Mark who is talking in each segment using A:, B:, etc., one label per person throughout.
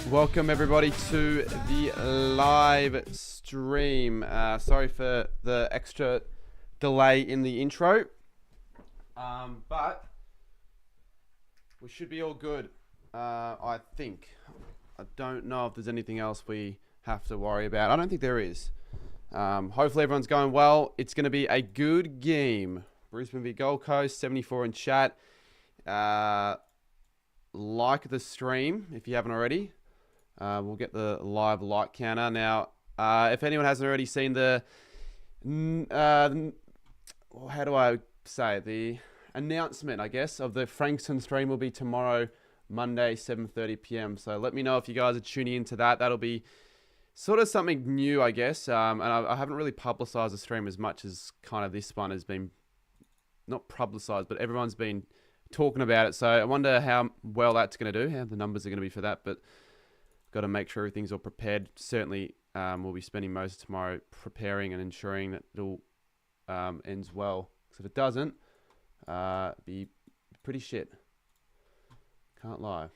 A: Welcome everybody to the live stream. Sorry for the extra delay in the intro, but we should be all good. I think. I don't know if there's anything else we have to worry about. I don't think there is. Hopefully everyone's going well. It's going to be a good game. Brisbane v Gold Coast, 74 in chat. Like the stream if you haven't already. We'll get the live like counter. Now, if anyone hasn't already seen the, how do I say it? The announcement, I guess, of the Frankston stream will be tomorrow, Monday, 7:30 p.m. So let me know if you guys are tuning into that. That'll be sort of something new, I guess. And I haven't really publicized the stream as much as kind of this one has been, not publicized, but everyone's been talking about it. So I wonder how well that's going to do, how the numbers are going to be for that. But got to make sure everything's all prepared. Certainly, we'll be spending most of tomorrow preparing and ensuring that it all ends well. Because if it doesn't, be pretty shit. Can't lie. Are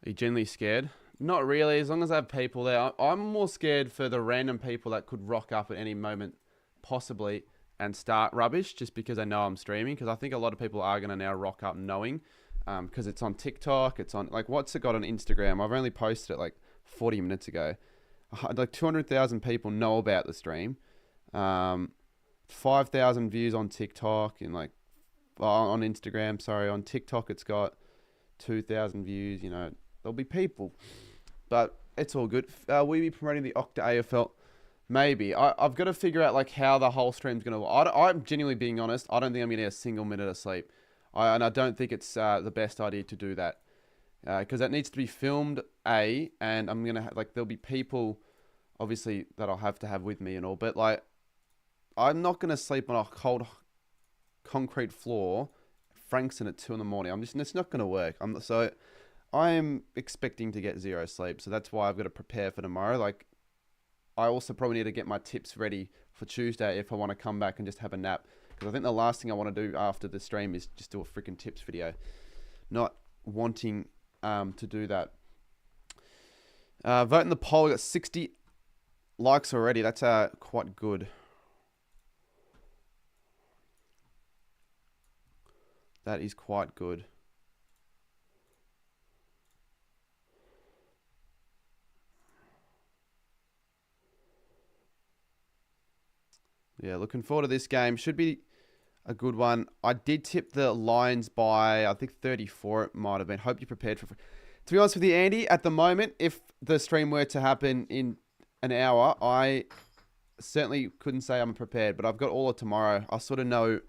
A: you genuinely scared? Not really, as long as I have people there. I'm more scared for the random people that could rock up at any moment, possibly, and start rubbish, just because I know I'm streaming. Because I think a lot of people are going to now rock up knowing. Because it's on TikTok, it's on, like, what's it got on Instagram? I've only posted it like 40 minutes ago. Like 200,000 people know about the stream. 5,000 views on TikTok and on Instagram, sorry. On TikTok, it's got 2,000 views, there'll be people. But it's all good. Will we be promoting the Octa AFL? Maybe. I've got to figure out like how the whole stream's going to work. I'm genuinely being honest. I don't think I'm going to get a single minute of sleep. And I don't think it's the best idea to do that. Because that needs to be filmed, and I'm going to, like, there'll be people, obviously, that I'll have to have with me and all. But, like, I'm not going to sleep on a cold concrete floor, Frankston at 2 in the morning. It's not going to work. So I am expecting to get zero sleep. So that's why I've got to prepare for tomorrow. Like, I also probably need to get my tips ready for Tuesday if I want to come back and just have a nap. Because I think the last thing I want to do after the stream is just do a freaking tips video. Not wanting to do that. Vote in the poll. We got 60 likes already. That's quite good. That is quite good. Yeah, looking forward to this game. Should be a good one. I did tip the Lions by, I think, 34 it might have been. Hope you're prepared for... To be honest with you, Andy, at the moment, if the stream were to happen in an hour, I certainly couldn't say I'm prepared, but I've got all of tomorrow. I sort of know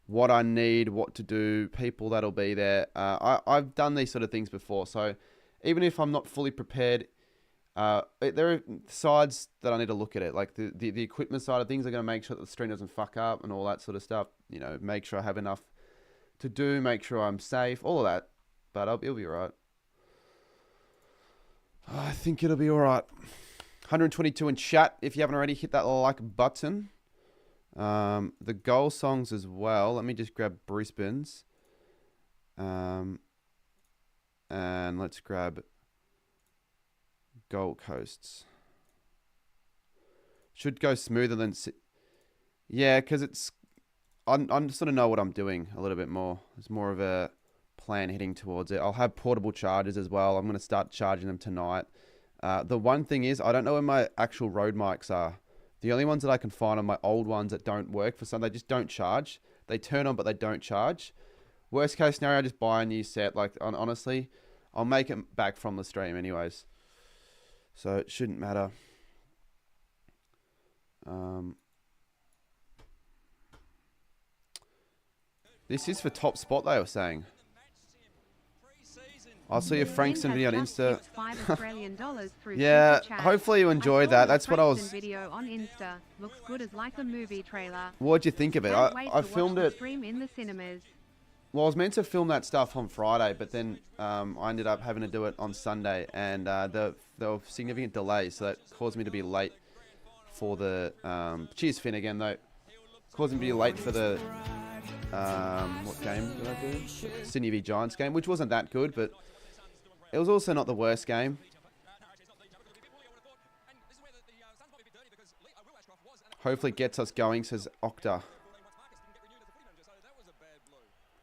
A: what I need, what to do, people that'll be there. I've done these sort of things before, so even if I'm not fully prepared, there are sides that I need to look at it, like the equipment side of things. I'm going to make sure that the stream doesn't fuck up and all that sort of stuff. You know, make sure I have enough to do, make sure I'm safe, all of that. But it'll be all right. I think it'll be all right. 122 in chat. If you haven't already, hit that like button. The goal songs as well. Let me just grab Brisbane's. And let's grab Gold Coast's. Should go smoother than... Yeah, because it's... I sort of know what I'm doing a little bit more. There's more of a plan heading towards it. I'll have portable chargers as well. I'm going to start charging them tonight. The one thing is, I don't know where my actual road mics are. The only ones that I can find are my old ones that don't work. For some, they just don't charge. They turn on, but they don't charge. Worst case scenario, I just buy a new set. Like, honestly, I'll make it back from the stream anyways. So it shouldn't matter. This is for top spot, they were saying. I'll see your Frankston video on Insta. Yeah, hopefully you enjoyed that. That's what I was...
B: Video on Insta. Looks good as like a movie trailer.
A: What'd you think of it? I filmed it...
B: Stream in the cinemas.
A: Well, I was meant to film that stuff on Friday, but then I ended up having to do it on Sunday, and there were significant delays, so that caused me to be late for the... cheers, Finn, again, though. Caused me to be late for the... what game did I do? Sydney v Giants game, which wasn't that good, but it was also not the worst game. Hopefully it gets us going, says Octa.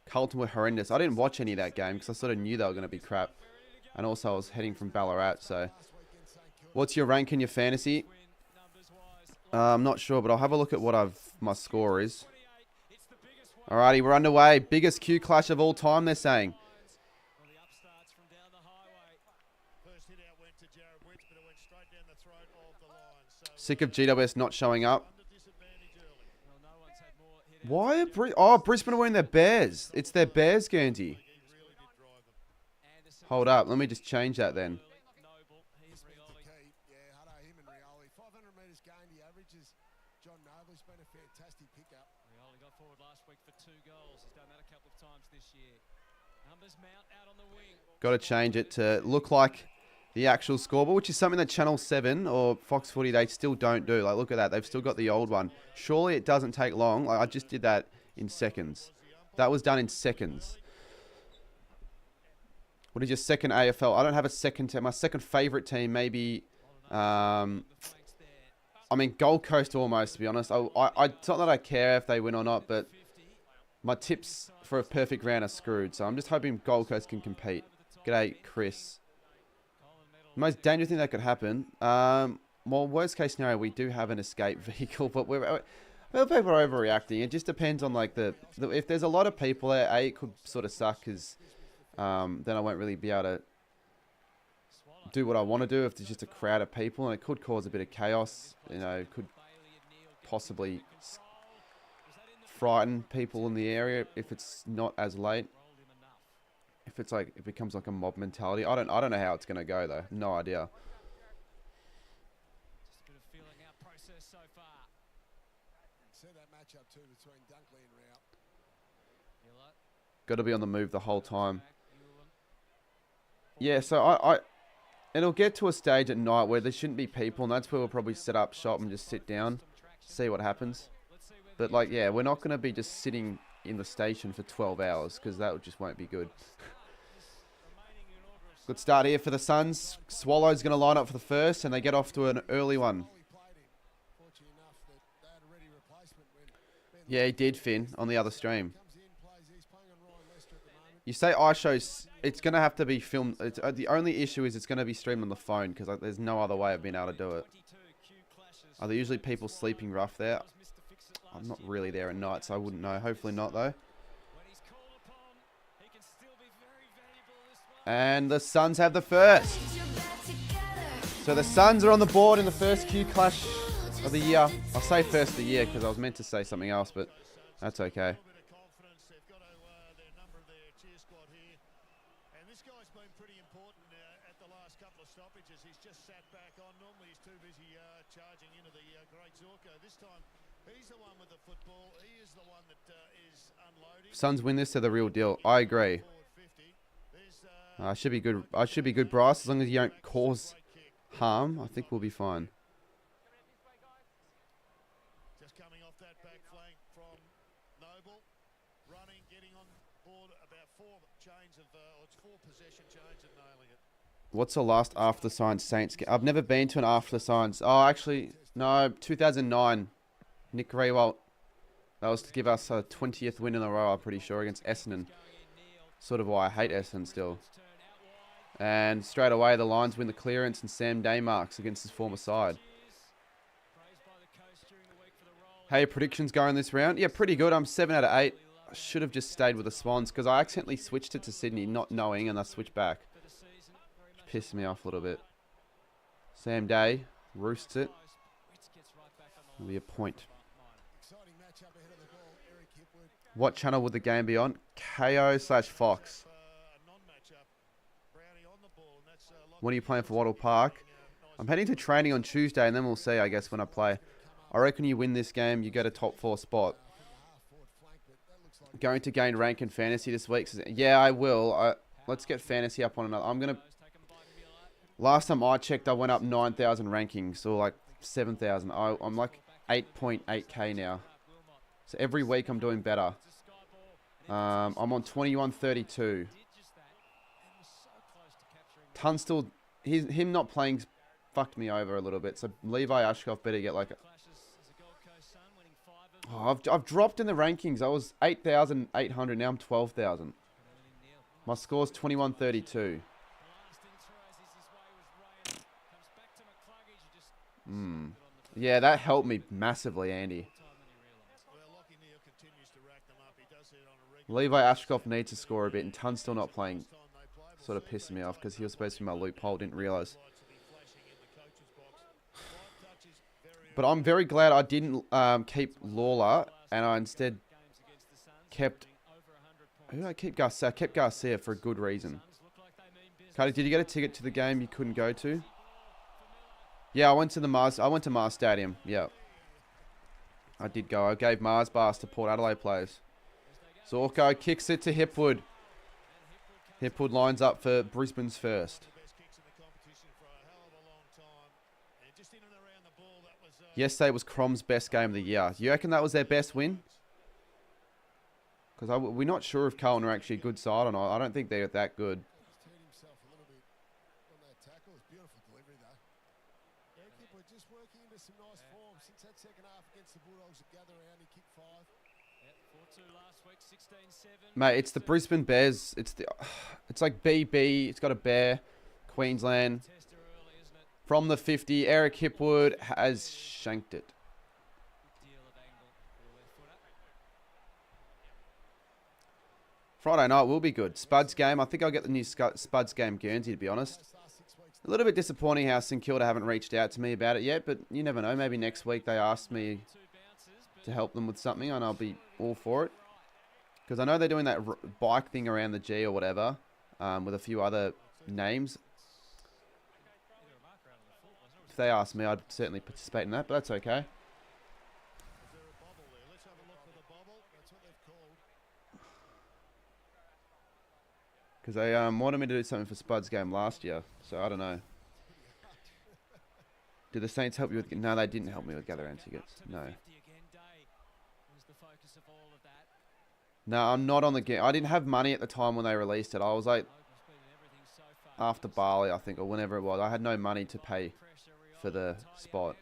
A: Carlton were horrendous. I didn't watch any of that game because I sort of knew they were going to be crap. And also I was heading from Ballarat, so... What's your rank in your fantasy? I'm not sure, but I'll have a look at what my score is. Alrighty, we're underway. Biggest Q clash of all time, they're saying. Sick of GWS not showing up. Why are Brisbane are wearing their Bears? It's their Bears, Guernsey. Hold up, let me just change that then. Got to change it to look like the actual scoreboard, which is something that Channel 7 or Fox Footy, they still don't do. Like, look at that. They've still got the old one. Surely it doesn't take long. Like, I just did that in seconds. That was done in seconds. What is your second AFL? I don't have a second team. My second favourite team, maybe... I mean, Gold Coast almost, to be honest. It's not that I care if they win or not, but my tips for a perfect round are screwed. So I'm just hoping Gold Coast can compete. G'day, Chris. The most dangerous thing that could happen. Well, worst case scenario, we do have an escape vehicle, but people are overreacting. It just depends on like if there's a lot of people there, it could sort of suck because then I won't really be able to do what I want to do if there's just a crowd of people, and it could cause a bit of chaos. You know, it could possibly frighten people in the area if it's not as late. If it's like it becomes like a mob mentality, I don't know how it's gonna go though. No idea. Got to be on the move the whole time. Yeah, so it'll get to a stage at night where there shouldn't be people, and that's where we'll probably set up shop and just sit down, see what happens. But like, yeah, we're not gonna be just sitting in the station for 12 hours because that just won't be good. Good start here for the Suns. Swallows going to line up for the first, and they get off to an early one. Yeah, he did, Finn, on the other stream. You say iShow, it's going to have to be filmed. The only issue is it's going to be streamed on the phone because like, there's no other way of being able to do it. Are there usually people sleeping rough there? I'm not really there at night, so I wouldn't know. Hopefully not, though. And the Suns have the first. So the Suns are on the board in the first Q clash of the year. I'll say first of the year because I was meant to say something else, but that's okay. Suns win this, they're the real deal. I agree. I should be good. I should be good, Bryce. As long as you don't cause harm, I think we'll be fine. Just coming off that back flank from Noble, running, getting on board about 4 possession chains and nailing it. What's the last after the Signs Saints game? I've never been to an after the Signs. Oh, actually, no, 2009. Nick Rewalt. That was to give us a 20th win in a row, I'm pretty sure, against Essendon. Sort of why I hate Essendon still. And straight away, the Lions win the clearance, and Sam Day marks against his former side. Hey, predictions going this round? Yeah, pretty good. I'm 7 out of 8. I should have just stayed with the Swans because I accidentally switched it to Sydney, not knowing, and I switched back. Pissed me off a little bit. Sam Day roosts it. It'll be a point. What channel would the game be on? KO/Fox. When are you playing for Wattle Park? I'm heading to training on Tuesday, and then we'll see, I guess, when I play. I reckon you win this game, you get a top 4 spot. Going to gain rank in fantasy this week? Yeah, I will. Let's get fantasy up on another. I'm going to... Last time I checked, I went up 9,000 rankings, or like 7,000. I'm like 8.8k now. So every week I'm doing better. I'm on 2132. Tunstall, him not playing fucked me over a little bit. So Levi Ashcroft better get like a... Oh, I've dropped in the rankings. I was 8,800. Now I'm 12,000. My score's 2132. Yeah, that helped me massively, Andy. Levi Ashcroft needs to score a bit, and Tunstall not playing sort of pissed me off because he was supposed to be my loophole. Didn't realise. But I'm very glad I didn't keep Lawler, and I instead kept... Who did I keep? Garcia. I kept Garcia for a good reason. Cardi, did you get a ticket to the game you couldn't go to? Yeah, I went to Mars Stadium. Yeah, I did go. I gave Mars Bars to Port Adelaide players. Zorko kicks it to Hipwood. Hipwood lines up for Brisbane's first. Yesterday was Crom's best game of the year. Do you reckon that was their best win? Because we're not sure if Carlton are actually a good side or not. I don't think they're that good. Mate, it's the Brisbane Bears. It's like BB. It's got a bear. Queensland. From the 50, Eric Hipwood has shanked it. Friday night will be good. Spuds game. I think I'll get the new Spuds game Guernsey, to be honest. A little bit disappointing how St Kilda haven't reached out to me about it yet, but you never know. Maybe next week they ask me to help them with something and I'll be all for it. Because I know they're doing that bike thing around the G or whatever with a few other names. If they ask me, I'd certainly participate in that, but that's okay. Because they wanted me to do something for Spud's game last year, so I don't know. Did the Saints help you with... No, they didn't help me with gather round tickets. No. No, I'm not on the game. I didn't have money at the time when they released it. I was like... After Bali, I think, or whenever it was. I had no money to pay for the spot.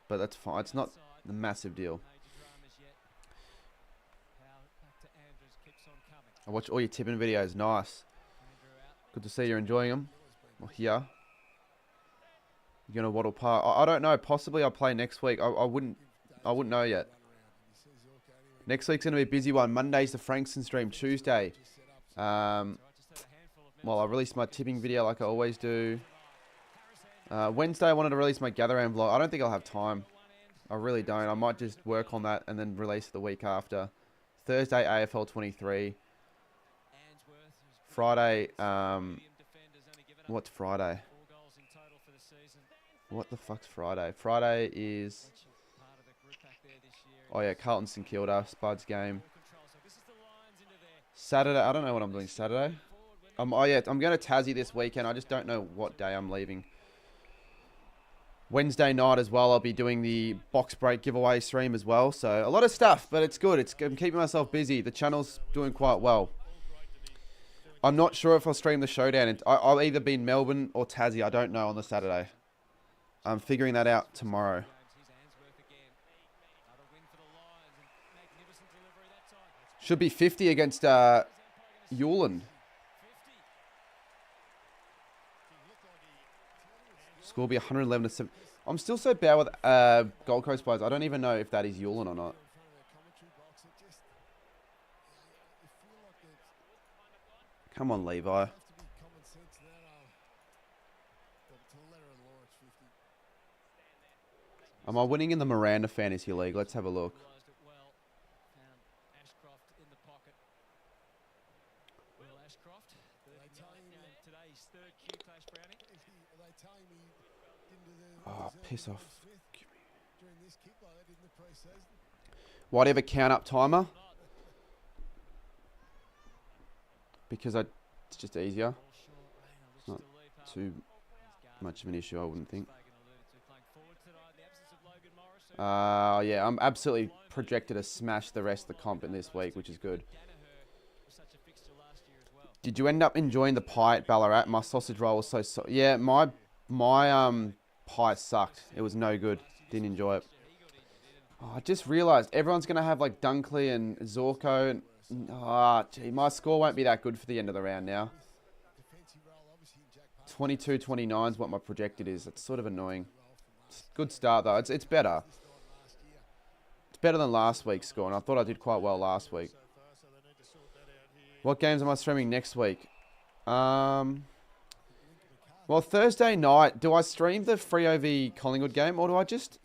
A: But that's fine. It's not a massive deal. I watch all your tipping videos. Nice. Good to see you're enjoying them. Well, here. You're going to Wattle Park. I don't know. Possibly I'll play next week. I wouldn't know yet. Next week's going to be a busy one. Monday's the Frankston stream. Tuesday. Well, I released my tipping video like I always do. Wednesday, I wanted to release my gather round vlog. I don't think I'll have time. I really don't. I might just work on that and then release it the week after. Thursday, AFL 23. Friday, what's Friday? What the fuck's Friday? Friday is... Oh yeah, Carlton St Kilda, Spud's game. Saturday, I don't know what I'm doing Saturday. Oh yeah, I'm going to Tassie this weekend. I just don't know what day I'm leaving. Wednesday night as well, I'll be doing the box break giveaway stream as well. So a lot of stuff, but it's good. I'm keeping myself busy. The channel's doing quite well. I'm not sure if I'll stream the showdown. I'll either be in Melbourne or Tassie. I don't know on the Saturday. I'm figuring that out tomorrow. Should be 50 against Hewland. Score will be 111 to 7. I'm still so bad with Gold Coast players. I don't even know if that is Hewland or not. Come on, Levi. Am I winning in the Miranda Fantasy League? Let's have a look. Oh, piss off. Why do you have a count-up timer? Because it's just easier. It's not too much of an issue, I wouldn't think. Yeah, I'm absolutely projected to smash the rest of the comp in this week, which is good. Did you end up enjoying the pie at Ballarat? My sausage roll was so yeah, my pie sucked. It was no good. Didn't enjoy it. Oh, I just realised everyone's going to have like Dunkley and Zorko. Gee, my score won't be that good for the end of the round now. 22-29 is what my projected is. It's sort of annoying. It's a good start though. It's better. It's better than last week's score, and I thought I did quite well last week. What games am I streaming next week? Well, Thursday night, do I stream the Freo v Collingwood game, or do I just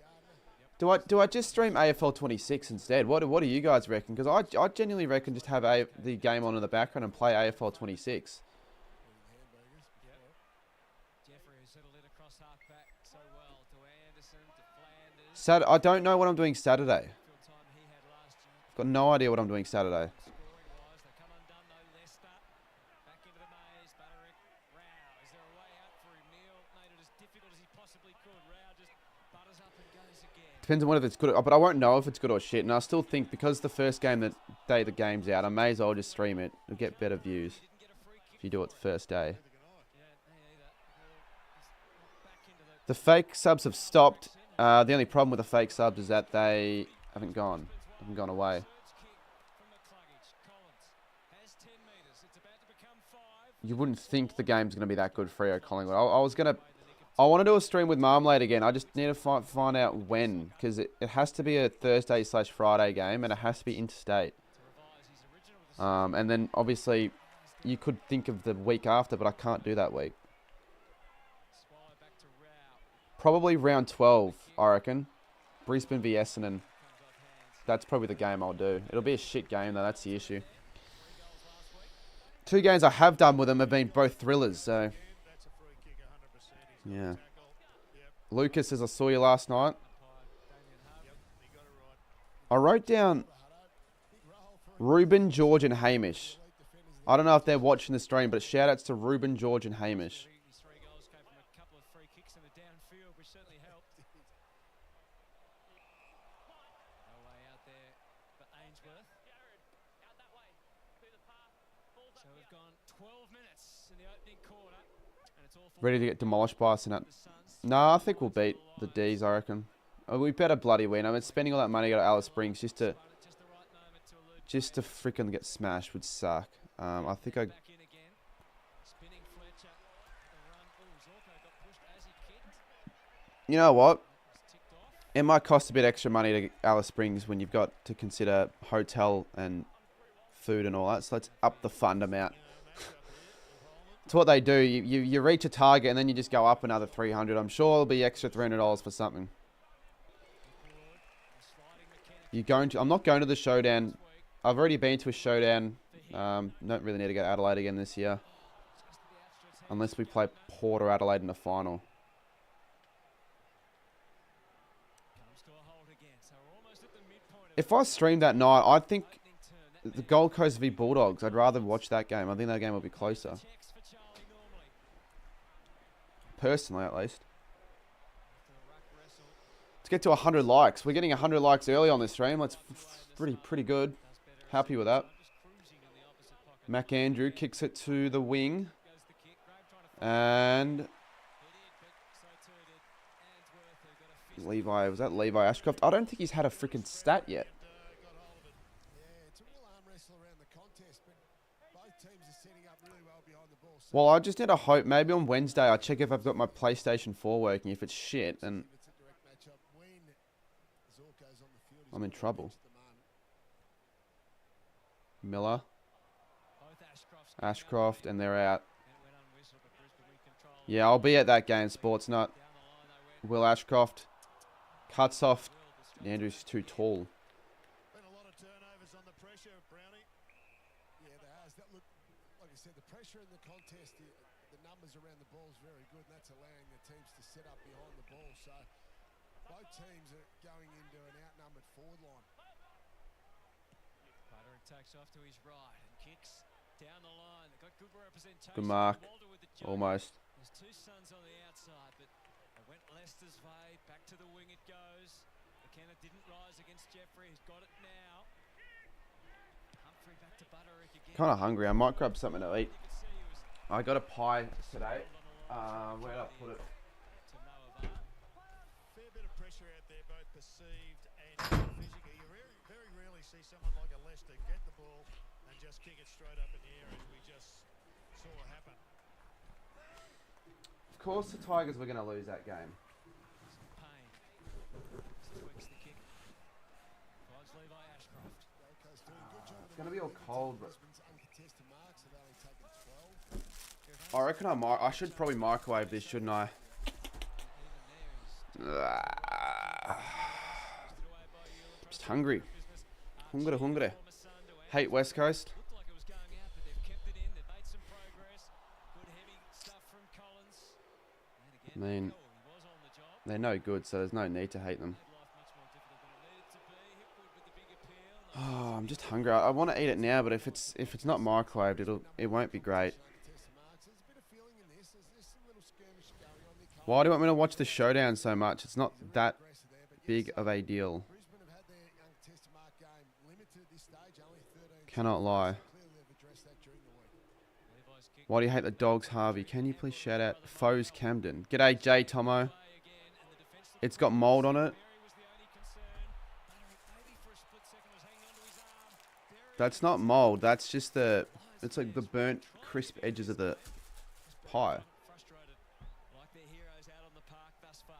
A: stream AFL 26 instead? What do you guys reckon? Because I genuinely reckon just have the game on in the background and play AFL 26. I don't know what I'm doing Saturday. I've got no idea what I'm doing Saturday. Depends on whether it's good, but I won't know if it's good or shit. And I still think because the first game that day the game's out, I may as well just stream it. You'll get better views if you do it the first day. The fake subs have stopped. The only problem with the fake subs is that they haven't gone away. You wouldn't think the game's going to be that good for Freo Collingwood. I want to do a stream with Marmalade again. I just need to find out when, because it has to be a Thursday/Friday game, and it has to be interstate. And then obviously you could think of the week after, but I can't do that week. Probably round 12, I reckon. Brisbane v Essendon. That's probably the game I'll do. It'll be a shit game, though. That's the issue. 2 games I have done with them have been both thrillers, so... Yeah. Lucas, as I saw you last night. I wrote down Ruben, George, and Hamish. I don't know if they're watching the stream, but shout outs to Ruben, George, and Hamish. Ready to get demolished by us in that. No, I think we'll beat the D's, I reckon. Oh, we better bloody win. I mean, spending all that money to go to Alice Springs just to freaking get smashed would suck. I think I... You know what? It might cost a bit extra money to Alice Springs when you've got to consider hotel and food and all that. So let's up the fund amount. It's what they do. You reach a target and then you just go up another 300. I'm sure it'll be extra $300 for something. I'm not going to the showdown. I've already been to a showdown. Don't really need to go to Adelaide again this year. Unless we play Port or Adelaide in the final. If I stream that night, I think the Gold Coast v Bulldogs, I'd rather watch that game. I think that game will be closer. Personally, at least. Let's get to 100 likes. We're getting 100 likes early on this stream. That's pretty good. Happy with that. Mac Andrew kicks it to the wing. And... Levi, was that Levi Ashcroft? I don't think he's had a freaking stat yet. Well, I just need to hope. Maybe on Wednesday I'll check if I've got my PlayStation 4 working. If it's shit, then I'm in trouble. Miller. Ashcroft, and they're out. Yeah, I'll be at that game, Sportsnut. Will Ashcroft cuts off. Andrew's too tall.
C: Been a lot of turnovers on the pressure, Brownie. Yeah, there has. That look, like I said, the pressure in the contest, the numbers around the ball is very good, and that's allowing the teams to set up behind the ball. So both teams are going into an outnumbered forward line.
D: Buttering takes off to his right and kicks down the line. They've got good representation.
A: Good mark. Almost.
D: There's 2 sons on the outside, but they went Leicester's way. Back to the wing it goes. McKenna didn't rise against Jeffrey. He's got it now. Humphrey back to Butterick again.
A: Kind of hungry. I might grab something to eat. I got a pie today. Where did I put it?
C: Fair bit of pressure out there, both perceived and physically. You very rarely see someone like a Leicester get the ball and just kick it straight up in the air, as we just saw happen.
A: Of course, the Tigers were going to lose that game. It's going to be all cold, but I reckon I should probably microwave this, shouldn't I? Just hungry. Hungry. Hate West Coast. I mean, they're no good, so there's no need to hate them. Oh, I'm just hungry. I want to eat it now, but if it's not microwaved, it won't be great. Why do you want me to watch the showdown so much? It's not that big of a deal. Cannot lie. Why do you hate the Dogs, Harvey? Can you please shout out Foes Camden? G'day, J Tomo. It's got mold on it. That's not mold. That's just it's like the burnt, crisp edges of the pie.
D: Like their heroes out on the park thus far.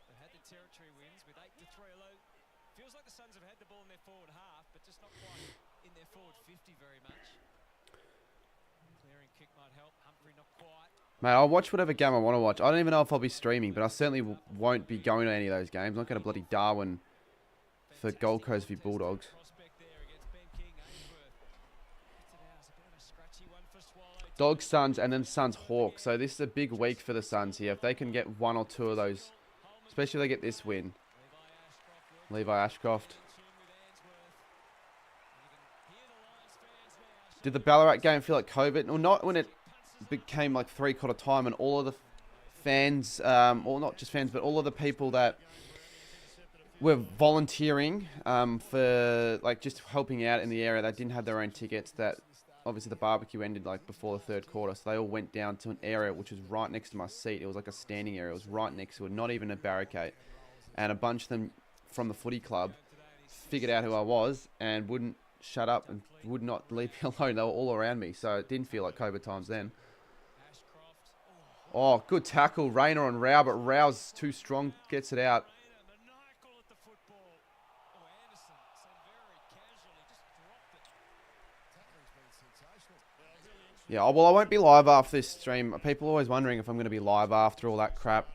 D: They've had the territory wins with 8-3. Although feels like the Suns have had the ball in their forward half, but just not quite in their forward 50 very much. Clearing kick might help. Humphrey not quite.
A: Mate, I'll watch whatever game I want to watch. I don't even know if I'll be streaming, but I certainly won't be going to any of those games. I'm not going to bloody Darwin for Gold Coast v Bulldogs. Dogs, Suns, and then Suns, Hawks. So this is a big week for the Suns here. If they can get one or two of those, especially if they get this win. Levi Ashcroft. Did the Ballarat game feel like COVID? Well, not when it became like 3/4 time and all of the fans, or not just fans, but all of the people that were volunteering for like just helping out in the area that didn't have their own tickets, that obviously the barbecue ended like before the 3rd quarter, so they all went down to an area which was right next to my seat. It was like a standing area. It was right next to it, not even a barricade. And a bunch of them from the footy club figured out who I was and wouldn't shut up and would not leave me alone. They were all around me, so it didn't feel like COVID times then. Oh, good tackle. Rayner on Rao, but Rao's too strong. Gets it out. Yeah, well, I won't be live after this stream. People are always wondering if I'm going to be live after all that crap.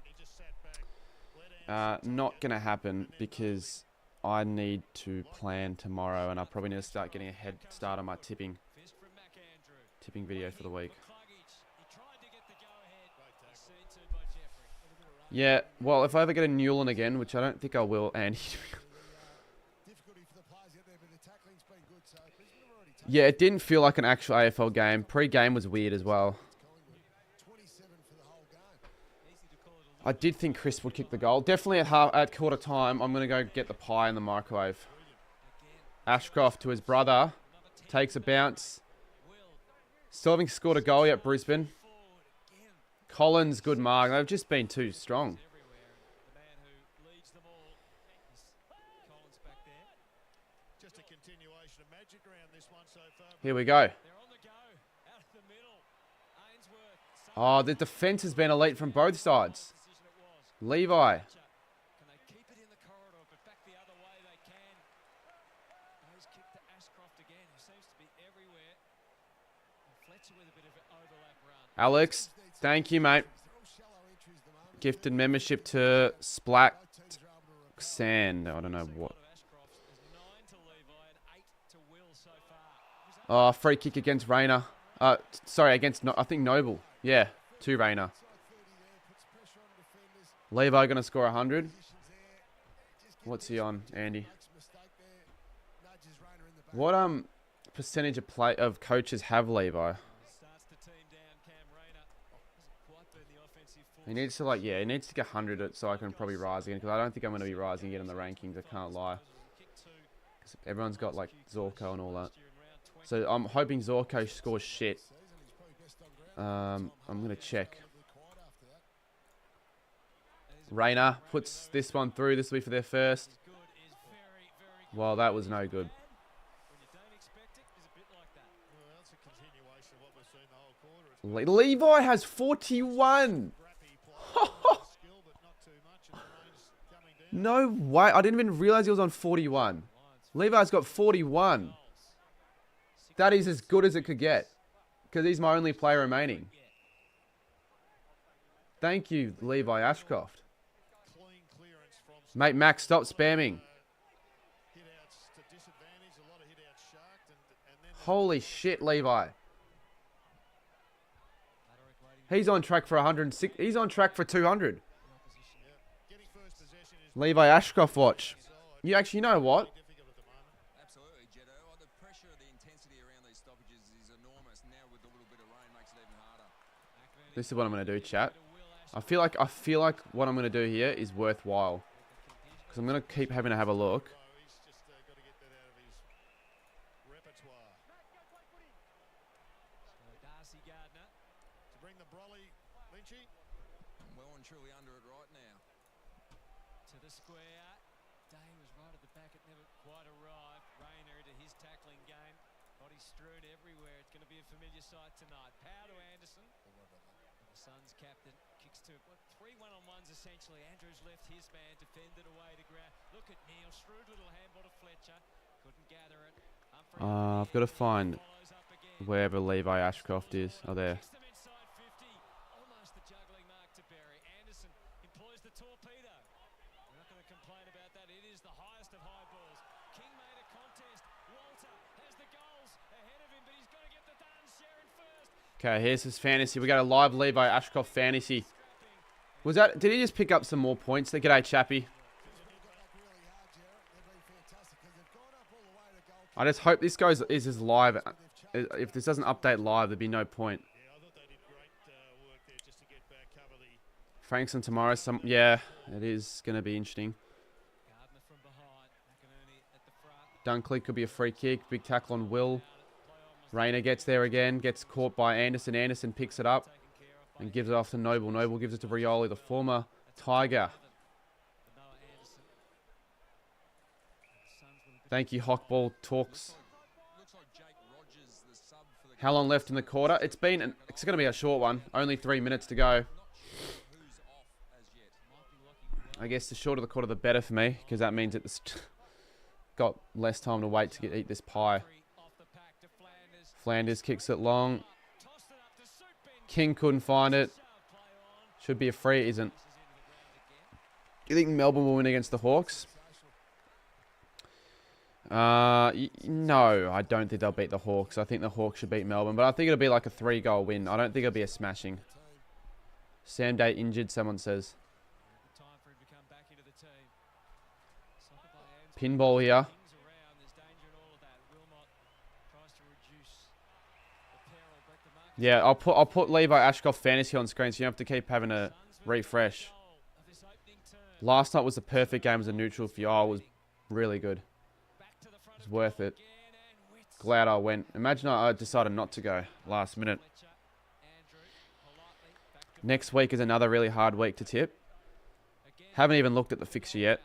A: Not going to happen because I need to plan tomorrow, and I probably need to start getting a head start on my tipping video for the week. Yeah, well, if I ever get a Newland again, which I don't think I will, Andy. Yeah, it didn't feel like an actual AFL game. Pre-game was weird as well. I did think Chris would kick the goal. Definitely at quarter time, I'm going to go get the pie in the microwave. Ashcroft to his brother. Takes a bounce. Still haven't scored a goal yet, Brisbane. Collins, good mark. They've just been too strong. Here we go. Oh, the defense has been elite from both sides. Levi. Alex, thank you, mate. Gifted membership to Splat Sand. I don't know what. Oh, free kick against Rayner. Sorry, against, I think, Noble. Yeah, to Rayner. Levi going to score 100. What's he on, Andy? What percentage of coaches have Levi? He needs to he needs to get 100 so I can probably rise again, because I don't think I'm going to be rising again in the rankings. I can't lie. Everyone's got like Zorko and all that. So I'm hoping Zorko scores shit. I'm going to check. Rayner puts this one through. This will be for their first. Well, that was no good. Levi has 41. No way. I didn't even realize he was on 41. Levi's got 41. That is as good as it could get, because he's my only player remaining. Thank you, Levi Ashcroft. Mate, Max, stop spamming. Holy shit, Levi. He's on track for 106. He's on track for 200. Levi Ashcroft watch. You actually know what? This is what I'm going to do, chat. I feel like what I'm going to do here is worthwhile, because I'm going to keep having to have a look.
D: Captain kicks to 3 1-on-1s essentially. Andrews left his man, defended away to ground. Look at Neil, shrewd little handball to Fletcher. Couldn't gather it.
A: I've got to find wherever Levi Ashcroft is. Oh, there.
D: Anderson employs the torpedo. We're not going to complain about that. It is the highest of high balls. King made a contest. Walter has the goals ahead of him, but he's got to get the dance. Sharon first.
A: Okay, here's his fantasy. We got a live Levi Ashcroft fantasy. Was that? Did he just pick up some more points? G'day, Chappie. I just hope this is as live. If this doesn't update live, there'd be no point. Franks and tomorrow, yeah, it is going to be interesting. Dunkley could be a free kick. Big tackle on Will. Rayner gets there again. Gets caught by Anderson. Anderson picks it up and gives it off to Noble. Noble gives it to Brioli, the former Tiger. Thank you, Hawkball Talks. How long left in the quarter? It's going to be a short one. Only 3 minutes to go. I guess the shorter the quarter, the better for me, because that means it's got less time to wait to eat this pie. Flanders kicks it long. King couldn't find it. Should be a free, it isn't. Do you think Melbourne will win against the Hawks? No, I don't think they'll beat the Hawks. I think the Hawks should beat Melbourne, but I think it'll be like a 3-goal win. I don't think it'll be a smashing. Sam Day injured, someone says. Pinball here. Yeah, I'll put Levi Ashcroft fantasy on screen so you don't have to keep having to refresh. Last night was the perfect game as a neutral for you. Oh, it was really good. It was worth it. Glad I went. Imagine I decided not to go last minute. Next week is another really hard week to tip. Haven't even looked at the fixture yet.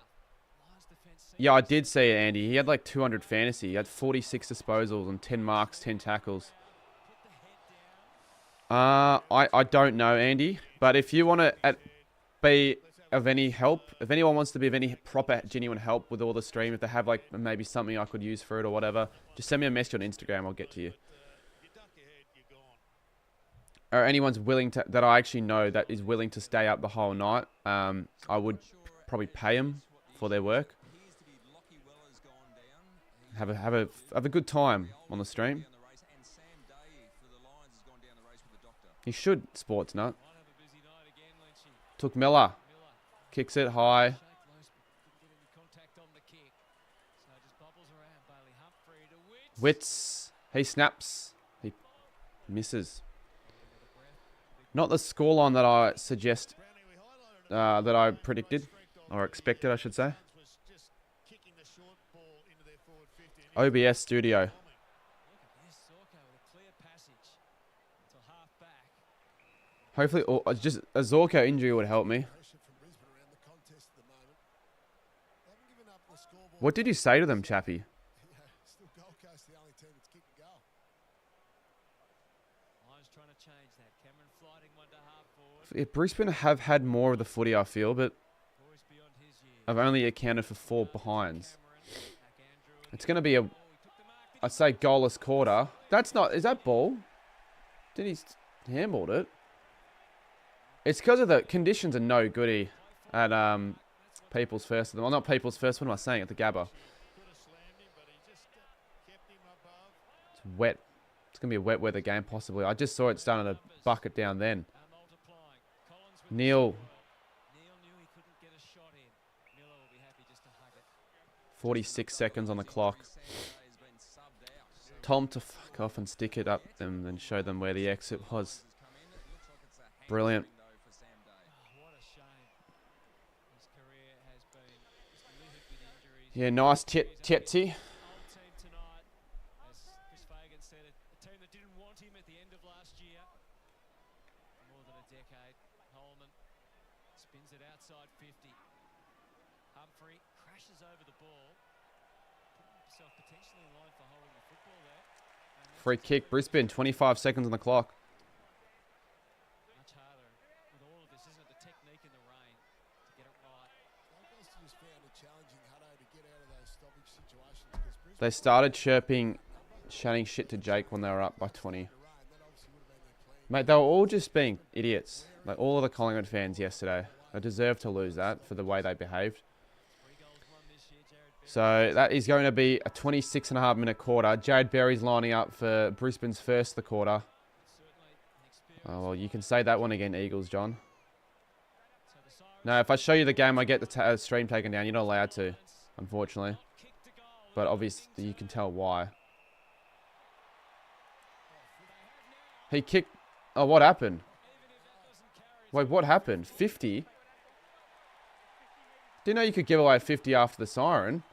A: Yeah, I did see it, Andy. He had like 200 fantasy. He had 46 disposals and 10 marks, 10 tackles. I don't know, Andy. But if you want to be of any help, if anyone wants to be of any proper, genuine help with all the stream, if they have like maybe something I could use for it or whatever, just send me a message on Instagram. I'll get to you. Or anyone's willing to, that I actually know that is willing to stay up the whole night, I would probably pay them for their work. Have a good time on the stream. He should, Sports Nut. Took Miller. Kicks it high. Wits. He snaps. He misses. Not the scoreline that I suggest, that I predicted, or expected, I should say. OBS studio. Hopefully, just a Zorko injury would help me. What did you say to them, Chappie? Yeah, Brisbane have had more of the footy, I feel, but I've only accounted for 4 behinds. It's going to be I'd say, goalless quarter. That's not... Is that ball? Did he handballed it? It's because of the conditions are no goodie at People's First. Well, not People's First. What am I saying? At the Gabba. It's wet. It's going to be a wet weather game, possibly. I just saw it starting to bucket down then. Neil. 46 seconds on the clock. Tom to fuck off and stick it up them and show them where the exit was. Brilliant. Yeah, nice Tetsi. Free kick, Brisbane, 25 seconds on the clock.
D: Much harder with all of this, isn't it? The technique in the rain to get it right.
A: They started chirping, shouting shit to Jake when they were up by 20. Mate, they were all just being idiots. Like all of the Collingwood fans yesterday. They deserve to lose that for the way they behaved. So that is going to be a 26.5-minute quarter. Jared Berry's lining up for Brisbane's first of the quarter. Oh, well, you can say that one again, Eagles, John. No, if I show you the game, I get the stream taken down. You're not allowed to, unfortunately. But obviously, you can tell why. He kicked... Oh, what happened? Wait, what happened? 50? Didn't know you could give away 50 after the siren.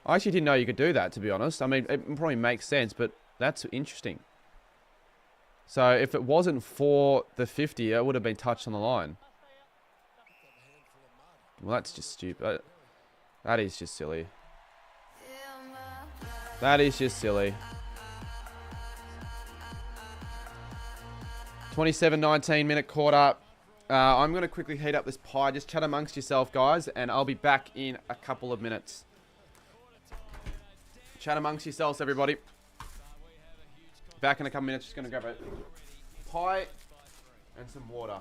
A: I actually didn't know you could do that, to be honest. I mean, it probably makes sense, but that's interesting. So, if it wasn't for the 50, it would have been touched on the line. Well, that's just stupid. That is just silly. That is just silly. 27-19-minute quarter. I'm going to quickly heat up this pie. Just chat amongst yourself, guys, and I'll be back in a couple of minutes. Chat amongst yourselves, everybody. Back in a couple minutes. Just going to grab a pie and some water.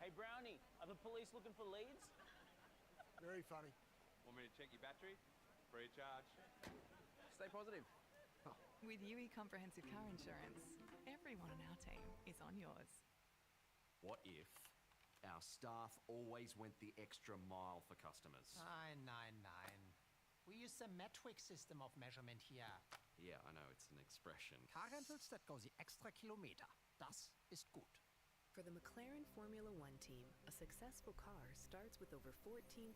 E: Hey, Brownie, are the police looking for leads?
C: Very funny.
F: Want me to check your battery? Free of charge. Stay positive.
G: With UE Comprehensive Car Insurance, everyone on our team is on yours.
H: What if our staff always went the extra mile for customers?
I: Nein. We use the metric system of measurement here.
H: Yeah, I know, it's an expression.
I: Car rentals that go the extra kilometer. Das ist gut.
J: For the McLaren Formula One team, a successful car starts with over 14,000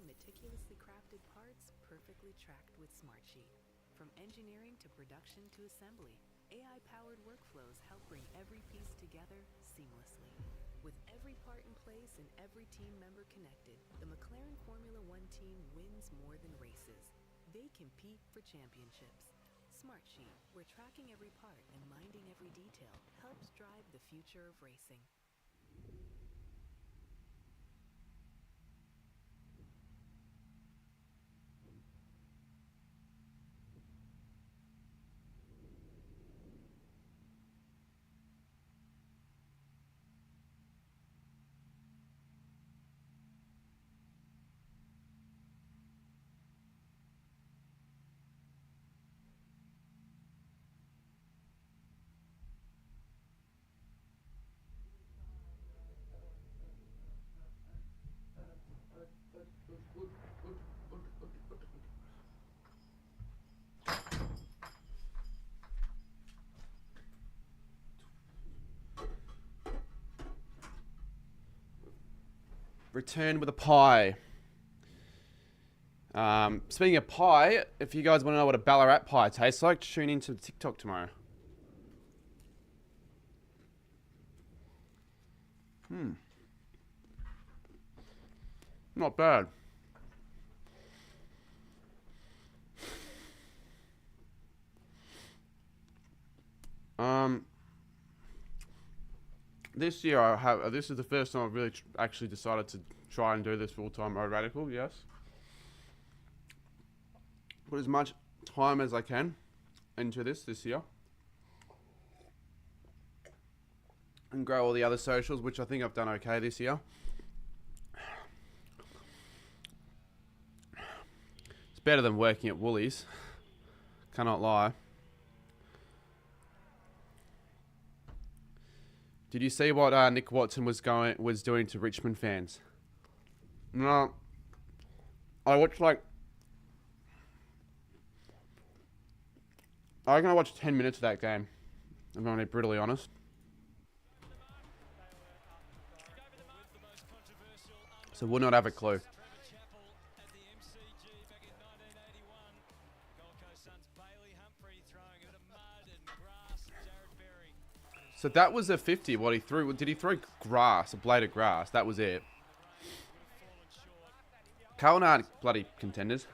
J: meticulously crafted parts perfectly tracked with Smartsheet. From engineering to production to assembly, AI-powered workflows help bring every piece together seamlessly. With every part in place and every team member connected, the McLaren Formula One team wins more than races. They compete for championships. Smartsheet, where tracking every part and minding every detail helps drive the future of racing.
A: Return with a pie. Speaking of pie, if you guys want to know what a Ballarat pie tastes like, tune into TikTok tomorrow. Not bad. This year I have. This is the first time I've really actually decided to try and do this full-time road radical. Yes. Put as much time as I can into this year, and grow all the other socials, which I think I've done okay this year. It's better than working at Woolies. Cannot lie. Did you see what Nick Watson was doing to Richmond fans? No. I watched I reckon I watched 10 minutes of that game. I'm going to be brutally honest. So would not have a clue. So that was a 50, what he threw. Did he throw grass, a blade of grass? That was it. Carlton aren't bloody contenders.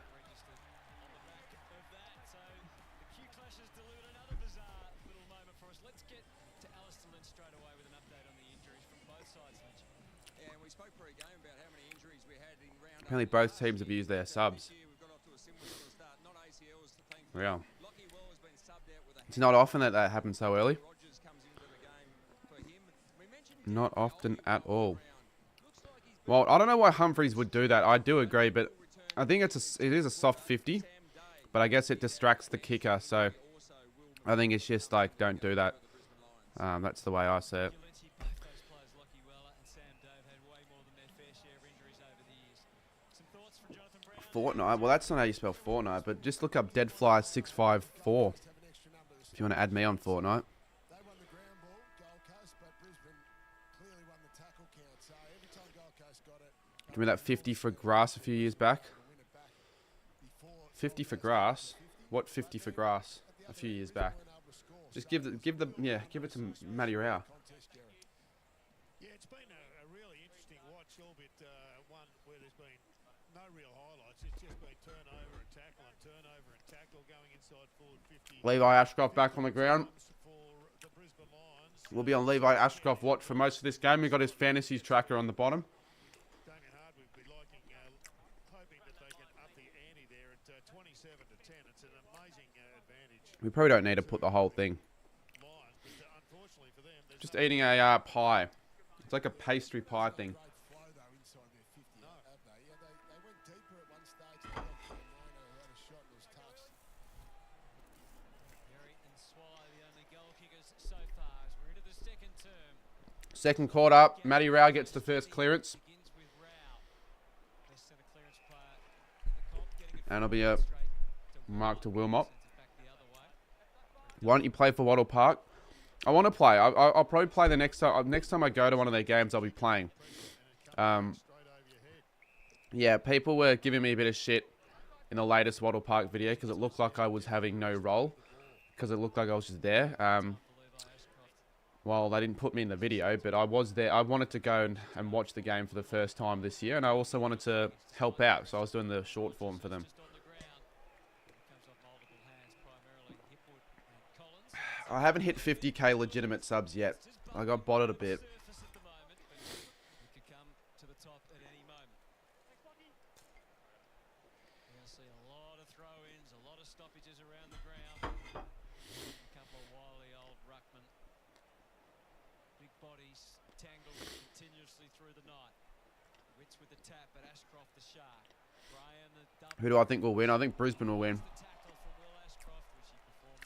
A: Apparently both teams have used their subs. Yeah. It's not often that that happens so early. Not often at all. Well, I don't know why Humphreys would do that. I do agree, but I think it is a soft 50. But I guess it distracts the kicker, so I think it's just like, don't do that. That's the way I see it. Fortnite. Well, that's not how you spell Fortnite, but just look up Deadfly654 if you want to add me on Fortnite. Give me that 50 for grass a few years back. 50 for grass. What 50 for grass a few years back? Just give it to Matty Rao.
C: Yeah, it's been a really interesting watch, albeit one where there's been no real highlights. It's just been turnover and tackle going inside forward 50.
A: Levi Ashcroft back on the ground. We'll be on Levi Ashcroft watch for most of this game. We've got his fantasies tracker on the bottom. We probably don't need to put the whole thing. Just eating a pie. It's like a pastry pie thing. Second quarter, Matty Rao gets the first clearance. And it'll be a mark to Wilmot. Why don't you play for Wattle Park? I want to play. I'll probably play the next time. Next time I go to one of their games, I'll be playing. Yeah, people were giving me a bit of shit in the latest Wattle Park video because it looked like I was having no role. Because it looked like I was just there. Well, they didn't put me in the video, but I was there. I wanted to go and watch the game for the first time this year. And I also wanted to help out. So I was doing the short form for them. I haven't hit 50k legitimate subs yet. I got botted a bit. Who do I think will win? I think Brisbane will win.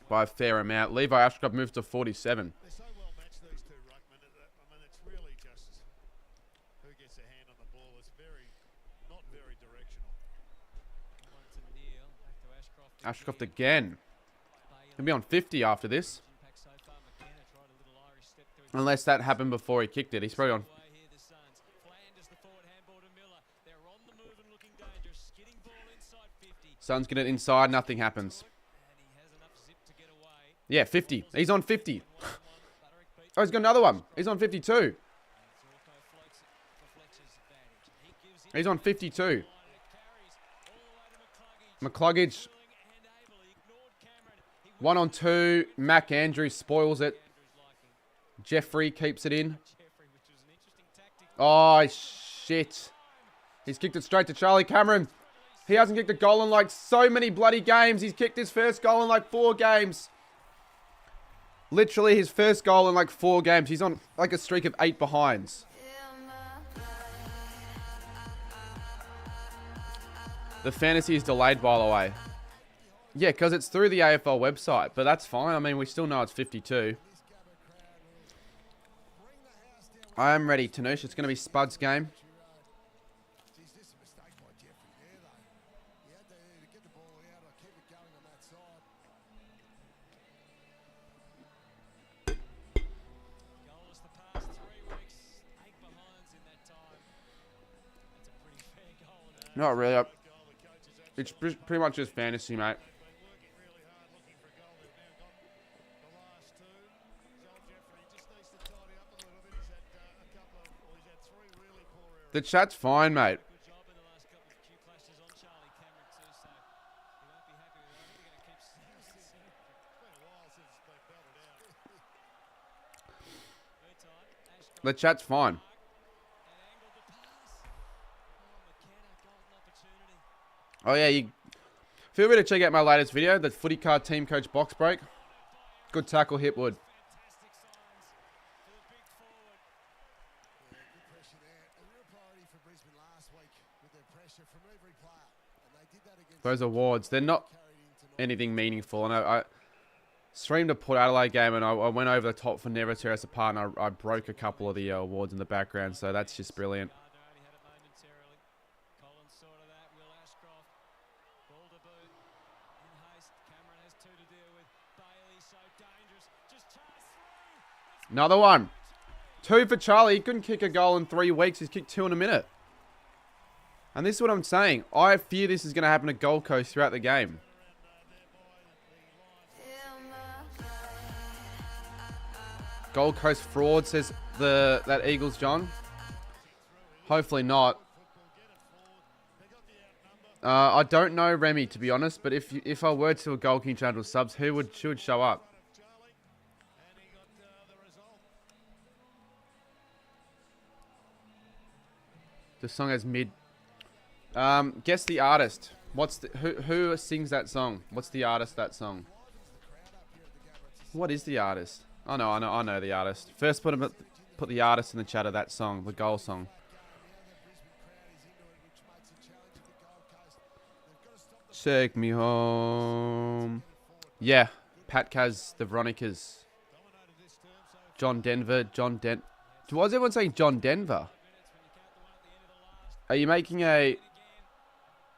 A: By a fair amount. Levi Ashcroft moves to 47.
C: They're so well matched, these two ruckmen. I mean, it's really just who gets a hand on the ball. It's not very directional.
A: Ashcroft again. He'll be on 50 after this. Unless that happened before he kicked it. He's probably on. Suns get it inside. Nothing happens. Yeah, 50. He's on 50. Oh, he's got another one. He's on 52. He's on 52. McCluggage. 1 on 2. Mac Andrews spoils it. Jeffrey keeps it in. Oh, shit. He's kicked it straight to Charlie Cameron. He hasn't kicked a goal in like so many bloody games. He's kicked his first goal in like 4 games. Literally his first goal in like 4 games. He's on like a streak of 8 behinds. The fantasy is delayed, by the way. Yeah, because it's through the AFL website. But that's fine. I mean, we still know it's 52. I am ready, Tanush. It's going to be Spud's game. Not really. It's pretty much just fantasy, mate. The chat's fine, mate.
D: Good job in the last couple of Q clashes on Charlie Cameron too, so he won't be happy with that. They're going to keep
C: It's been a while since it's been belted out.
D: meantime. Ash got
A: The chat's fine.
D: and angled the pass. Oh, McKenna, golden opportunity.
A: Oh yeah, you feel free to check out my latest video, the footy card team coach box break. Good tackle, Hipwood.
D: Fantastic signs for the big forward.
C: Yeah, good pressure there. A real priority for Brisbane last week with their pressure from every player. And they did that against
A: Those awards, they're not
C: carried into
A: anything meaningful. And I streamed a Port Adelaide game and I went over the top for Never Tear Us Apart and I broke a couple of the awards in the background. So that's just brilliant.
D: Gardner only had it momentarily. Collins sorted that. Will Ashcroft. Ball to boot. In haste. Cameron has two to deal with. Bailey so dangerous. Just charged through.
A: Another one. 2 for Charlie. He couldn't kick a goal in 3 weeks. He's kicked 2 in a minute. And this is what I'm saying. I fear this is going to happen to Gold Coast throughout the game. Gold Coast fraud, says that Eagles John. Hopefully not. I don't know Remy, to be honest, but if I were to do a Gold King channel subs, who would show up? The song has mid. Guess the artist. Who sings that song? What's the artist that song? What is the artist? I know the artist. First, put the artist in the chat of that song, the goal song. Take me home. Yeah, Pat Kaz, the Veronicas. John Denver, Why is everyone saying John Denver? Are you making a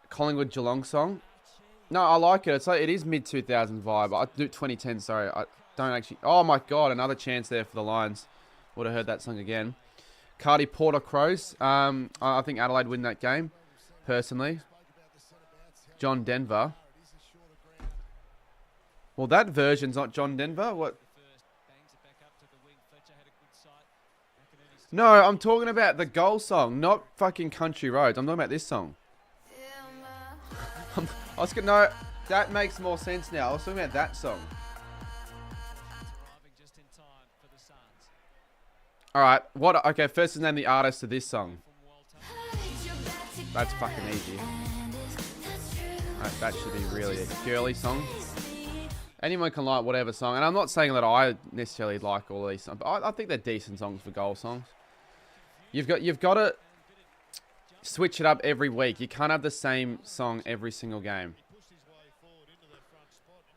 A: Collingwood Geelong song? No, I like it. It is mid 2000 vibe. I do 2010. Sorry, I don't actually. Oh my god, another chance there for the Lions. Would have heard that song again. Cardi Porter Crows. I think Adelaide win that game, personally. John Denver. Well, that version's not John Denver. What? No, I'm talking about the goal song, not fucking Country Roads. I'm talking about this song. No, that makes more sense now. I was talking about that song. Alright, okay, first is name the artist of this song. That's fucking easy. That should be really a girly song. Anyone can like whatever song, and I'm not saying that I necessarily like all these songs, but I think they're decent songs for goal songs. You've got to switch it up every week. You can't have the same song every single game.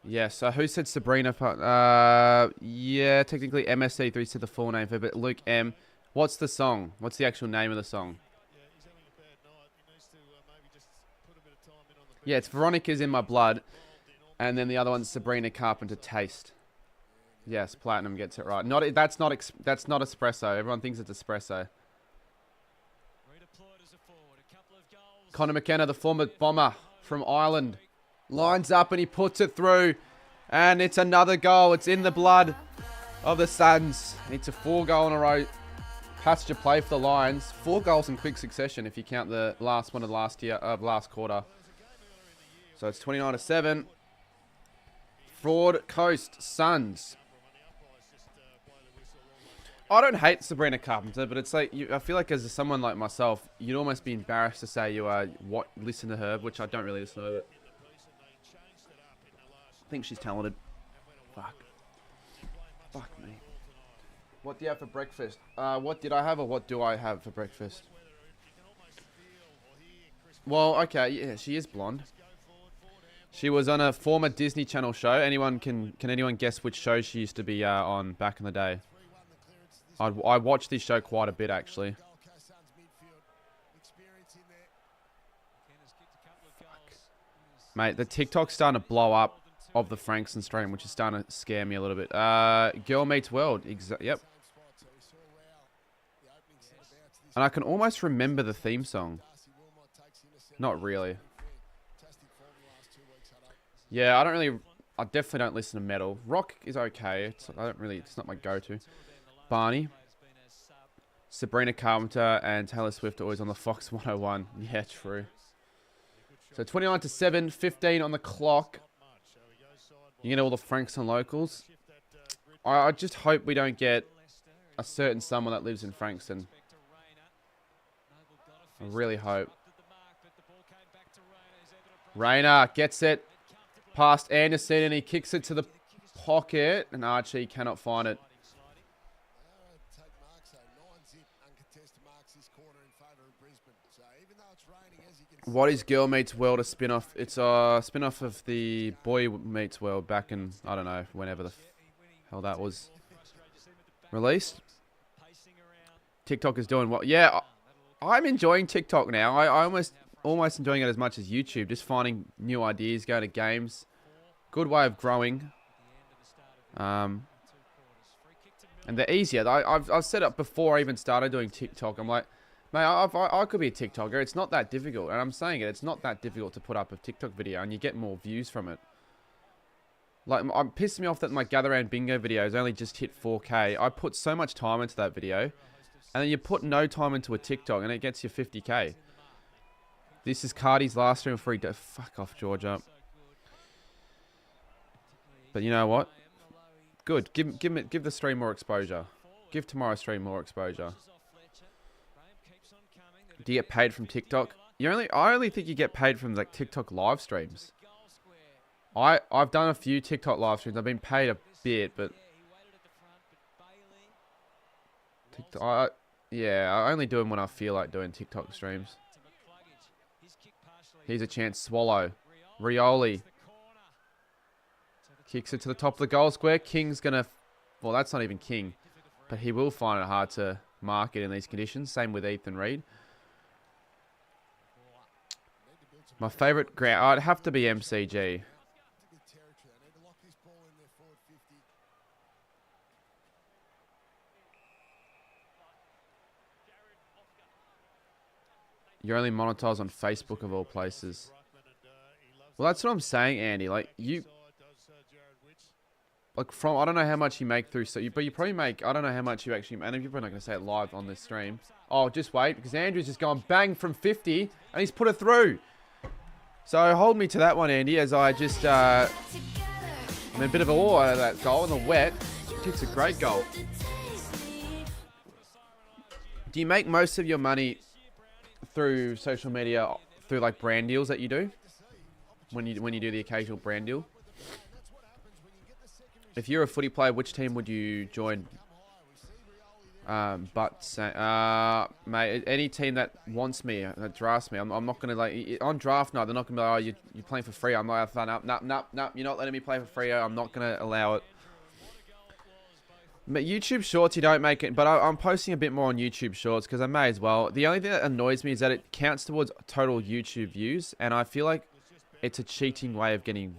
A: Yeah, so who said Sabrina? Yeah, technically MSC3 said the full name for it, but Luke M. What's the song? What's the actual name of the song? Yeah, it's Veronica's in My Blood. And then the other one's Sabrina Carpenter Taste. Yes, Platinum gets it right. That's not espresso. Everyone thinks it's espresso. Connor McKenna, the former bomber from Ireland, lines up and he puts it through. And it's another goal. It's in the blood of the Suns. It's a 4-goal in a row passenger play for the Lions. 4 goals in quick succession if you count the last one of last quarter. So it's 29-7. Fraud Coast Suns. I don't hate Sabrina Carpenter, but it's like I feel like as someone like myself, you'd almost be embarrassed to say you listen to her, which I don't really listen to her. I think she's talented. Fuck me. What do you have for breakfast? What did I have, or what do I have for breakfast? Well, okay, yeah, she is blonde. She was on a former Disney Channel show. Can anyone guess which show she used to be on back in the day? I watched this show quite a bit, actually. Fuck. Mate, the TikTok's starting to blow up of the Frankson stream, which is starting to scare me a little bit. Girl Meets World. Yep. And I can almost remember the theme song. Not really. Yeah, I definitely don't listen to metal. Rock is okay. It's not my go-to. Barney. Sabrina Carpenter and Taylor Swift are always on the Fox 101. Yeah, true. So 29-7, 15 on the clock. You get all the Franks and locals. I just hope we don't get a certain someone that lives in Frankston. I really hope. Rayner gets it past Anderson and he kicks it to the pocket and Archie cannot find it. What is Girl Meets World a spin-off? It's a spin-off of the Boy Meets World back in, I don't know, whenever the hell that was released. TikTok is doing what? Yeah, I'm enjoying TikTok now. I almost enjoying it as much as YouTube. Just finding new ideas, going to games. Good way of growing. And they're easier. I've set up before I even started doing TikTok. I'm like, mate, I could be a TikToker. It's not that difficult. And I'm saying it. It's not that difficult to put up a TikTok video and you get more views from it. Like, I'm pissing me off that my Gather Round Bingo videos only just hit 4K. I put so much time into that video. And then you put no time into a TikTok and it gets you 50K. This is Cardi's last stream free. Fuck off, Georgia. But you know what? Good. Give the stream more exposure. Give tomorrow's stream more exposure. Do you get paid from TikTok? I only think you get paid from like TikTok live streams. I've done a few TikTok live streams. I've been paid a bit, but TikTok, I only do them when I feel like doing TikTok streams. Here's a chance. Swallow. Rioli. Kicks it to the top of the goal square. King's going to... Well, that's not even King. But he will find it hard to mark it in these conditions. Same with Ethan Reed. My favourite ground... I'd have to be MCG. You're only monetized on Facebook of all places. Well, that's what I'm saying, Andy. Like, you... Like, from... I don't know how much you make through... but you probably make... I don't know how much you actually... And you're probably not going to say it live on this stream. Oh, just wait. Because Andrew's just gone bang from 50. And he's put it through. So, hold me to that one, Andy. As I just... I'm a bit of awe out of that goal in the wet. It's a great goal. Do you make most of your money... through social media, through like brand deals that you do when you do the occasional brand deal? If you're a footy player, which team would you join? Mate, any team that wants me, that drafts me. I'm not gonna like on draft night. They're not gonna be like, oh, you're playing for free. I'm like, no, you're not letting me play for free. I'm not gonna allow it. But YouTube Shorts, you don't make it. But I'm posting a bit more on YouTube Shorts because I may as well. The only thing that annoys me is that it counts towards total YouTube views. And I feel like it's a cheating way of getting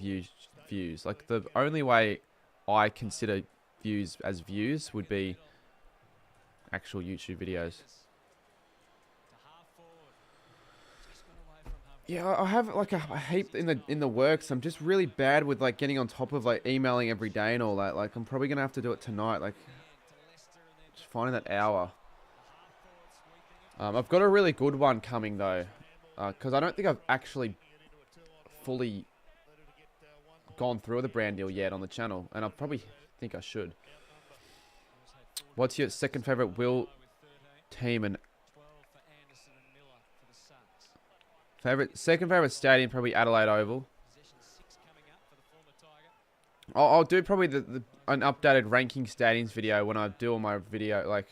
A: views. Like, the only way I consider views as views would be actual YouTube videos. Yeah, I have like a heap in the works. I'm just really bad with like getting on top of like emailing every day and all that. Like, I'm probably gonna have to do it tonight. Like, just finding that hour. I've got a really good one coming though, because I don't think I've actually fully gone through the brand deal yet on the channel, and I probably think I should. What's your second favorite Will team and second favorite stadium? Probably Adelaide Oval. I'll do probably an updated ranking stadiums video when I do all my video, like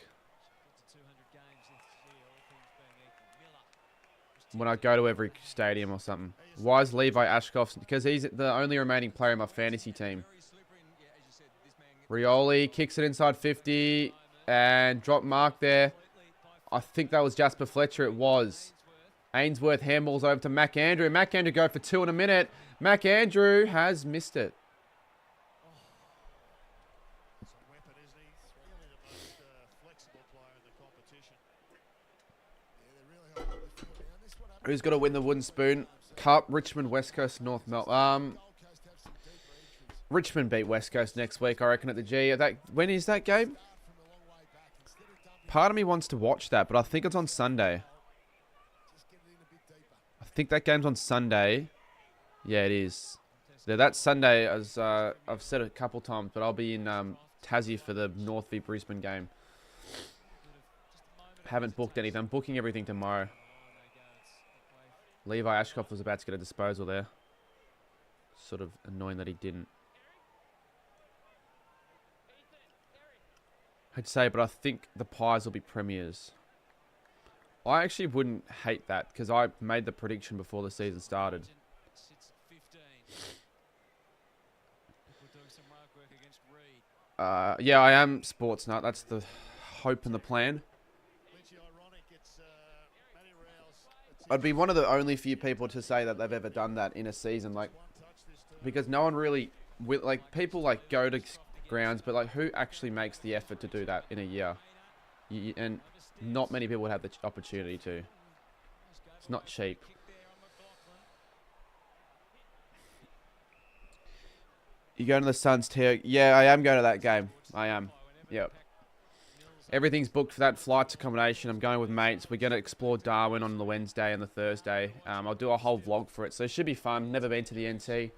A: when I go to every stadium or something. Why is Levi Ashcroft? Because he's the only remaining player in my fantasy team. Rioli kicks it inside 50 and drop mark there. I think that was Jasper Fletcher. It was. Ainsworth handballs over to Mac Andrew. Mac Andrew go for 2 in a minute. Mac Andrew has missed it. Who's got to win the wooden spoon? Cup, Richmond, West Coast, North Melbourne. Richmond beat West Coast next week, I reckon, at the G. When is that game? part of me wants to watch that, but I think it's on Sunday. I think that game's on Sunday. Yeah, it is. Yeah, that's Sunday, as I've said a couple times, but I'll be in Tassie for the North v Brisbane game. Haven't booked anything. I'm booking everything tomorrow. Levi Ashcroft was about to get a disposal there. Sort of annoying that he didn't. I'd say, but I think the Pies will be premiers. I actually wouldn't hate that because I made the prediction before the season started. Yeah, I am sports nut. That's the hope and the plan. I'd be one of the only few people to say that they've ever done that in a season, like, because no one really, like, people like go to grounds, but like, who actually makes the effort to do that in a year? And not many people would have the opportunity to. It's not cheap. You going to the Suns, Teo? Yeah, I am going to that game. I am. Yep. Everything's booked for that. Flights, accommodation. I'm going with mates. We're going to explore Darwin on the Wednesday and the Thursday. I'll do a whole vlog for it, so it should be fun. Never been to the NT.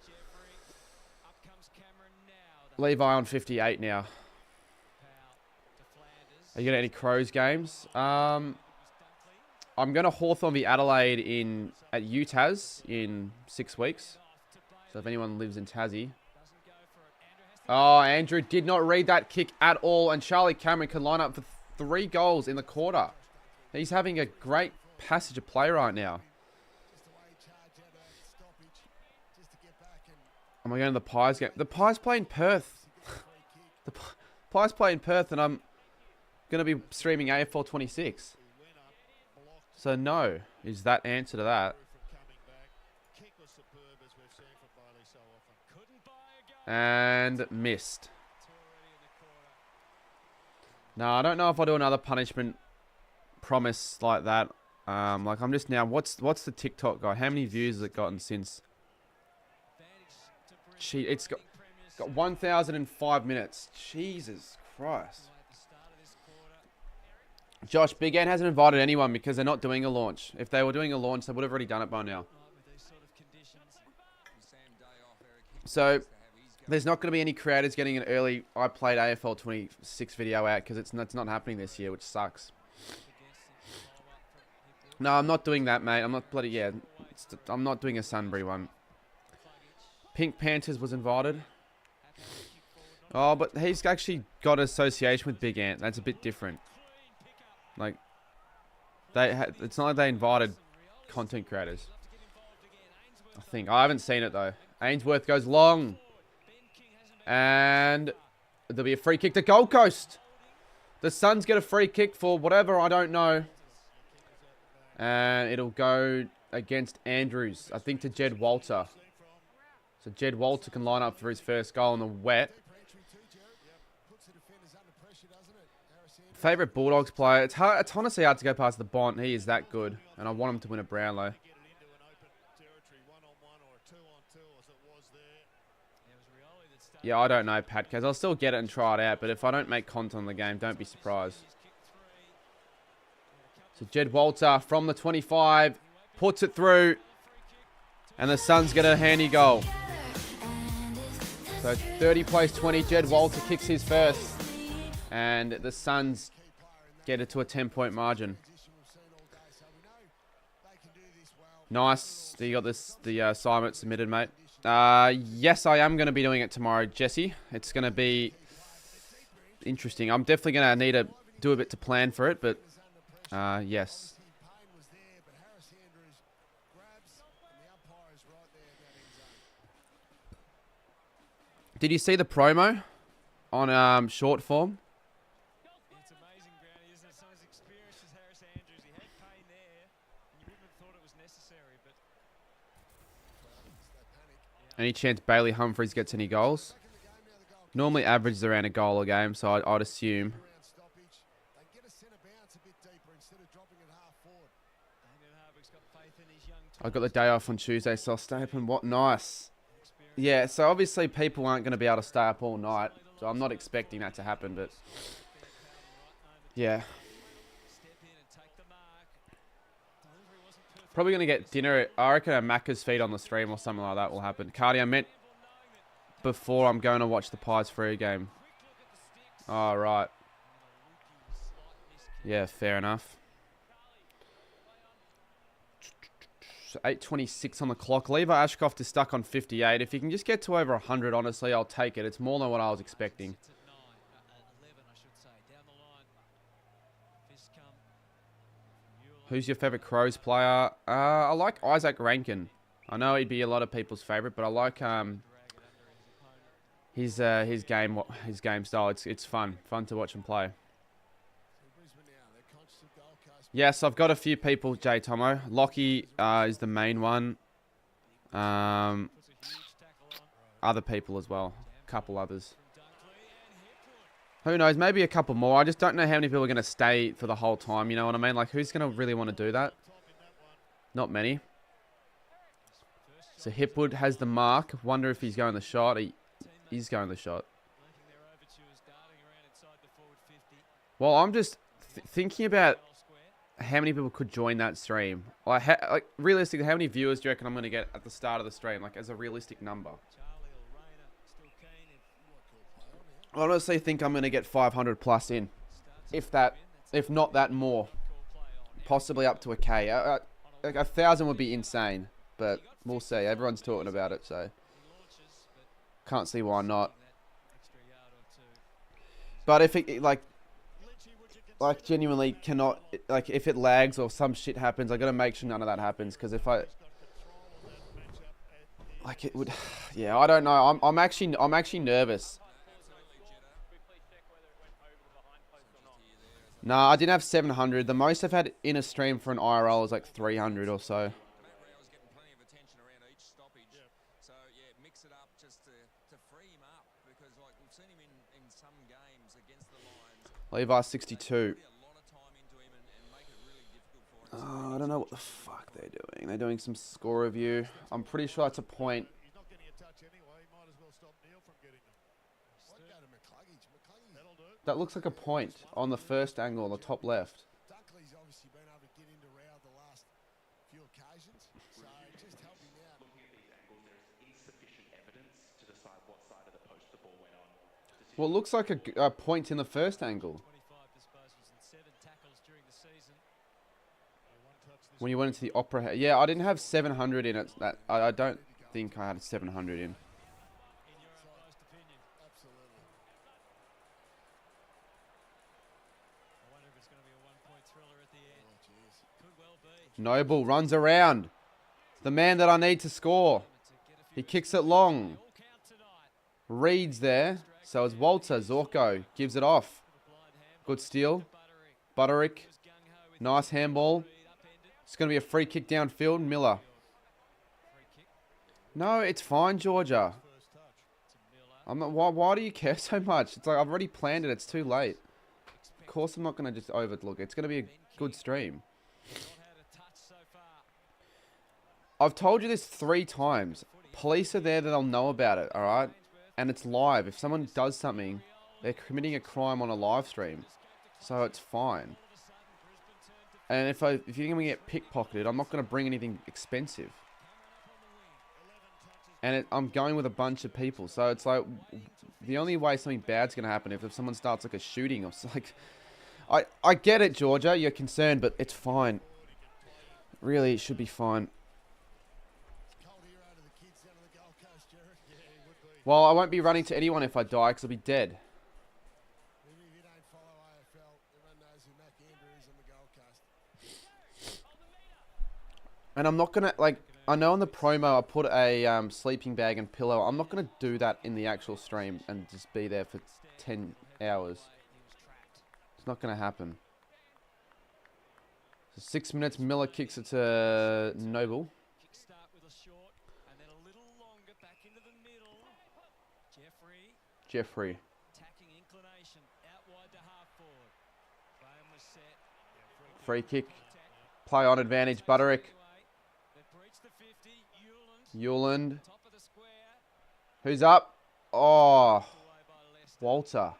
A: Levi on 58 now. Are you going to any Crows games? I'm going to Hawthorn v Adelaide at UTAS in 6 weeks. So if anyone lives in Tassie. Oh, Andrew did not read that kick at all. And Charlie Cameron can line up for 3 goals in the quarter. He's having a great passage of play right now. Am I going to the Pies game? The Pies play in Perth. The Pies play in Perth, and I'm going to be streaming AFL 26. So no, is that answer to that. And missed. No, I don't know if I'll do another punishment promise like that. Like I'm just now, what's the TikTok guy? How many views has it gotten since? It's got 1,005 minutes. Jesus Christ. Josh, Big Ant hasn't invited anyone because they're not doing a launch. If they were doing a launch, they would have already done it by now. So there's not going to be any creators getting an early I played AFL 26 video out because it's not happening this year, which sucks. No, I'm not doing that, mate. I'm not bloody, yeah. I'm not doing a Sunbury one. Pink Panthers was invited. Oh, but he's actually got association with Big Ant. That's a bit different. Like, it's not like they invited content creators. I think. I haven't seen it, though. Ainsworth goes long. And there'll be a free kick to Gold Coast. The Suns get a free kick for whatever, I don't know. And it'll go against Andrews. I think to Jed Walter. So Jed Walter can line up for his first goal in the wet. Favourite Bulldogs player. It's honestly hard to go past the Bont. He is that good. And I want him to win a Brownlow. Yeah, I don't know, Patcas. I'll still get it and try it out, but if I don't make content on the game, don't be surprised. So Jed Walter from the 25 puts it through, and the Suns get a handy goal. So 30 plays 20. Jed Walter kicks his first, and the Suns get it to a 10-point margin. Nice. You got the assignment submitted, mate. Yes, I am going to be doing it tomorrow, Jesse. It's going to be interesting. I'm definitely going to need to do a bit to plan for it, but yes. Did you see the promo on short form?
D: It's amazing, Brownie, isn't it? Some as experienced as Harris Andrews. He had pain there, and you wouldn't have thought it was necessary, but...
A: Any chance Bailey Humphries gets any goals? Normally averages around a goal a game, so I'd assume. I got the day off on Tuesday, so I'll stay up and what nice. Yeah, so obviously people aren't going to be able to stay up all night, so I'm not expecting that to happen, but yeah. Probably going to get dinner. I reckon a Macca's feed on the stream or something like that will happen. Cardi, I meant before I'm going to watch the Pies Free game. Oh, right. Yeah, fair enough. 8:26 on the clock. Levi Ashcroft is stuck on 58. If he can just get to over 100, honestly, I'll take it. It's more than what I was expecting. Who's your favourite Crows player? I like Isaac Rankin. I know he'd be a lot of people's favourite, but I like his game style. It's fun to watch him play. Yes, I've got a few people, J Tomo. Lockie is the main one. Other people as well. A couple others. Who knows? Maybe a couple more. I just don't know how many people are going to stay for the whole time. You know what I mean? Like, who's going to really want to do that? Not many. So Hipwood has the mark. Wonder if he's going the shot. He's going the shot. Well, I'm just thinking about how many people could join that stream. Like realistically, how many viewers do you reckon I'm going to get at the start of the stream? Like, as a realistic number. I honestly think I'm going to get 500 plus in. If not that more. Possibly up to a K. Like 1,000 would be insane. But we'll see. Everyone's talking about it, so can't see why not. But if it like genuinely cannot, like if it lags or some shit happens, I got to make sure none of that happens, because if I like it would, yeah, I don't know. I'm actually nervous. Nah, I didn't have 700. The most I've had in a stream for an IRL is like 300 or so. Levi 62. Oh, I don't know what the fuck they're doing. They're doing some score review. I'm pretty sure that's a point. That looks like a point on the first angle on the top left. Well, it looks like a point in the first angle. When you went into the opera... Yeah, I didn't have 700 in it. I don't think I had 700 in. Noble runs around. The man that I need to score. He kicks it long. Reed's there. So it's Walter. Zorko gives it off. Good steal. Butterick. Nice handball. It's going to be a free kick downfield. Miller. No, it's fine, Georgia. I'm not. Why do you care so much? It's like I've already planned it. It's too late. Of course I'm not going to just overlook it. It's going to be a good stream. I've told you this 3 times. Police are there that they'll know about it, alright? And it's live. If someone does something, they're committing a crime on a live stream. So it's fine. And if you're going to get pickpocketed, I'm not going to bring anything expensive. And I'm going with a bunch of people. So it's like, the only way something bad's going to happen if someone starts like a shooting or like... I get it, Georgia. You're concerned, but it's fine. Really, it should be fine. Well, I won't be running to anyone if I die, because I'll be dead.
C: Even if you don't follow AFL, everyone knows who Mac Andrew is on the Gold Coast.
A: And I'm not going to, like, I know in the promo I put a sleeping bag and pillow. I'm not going to do that in the actual stream and just be there for 10 hours. It's not going to happen. So 6 minutes, Miller kicks it to Noble. Jeffrey. Free kick. Play on advantage. Butterick. Euland. Who's up? Oh. Walter.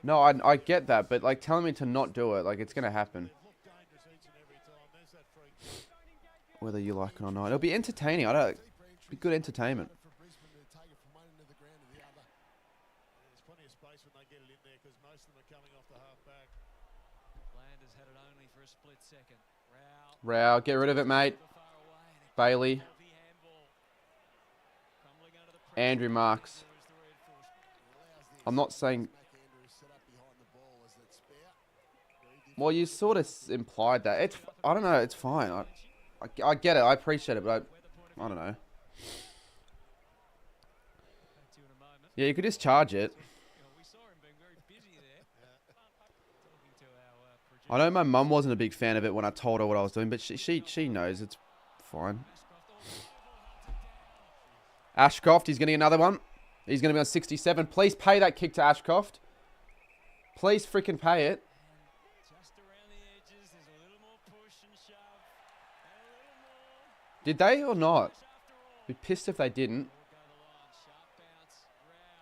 A: No, I get that, but like telling me to not do it, like it's gonna happen. Whether you like it or not, it'll be entertaining. I don't. It'll be good entertainment.
C: For Brisbane to take it from one end of the ground to the other.
K: There's plenty of space when they get it in there because most of them are coming off the half back.
D: Flanders had it only for a split second.
A: Rao, get rid of it, mate. Bailey. Andrew Marks. I'm not saying. Well, you sort of implied that. It's. I don't know. It's fine. I get it. I appreciate it, but I don't know. Yeah, you could just charge it. I know my mum wasn't a big fan of it when I told her what I was doing, but she knows it's fine. Ashcroft, he's getting another one. He's going to be on 67. Please pay that kick to Ashcroft. Please freaking pay it. Did they or not? Be pissed if they didn't.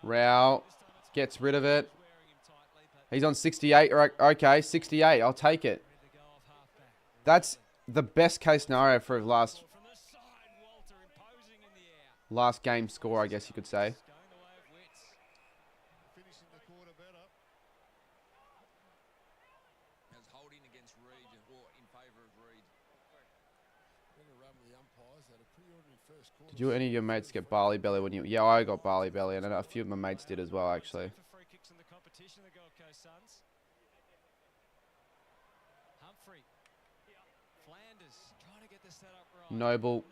A: Rao gets rid of it. He's on 68. Okay, 68. I'll take it. That's the best case scenario for last game score, I guess you could say. Did you or any of your mates get barley belly when you... Yeah, I got barley belly, and a few of my mates did as well, actually. Noble.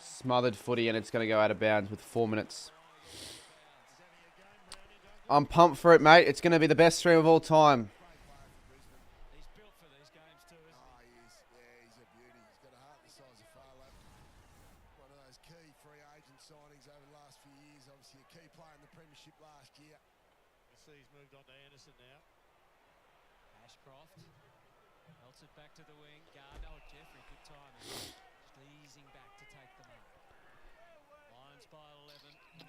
A: Smothered footy, and it's going to go out of bounds with 4 minutes. I'm pumped for it, mate. It's going to be the best stream of all time.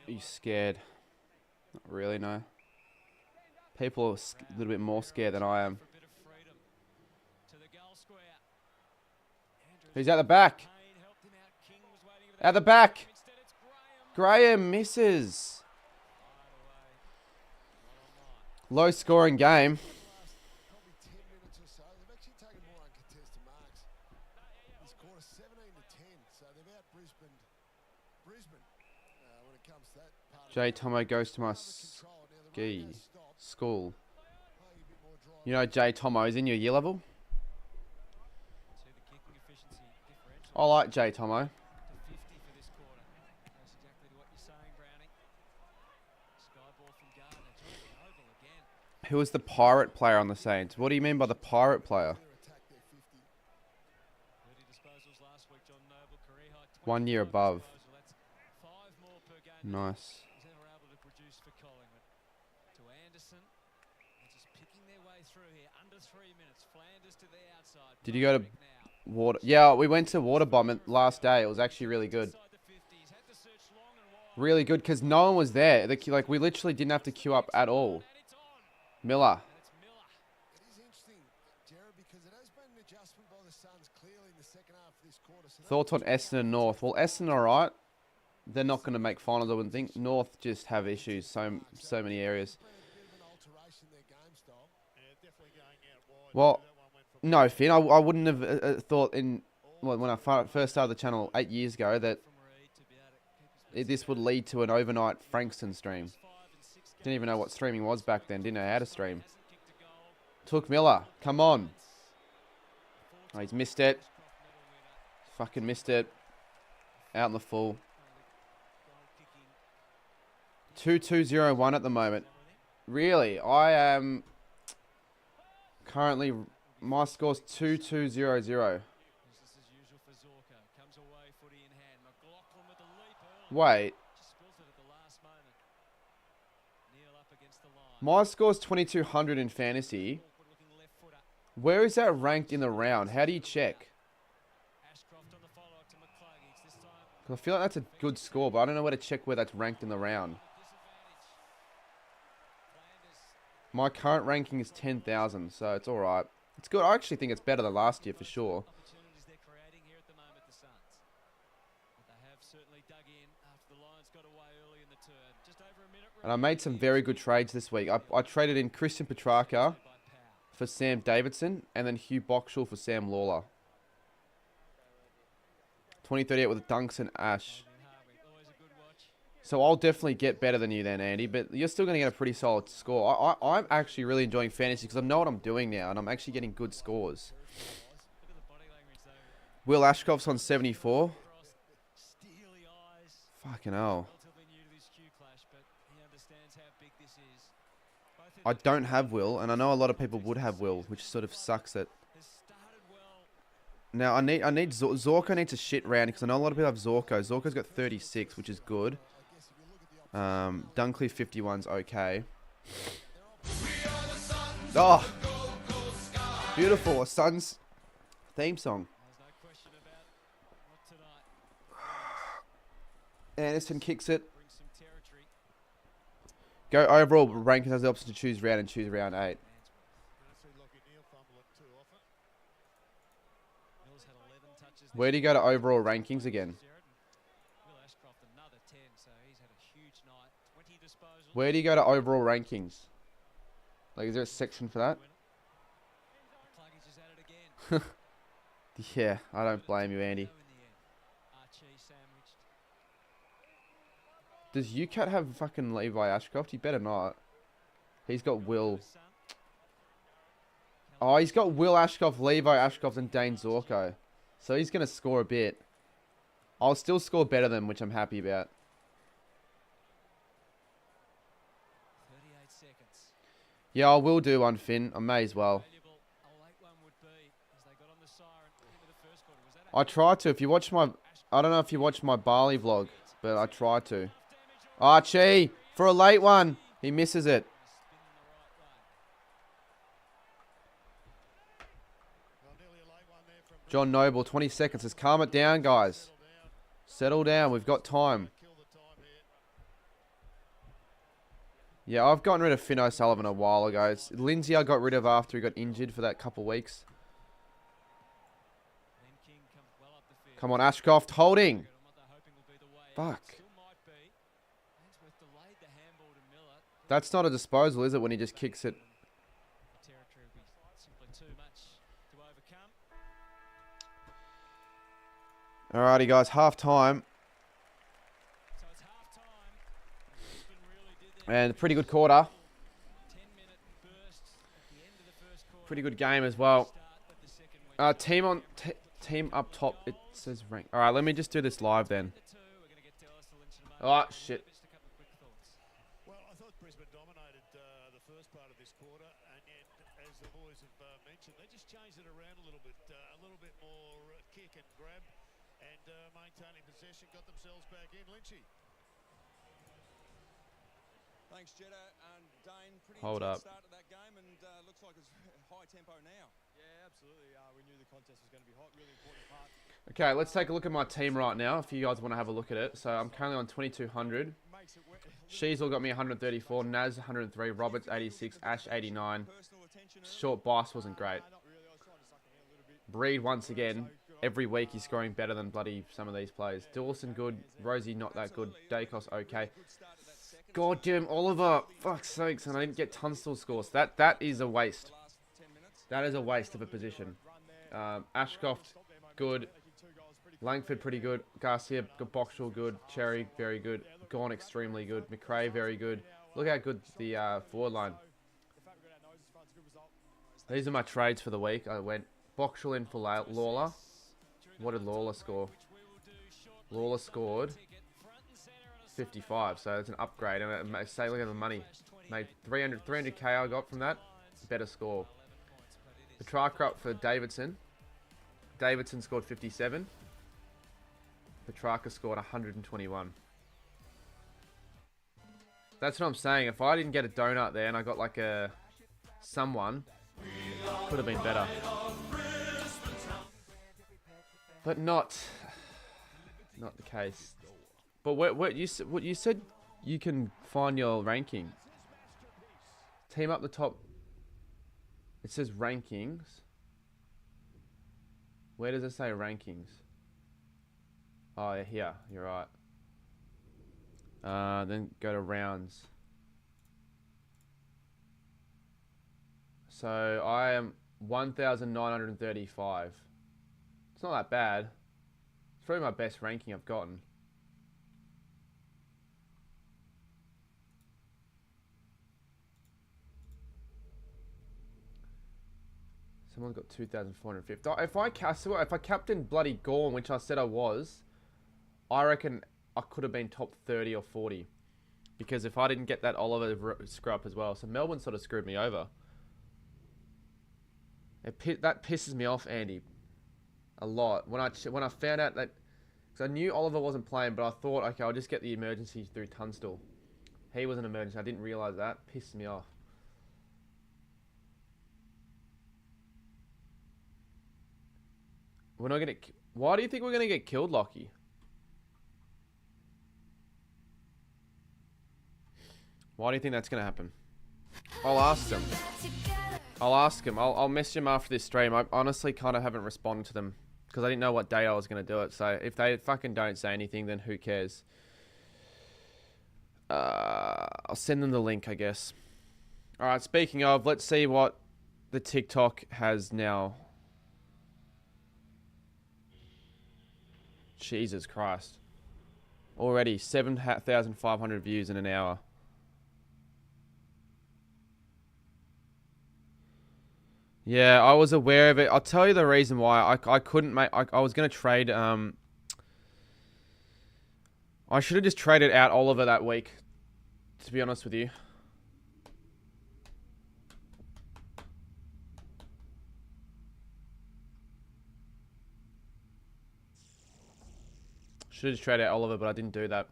A: Are you scared? Not really, no. People are a little bit more scared than I am. Who's at the back? At the back. Graham misses. Low scoring game.
C: Probably 10 minutes or so. They've actually taken more uncontested marks. This quarter 17 to 10. So they've out Brisbane when it comes to that part.
A: Jay Tomo goes to my school. You know Jay Tomo is in your year level? I like Jay Tomo. Who was the pirate player on the Saints? What do you mean by the pirate player? 1 year above. Nice. Did you go to water? Yeah, we went to Water Bomb last day. It was actually really good. Really good because no one was there. Like we literally didn't have to queue up at all. Miller.
C: It is interesting, Jared, because it has been an adjustment by the Suns clearly in the second half of this quarter. So
A: Thoughts on Essendon and North? Well, Essendon are right. They're not going to make finals, I wouldn't think. North just have issues, so many areas. Well, no, Finn, I wouldn't have thought when I first started the channel 8 years ago that this would lead to an overnight Frankston stream. Didn't even know what streaming was back then. Didn't know how to stream. Took Miller. Come on. Oh, he's missed it. Fucking missed it. Out in the full. 2-2-0-1 at the moment. Really? I am currently... My score's 2-2-0-0. Wait. My score's 2200 in fantasy. Where is that ranked in the round? How do you check? 'Cause I feel like that's a good score, but I don't know where to check where that's ranked in the round. My current ranking is 10,000, so it's all right. It's good. I actually think it's better than last year for sure.
D: Opportunities they're creating here at the moment, the Suns. But they have certainly dug in after the Lions got away early in the turn. Just over a minute.
A: And I made some very good trades this week. I traded in Christian Petrarca for Sam Davidson, and then Hugh Boxall for Sam Lawler. 2038 with Dunks and Ash. So I'll definitely get better than you then, Andy, but you're still going to get a pretty solid score. I'm actually really enjoying fantasy because I know what I'm doing now, and I'm actually getting good scores. Will Ashcroft's on 74. Fucking hell. I don't have Will, and I know a lot of people would have Will, which sort of sucks that. Now I need Zorko needs a shit round because I know a lot of people have Zorko. Zorko's got 36, which is good. Dunkley 51's okay. Oh, beautiful! A Suns theme song. Anderson kicks it. Go overall rankings has the option to choose round and choose round 8. Where do you go to overall rankings again? Where do you go to overall rankings? Like, is there a section for that? Yeah, I don't blame you, Andy. Does UCAT have fucking Levi Ashcroft? He better not. He's got Will. Oh, he's got Will Ashcroft, Levi Ashcroft, and Dane Zorko. So he's going to score a bit. I'll still score better than him, which I'm happy about.
D: 38 seconds.
A: Yeah, I will do one, Finn. I may as well. I try to. If you watch my... I don't know if you watch my Bali vlog, but I try to. Archie, for a late one. He misses it. John Noble, 20 seconds. Let's calm it down, guys. Settle down. We've got time. Yeah, I've gotten rid of Finn O'Sullivan a while ago. Lindsay I got rid of after he got injured for that couple weeks. Come on, Ashcroft. Holding. Fuck. That's not a disposal, is it, when he just kicks it? Alrighty, guys. Half time. And a pretty good quarter. Pretty good game as well. Team up top. It says rank. All right, let me just do this live then. Oh shit.
K: Well, I thought Brisbane dominated the first part of this quarter, and yet, as the boys have mentioned, they just changed it around a little bit more kick and grab, and maintaining possession, got themselves back in. Lynchy.
F: Thanks, Jetta and Dane. Pretty
A: Hold up.
F: start to that game, and looks like it's high tempo now.
L: Yeah, absolutely. We knew the contest was going to be hot. Really important part.
A: Okay, let's take a look at my team right now if you guys want to have a look at it. So I'm currently on 2,200. Sheasel got me 134, Naz 103, Roberts 86, Ash 89. Short Boss wasn't great. Breed once again. Every week he's scoring better than bloody some of these players. Dawson good, Rosie not that good, Dacos okay. God damn, Oliver, fuck's sakes, and I didn't get Tunstall scores. That is a waste. That is a waste of a position. Ashcroft, good. Langford, pretty good. Garcia, good. Boxall, good. Cherry, very good. Gone, extremely good. McRae, very good. Look how good the forward line. These are my trades for the week. I went Boxall in for Lawler. What did Lawler score? Lawler scored 55, so it's an upgrade. And say, look at the money. Made 300k I got from that. Better score. Petrarca up for Davidson. Davidson scored 57. Petrarca scored 121. That's what I'm saying. If I didn't get a donut there and I got like a someone, could have been better. But not the case. But what you said you can find your ranking. Team up the top. It says rankings. Where does it say rankings? Oh, yeah, here. You're right. Then go to rounds. So I am 1,935. It's not that bad. It's probably my best ranking I've gotten. Someone's got 2,450. If I captained bloody Gorn, which I said I was, I reckon I could have been top 30 or 40. Because if I didn't get that Oliver screw up as well. So Melbourne sort of screwed me over. That pisses me off, Andy. A lot. When I found out that... Because I knew Oliver wasn't playing, but I thought, okay, I'll just get the emergency through Tunstall. He was an emergency. I didn't realise that. Pissed me off. We're not gonna... Why do you think we're gonna get killed, Lockie? Why do you think that's gonna happen? I'll ask them. I'll message him after this stream. I honestly kind of haven't responded to them because I didn't know what day I was gonna do it. So if they fucking don't say anything, then who cares? I'll send them the link, I guess. All right. Speaking of, let's see what the TikTok has now. Jesus Christ. Already 7,500 views in an hour. Yeah, I was aware of it. I'll tell you the reason why. I couldn't make... I was going to trade... I should have just traded out Oliver that week, to be honest with you. Should have just traded out Oliver, but I didn't do that.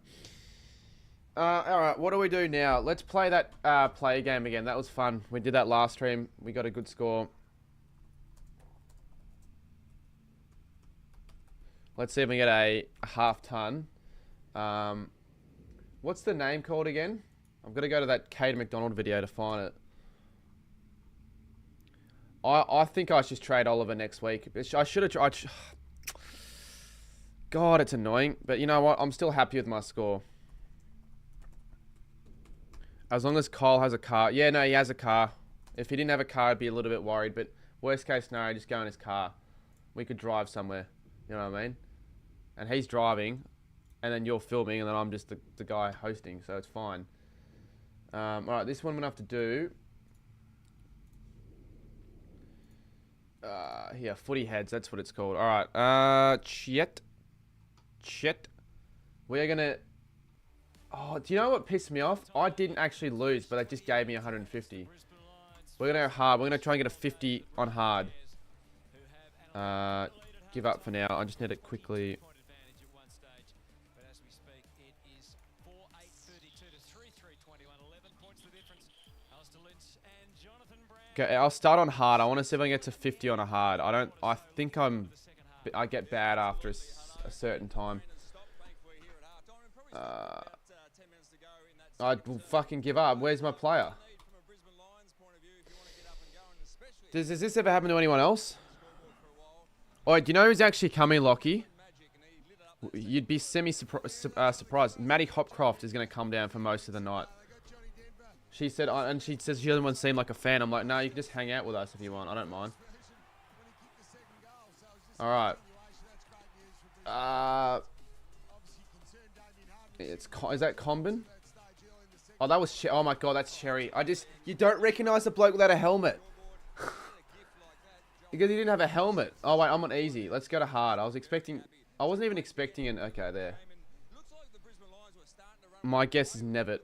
A: Alright, what do we do now? Let's play that play game again. That was fun. We did that last stream. We got a good score. Let's see if we get a half ton. What's the name called again? I've got to go to that Kate McDonald video to find it. I think I should just trade Oliver next week. I should have tried... God, it's annoying. But you know what? I'm still happy with my score. As long as Kyle has a car. Yeah, no, he has a car. If he didn't have a car, I'd be a little bit worried. But worst case scenario, just go in his car. We could drive somewhere. You know what I mean? And he's driving. And then you're filming. And then I'm just the guy hosting. So it's fine. Alright, this one I'm going to have to do. Here, footy heads. That's what it's called. Alright. Chet. We are going to... Oh, do you know what pissed me off? I didn't actually lose, but they just gave me 150. We're going to go hard. We're going to try and get a 50 on hard. Give up for now. I just need it quickly. Okay, I'll start on hard. I want to see if I can get to 50 on a hard. I think I get bad after a certain time. I will fucking give up. Where's my player? Does this ever happen to anyone else? Oh, do you know who's actually coming, Lockie? You'd be surprised. Maddie Hopcroft is going to come down for most of the night. She said, and she says she doesn't want to seem like a fan. I'm like, no, you can just hang out with us if you want. I don't mind. All right. Is that Combin? Oh, that was... Oh, my God, that's Cherry. You don't recognize the bloke without a helmet. Because he didn't have a helmet. Oh, wait, I'm on easy. Let's go to hard. I wasn't even expecting an... Okay, there. My guess is Nevitt.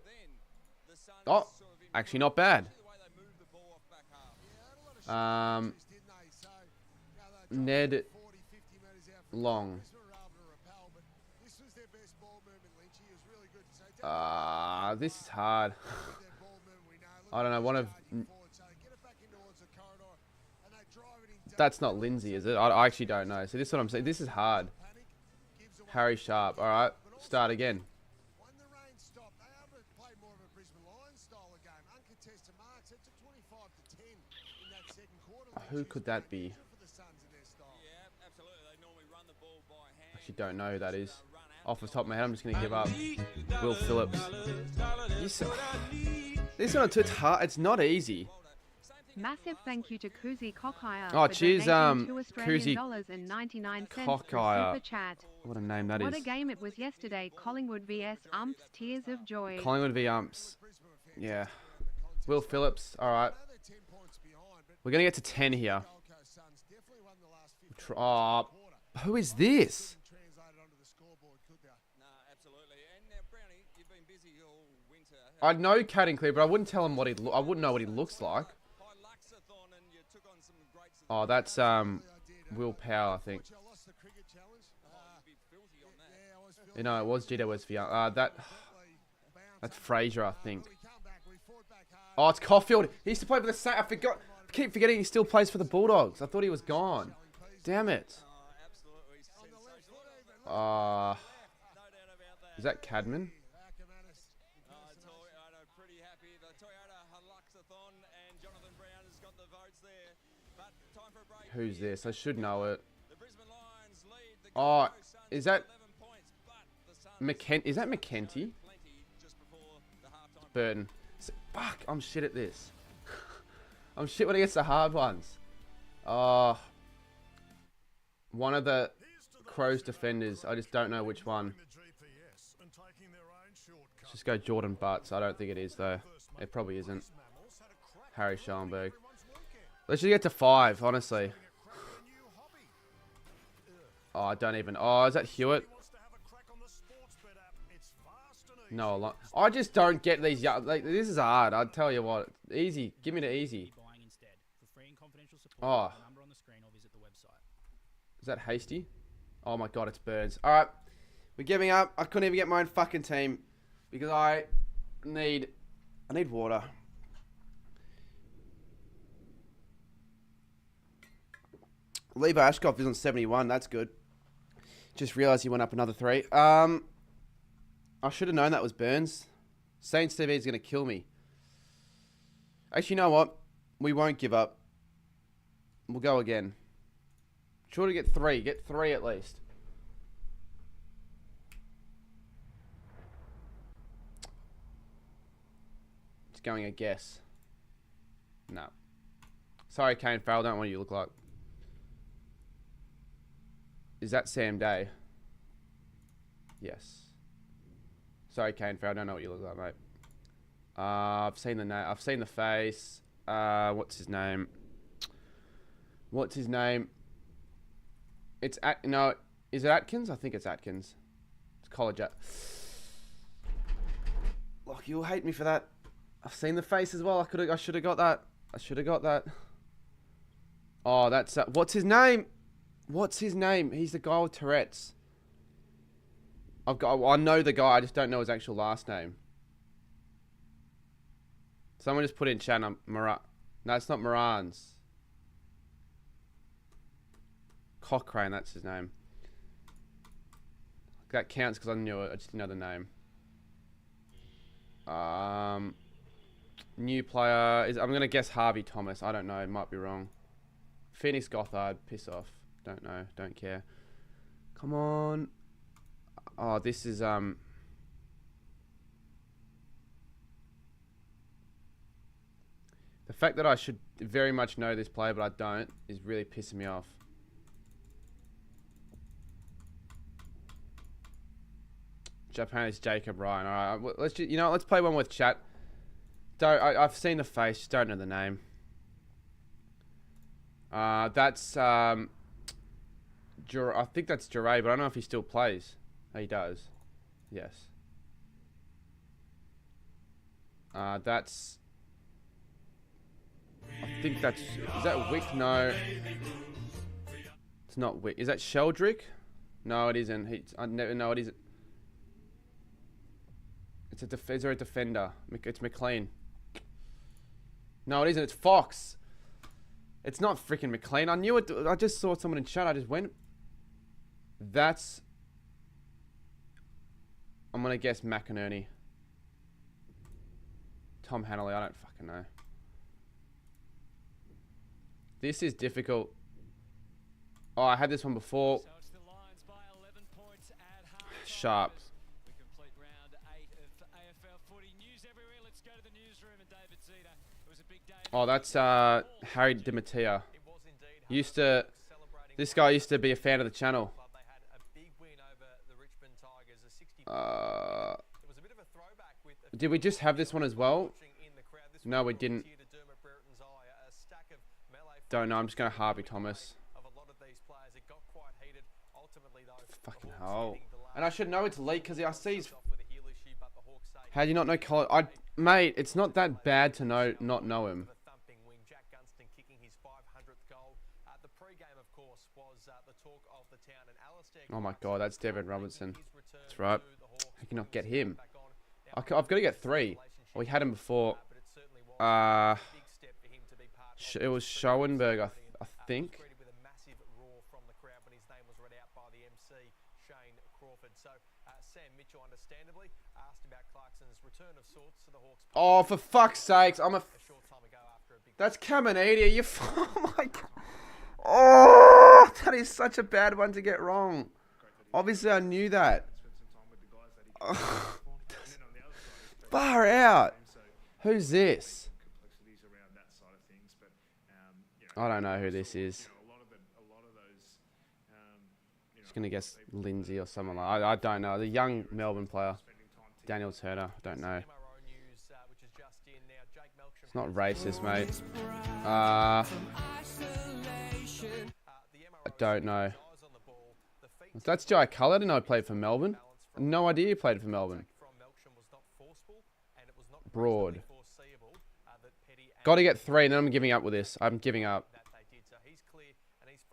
A: Oh, actually not bad. Ned Long. This is hard. I don't know, that's not Lindsay, is it? I actually don't know. So this is what I'm saying. This is hard. Harry Sharp. Alright, start again. Who could that be? Actually, don't know who that is. Off the top of my head, I'm just gonna give up. Will Phillips. This one, it's hard. It's not easy.
B: Massive thank you to Kuzi Cockeye
A: Oh,
B: for
A: cheers,
B: donating
A: Kuzi
B: $2.99 for
A: Cockeye.
B: super chat.
A: What a name that
B: What
A: is.
B: a game it was yesterday. Collingwood vs Umps, tears of joy.
A: Collingwood v Umps. Yeah. Will Phillips. All right. We're gonna get to 10 here. Oh, who is this? I know Caden Clear, but I wouldn't tell him what I wouldn't know what he looks like. Oh, that's Will Power, I think. You know, it was GWS. That's Fraser, I think. Oh, it's Caulfield. He used to play for the Saints. I keep forgetting he still plays for the Bulldogs. I thought he was gone. Damn it. Is that Cadman? Who's this? I should know it. Oh, is that Is that McKenty? It's Burton. Fuck, I'm shit at this. I'm shit when it gets the hard ones. One of the Crows defenders. I just don't know which one. Let's just go Jordan Butts. I don't think it is, though. It probably isn't. Harry Schellenberg. Let's just get to 5, honestly. Oh, I don't even... Oh, is that Hewitt? No, a lot. I just don't get these... Like, this is hard. I'll tell you what. Easy. Give me the easy. Oh. Is that Hasty? Oh my god, it's Burns. Alright. We're giving up. I couldn't even get my own fucking team. Because I need water. Levo Ashcroft is on 71. That's good. Just realised he went up another 3. I should have known that was Burns. Saints TV is going to kill me. Actually, you know what? We won't give up. We'll go again. Sure to get 3. Get 3 at least. Just going a guess. No. Sorry, Kane Farrell. Don't want you to look like. Is that Sam Day? Yes. Sorry, Kane Farrell. I don't know what you look like, mate. I've seen the name. I've seen the face. What's his name? What's his name? It's no. Is it Atkins? I think it's Atkins. It's college at. Look, you'll hate me for that. I've seen the face as well. I should have got that. I should have got that. Oh, that's what's his name? What's his name? He's the guy with Tourette's. I know the guy. I just don't know his actual last name. Someone just put in chat. No, it's not Morans. Cochrane, that's his name. That counts because I knew it. I just didn't know the name. New player is. I'm gonna guess Harvey Thomas. I don't know. It might be wrong. Phoenix Gothard. Piss off. Don't know. Don't care. Come on. Oh, this is The fact that I should very much know this player, but I don't, is really pissing me off. Japan is Jacob Ryan. All right, let's just, let's play one with chat. I've seen the face, just don't know the name. That's I think that's Jure, but I don't know if he still plays. He does. Yes. That's. I think that's. Is that Wick? No. It's not Wick. Is that Sheldrick? No, it isn't. I never know it isn't. It's a defender. It's McLean. No, it isn't. It's Fox. It's not freaking McLean. I knew it. I just saw someone in chat. I just went. That's. I'm gonna guess McInerney. Tom Hanley. I don't fucking know. This is difficult. Oh, I had this one before.
D: So it's the Lions by 11 points at half.
A: Sharp.
D: We complete round 8 of AFL footy. News everywhere. Let's go to the newsroom and David Zeta. It was a big day.
A: Oh, that's Harry DiMattia. Used to. This guy used to be a fan of the channel. Did we just have this one as well? No, we didn't. Don't know. I'm just going to Harvey Thomas. Fucking hell. And I should know it's Lee because I see his... How do you not know color? Mate, it's not that bad to not know him. Oh my god, that's Devin Robinson. That's right. How can you not get him? I've got to get 3. We had him before. It was Schoenberg, I think. Oh, for fuck's sakes! That's Caminiti. You. Oh my god. Oh, that is such a bad one to get wrong. Obviously, I knew that. Oh, far out. Who's this? I don't know who this is. Just gonna guess Lindsay or someone like. I don't know. The young Melbourne player, Daniel Turner. I don't know. It's not racist, mate. I don't know. That's Jai Cull. I didn't know he played for Melbourne. No idea he played for Melbourne. Broad. Got to get 3, and then I'm giving up with this. I'm giving up.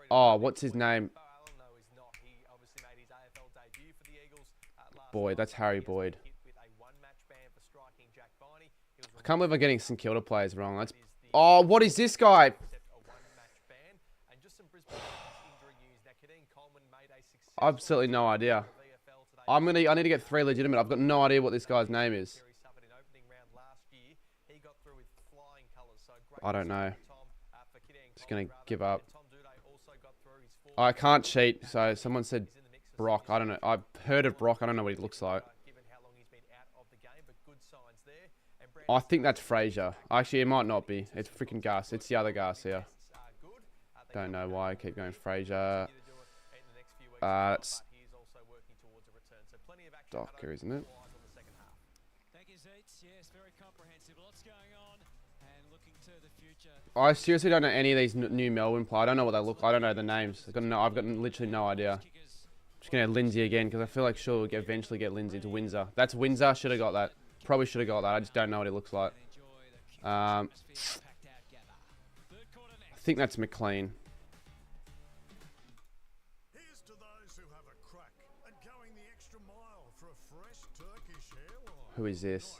A: Oh, what's his name? Boyd. That's Harry Boyd. I can't believe I'm getting St Kilda players wrong. That's... Oh, what is this guy? Absolutely no idea. I need to get 3 legitimate. I've got no idea what this guy's name is. I don't know. Just gonna give up. I can't cheat. So someone said Brock. I don't know. I've heard of Brock. I don't know what he looks like. I think that's Fraser. Actually, it might not be. It's freaking Gus. It's the other Garcia. Don't know why I keep going Fraser. It's Docker, isn't it? I seriously don't know any of these new Melbourne players. I don't know what they look like. I don't know the names. I've got literally no idea. Just gonna have Lindsay again because I feel like sure we'll eventually get Lindsay to Windsor. That's Windsor. Should have got that. Probably should have got that. I just don't know what it looks like. I think that's McLean. Who is this?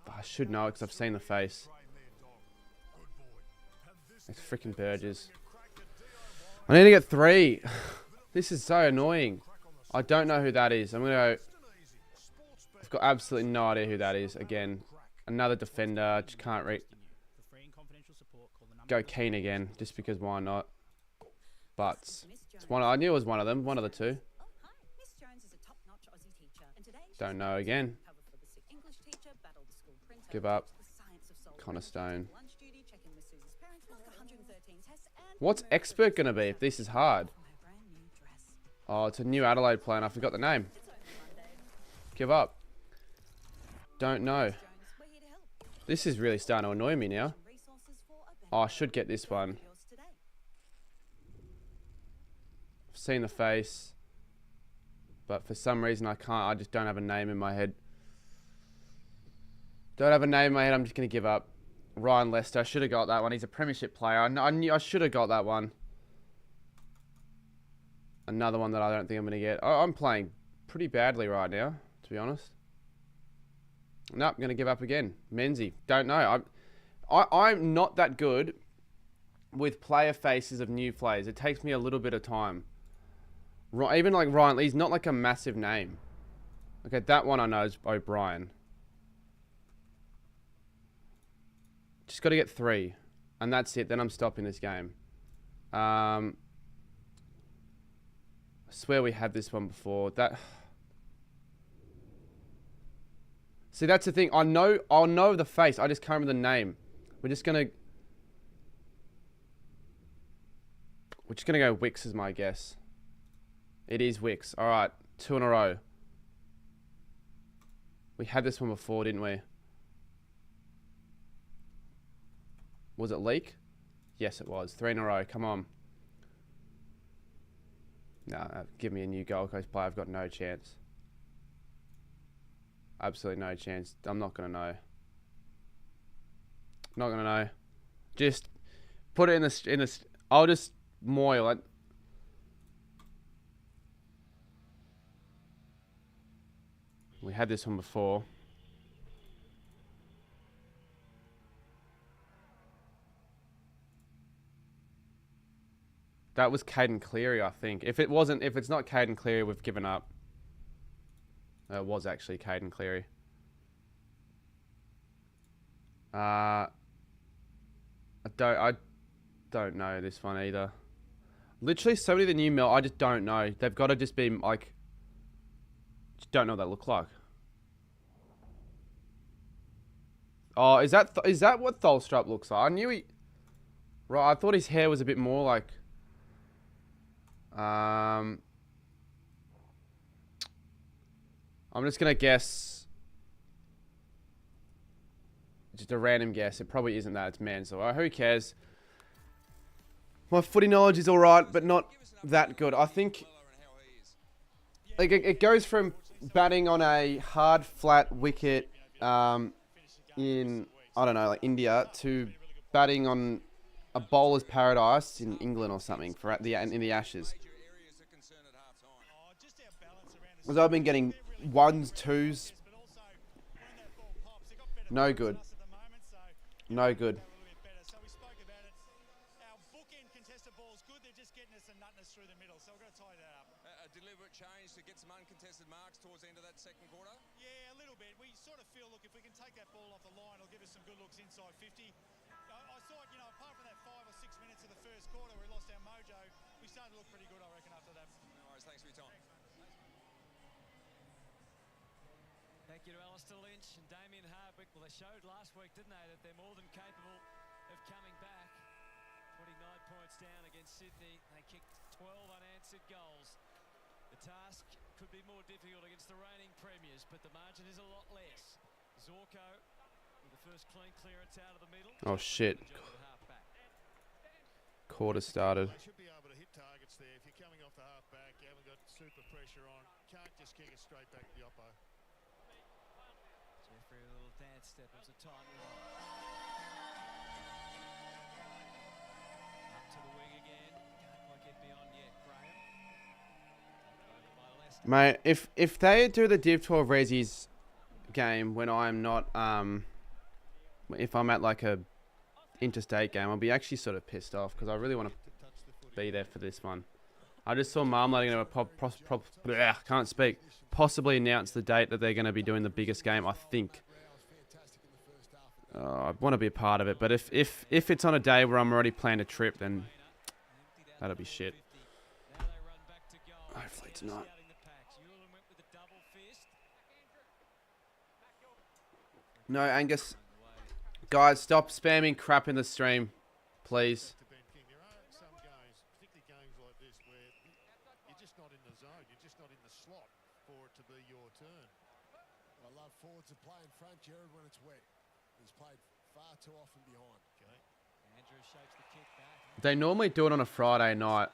A: I should know because I've seen the face. It's freaking Burgess. I need to get 3. This is so annoying. I don't know who that is. I'm going to go... I've got absolutely no idea who that is. Again, another defender. Just can't read. Go Keane again, just because why not? Butts. It's one. I knew it was one of them. One of the 2. Don't know again. Give up. Connor Stone. What's expert going to be if this is hard? Oh, it's a new Adelaide player and I forgot the name. Give up. Don't know. This is really starting to annoy me now. Oh, I should get this one. I've seen the face. But for some reason I can't. I just don't have a name in my head. Don't have a name in my head. I'm just going to give up. Ryan Lester. I should have got that one. He's a premiership player. I knew I should have got that one. Another one that I don't think I'm going to get. I'm playing pretty badly right now, to be honest. Nope, I'm going to give up again. Menzie. Don't know. I'm not that good with player faces of new players. It takes me a little bit of time. Even like Ryan, he's not like a massive name. Okay, that one I know is O'Brien. Just got to get 3. And that's it. Then I'm stopping this game. I swear we had this one before. See, that's the thing. I'll know the face. I just can't remember the name. We're just gonna go Wicks is my guess. It is Wicks. All right, 2 in a row. We had this one before, didn't we? Was it Leak? Yes, it was. 3 in a row. Come on. Nah, give me a new Gold Coast player. I've got no chance. Absolutely no chance. I'm not going to know. Not going to know. Just put it in the... I'll just moil it. We had this one before. That was Caden Cleary, I think. If it's not Caden Cleary, we've given up. It was actually Caden Cleary. I don't know this one either. Literally, so many of the new Mel, I just don't know. They've got to just be like, just don't know what they look like. Oh, is that what Tholstrup looks like? I knew he. Right, I thought his hair was a bit more like. I'm just gonna guess. Just a random guess. It probably isn't that. It's Mansell. Who cares? My footy knowledge is alright, but not that good. I think like it goes from batting on a hard, flat wicket in, I don't know, like India, to batting on a bowler's paradise in England or something for in the Ashes. Because I've been getting 1s, 2s. No good. No good.
F: A deliberate change to get some uncontested marks towards the end of that second quarter?
K: Yeah, a little bit. We sort of feel, look, if we can take that ball off the line, it'll give us some good looks inside 50. I thought, you know, apart from that 5 or 6 minutes of the first quarter where we lost our mojo, we started to look pretty good, I reckon, after that.
F: No worries, thanks for your time.
D: Thank you to Alistair Lynch and Damien Hardwick. Well, they showed last week, didn't they, that they're more than capable of coming back. 29 points down against Sydney. They kicked 12 unanswered goals. The task could be more difficult against the reigning premiers, but the margin is a lot less. Zorko with the first clean clearance out of the middle.
A: Oh shit. Quarter started.
K: They should be able to hit targets there. If you're coming off the half back, you haven't got super pressure on. Can't just kick it straight back to the oppo.
D: Jeffrey, a little dance step as a time. Up to the wing again. Can't quite get beyond yet. Graham.
A: Mate, if they do the Div 12 Resi's game when I'm not, if I'm at like a interstate game, I'll be actually sort of pissed off because I really want to be there for this one. I just saw Marmalade going to can't speak. Possibly announce the date that they're going to be doing the biggest game. I think. I want to be a part of it, but if it's on a day where I'm already planning a trip, then that'll be shit. Hopefully it's not. No, Angus. Guys, stop spamming crap in the stream, please.
K: Some games, particularly games like this, where you're just not in the zone, you're just not in the slot for it to be your turn.
C: I love forwards to play in front, Jared, when it's wet. He's played far too often behind.
K: Okay.
D: Andrew shakes the kick back.
A: They normally do it on a Friday night.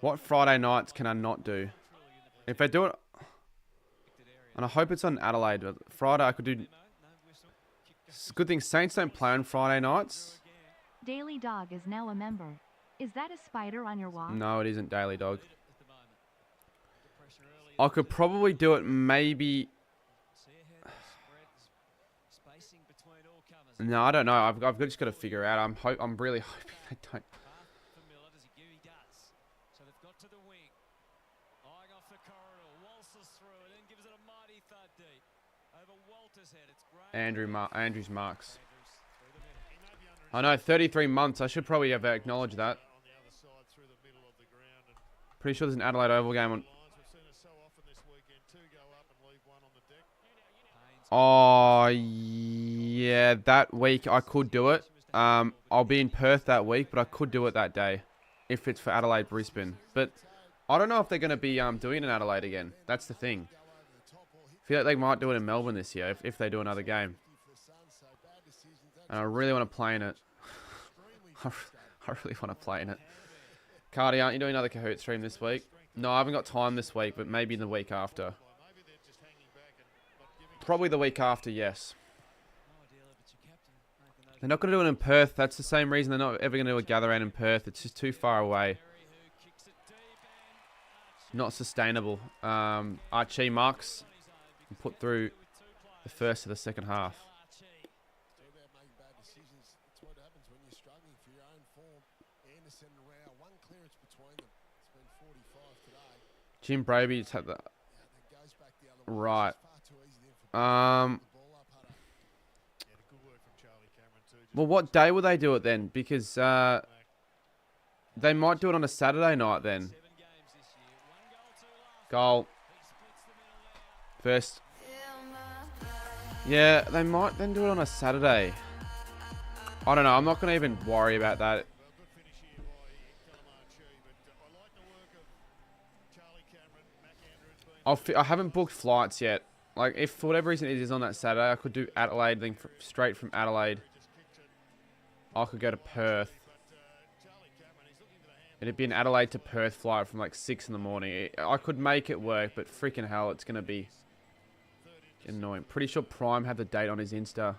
A: What Friday nights can I not do? If they do it, and I hope it's on Adelaide, but Friday I could do. It's a good thing Saints don't play on Friday nights.
B: Daily Dog is now a member. Is that a spider on your wall?
A: No, it isn't Daily Dog. I could probably do it maybe. No, I don't know. I've just got to figure out. I'm really hoping they don't.
D: So they've got to the wing. Eyeing off the corridor, waltzes through and then gives it a mighty thud deep. Over Walter's head, it's Graham.
A: Andrews marks.
D: Through
A: I know, 33 months. I should probably have acknowledged that. Pretty sure there's an Adelaide Oval game on. Oh, yeah, that week I could do it. I'll be in Perth that week, but I could do it that day if it's for Adelaide Brisbane. But I don't know if they're going to be doing it in Adelaide again. That's the thing. I feel like they might do it in Melbourne this year if they do another game. And I really want to play in it. I really want to play in it. Cardi, aren't you doing another Kahoot stream this week? No, I haven't got time this week, but maybe the week after. Probably the week after, yes. They're not going to do it in Perth. That's the same reason they're not ever going to do a gather round in Perth. It's just too far away. Not sustainable. Archie Marks put through the first of the second half. Jim Braby's had that. Right. Well, what day will they do it then? Because they might do it on a Saturday night then. Goal. First. Yeah, they might then do it on a Saturday. I don't know. I'm not going to even worry about that. I haven't booked flights yet. Like, if for whatever reason it is on that Saturday, I could do Adelaide, then straight from Adelaide, I could go to Perth. It'd be an Adelaide to Perth flight from like 6 in the morning. I could make it work, but freaking hell, it's going to be annoying. Pretty sure Prime had the date on his Insta.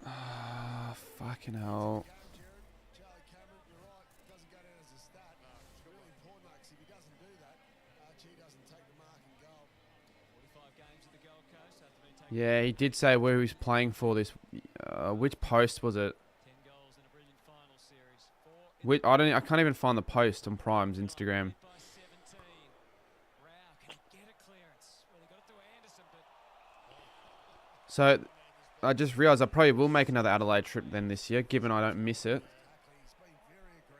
A: Ah, fucking hell. Yeah, he did say where he was playing for this. Which post was it? I can't even find the post on Prime's Instagram. So I just realised I probably will make another Adelaide trip then this year, given I don't miss it.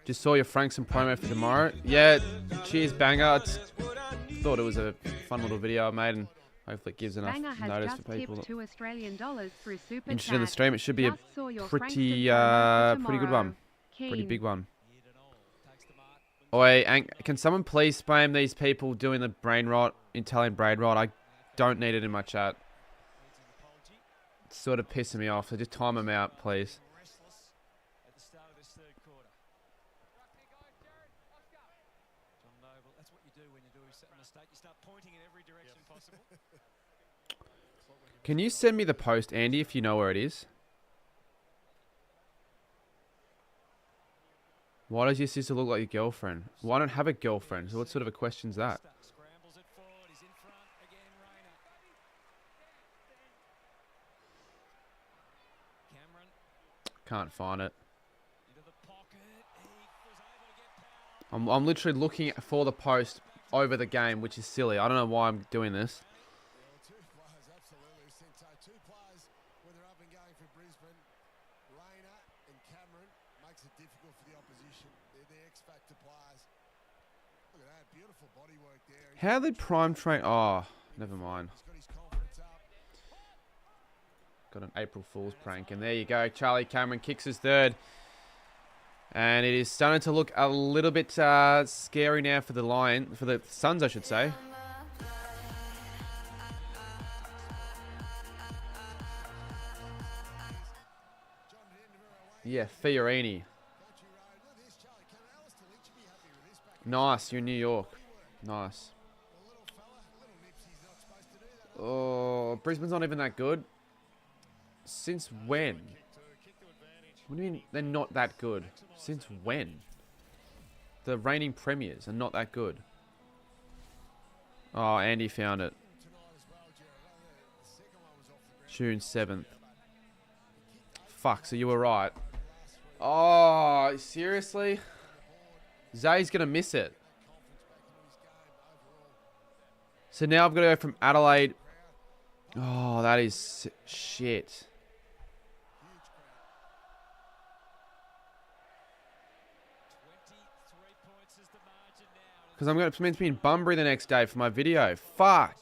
A: Just saw your Franks and promo for tomorrow. Yeah, cheers, banger. Thought it was a fun little video I made, and hopefully it gives enough notice for people that interested in the stream. It should be a pretty good one. Pretty big one. Oi, can someone please spam these people doing the brain rot, Italian brain rot? I don't need it in my chat. It's sort of pissing me off, so just time them out, please. Can you send me the post, Andy, if you know where it is? Why does your sister look like your girlfriend? Well, I don't have a girlfriend, so what sort of a question's that? Can't find it. I'm literally looking for the post over the game, which is silly. I don't know why I'm doing this. How did Prime train? Oh, never mind. Got an April Fool's prank, and there you go. Charlie Cameron kicks his third, and it is starting to look a little bit scary now for the Suns, I should say. Yeah, Fiorini. Nice, you're in New York. Nice. Oh, Brisbane's not even that good. Since when? What do you mean they're not that good? Since when? The reigning premiers are not that good. Oh, Andy found it. June 7th. Fuck, so you were right. Oh, seriously? Zay's going to miss it. So now I've got to go from Adelaide. Oh, that is shit. Because I'm meant to be in Bunbury the next day for my video. Fuck.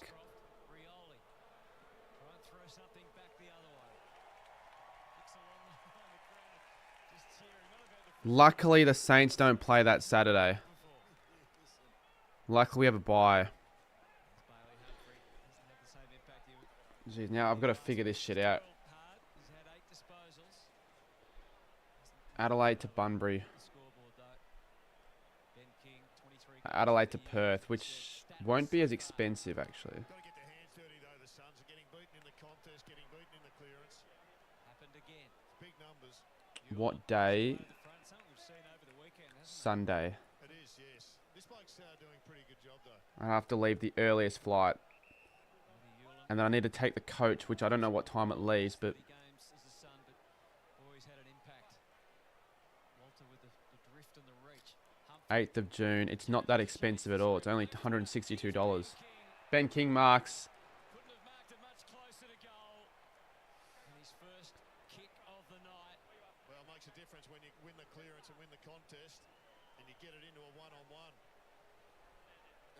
A: Luckily, the Saints don't play that Saturday. Luckily, we have a bye. Jeez, now I've got to figure this shit out. Adelaide to Bunbury. Adelaide to Perth, which won't be as expensive, actually. What day? Sunday. I have to leave the earliest flight. And then I need to take the coach, which I don't know what time it leaves, but 8th of June. It's not that expensive at all. It's only $162. Ben King marks.
K: Well, it makes a difference when you win the clearance and win the contest and you get it into a one-on-one.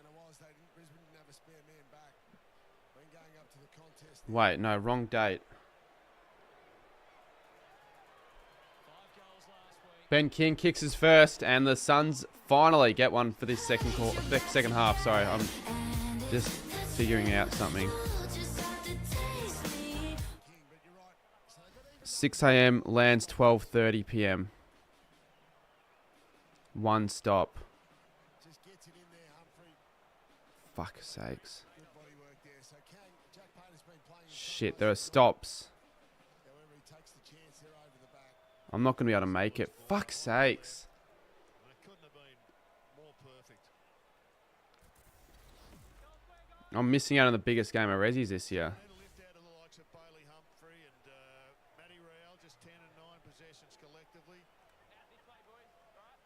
C: And it was, Brisbane didn't have a spare man back. When going up to the contest.
A: Wait, no, wrong date. Ben King kicks his first, and the Suns finally get one for this second half. Sorry, I'm just figuring out something. 6 a.m. lands 12:30 p.m. One stop. Fuck's sakes. Shit, there are stops. I'm not going to be able to make it. Fuck's sakes. I'm missing out on the biggest game of Rezzies this year.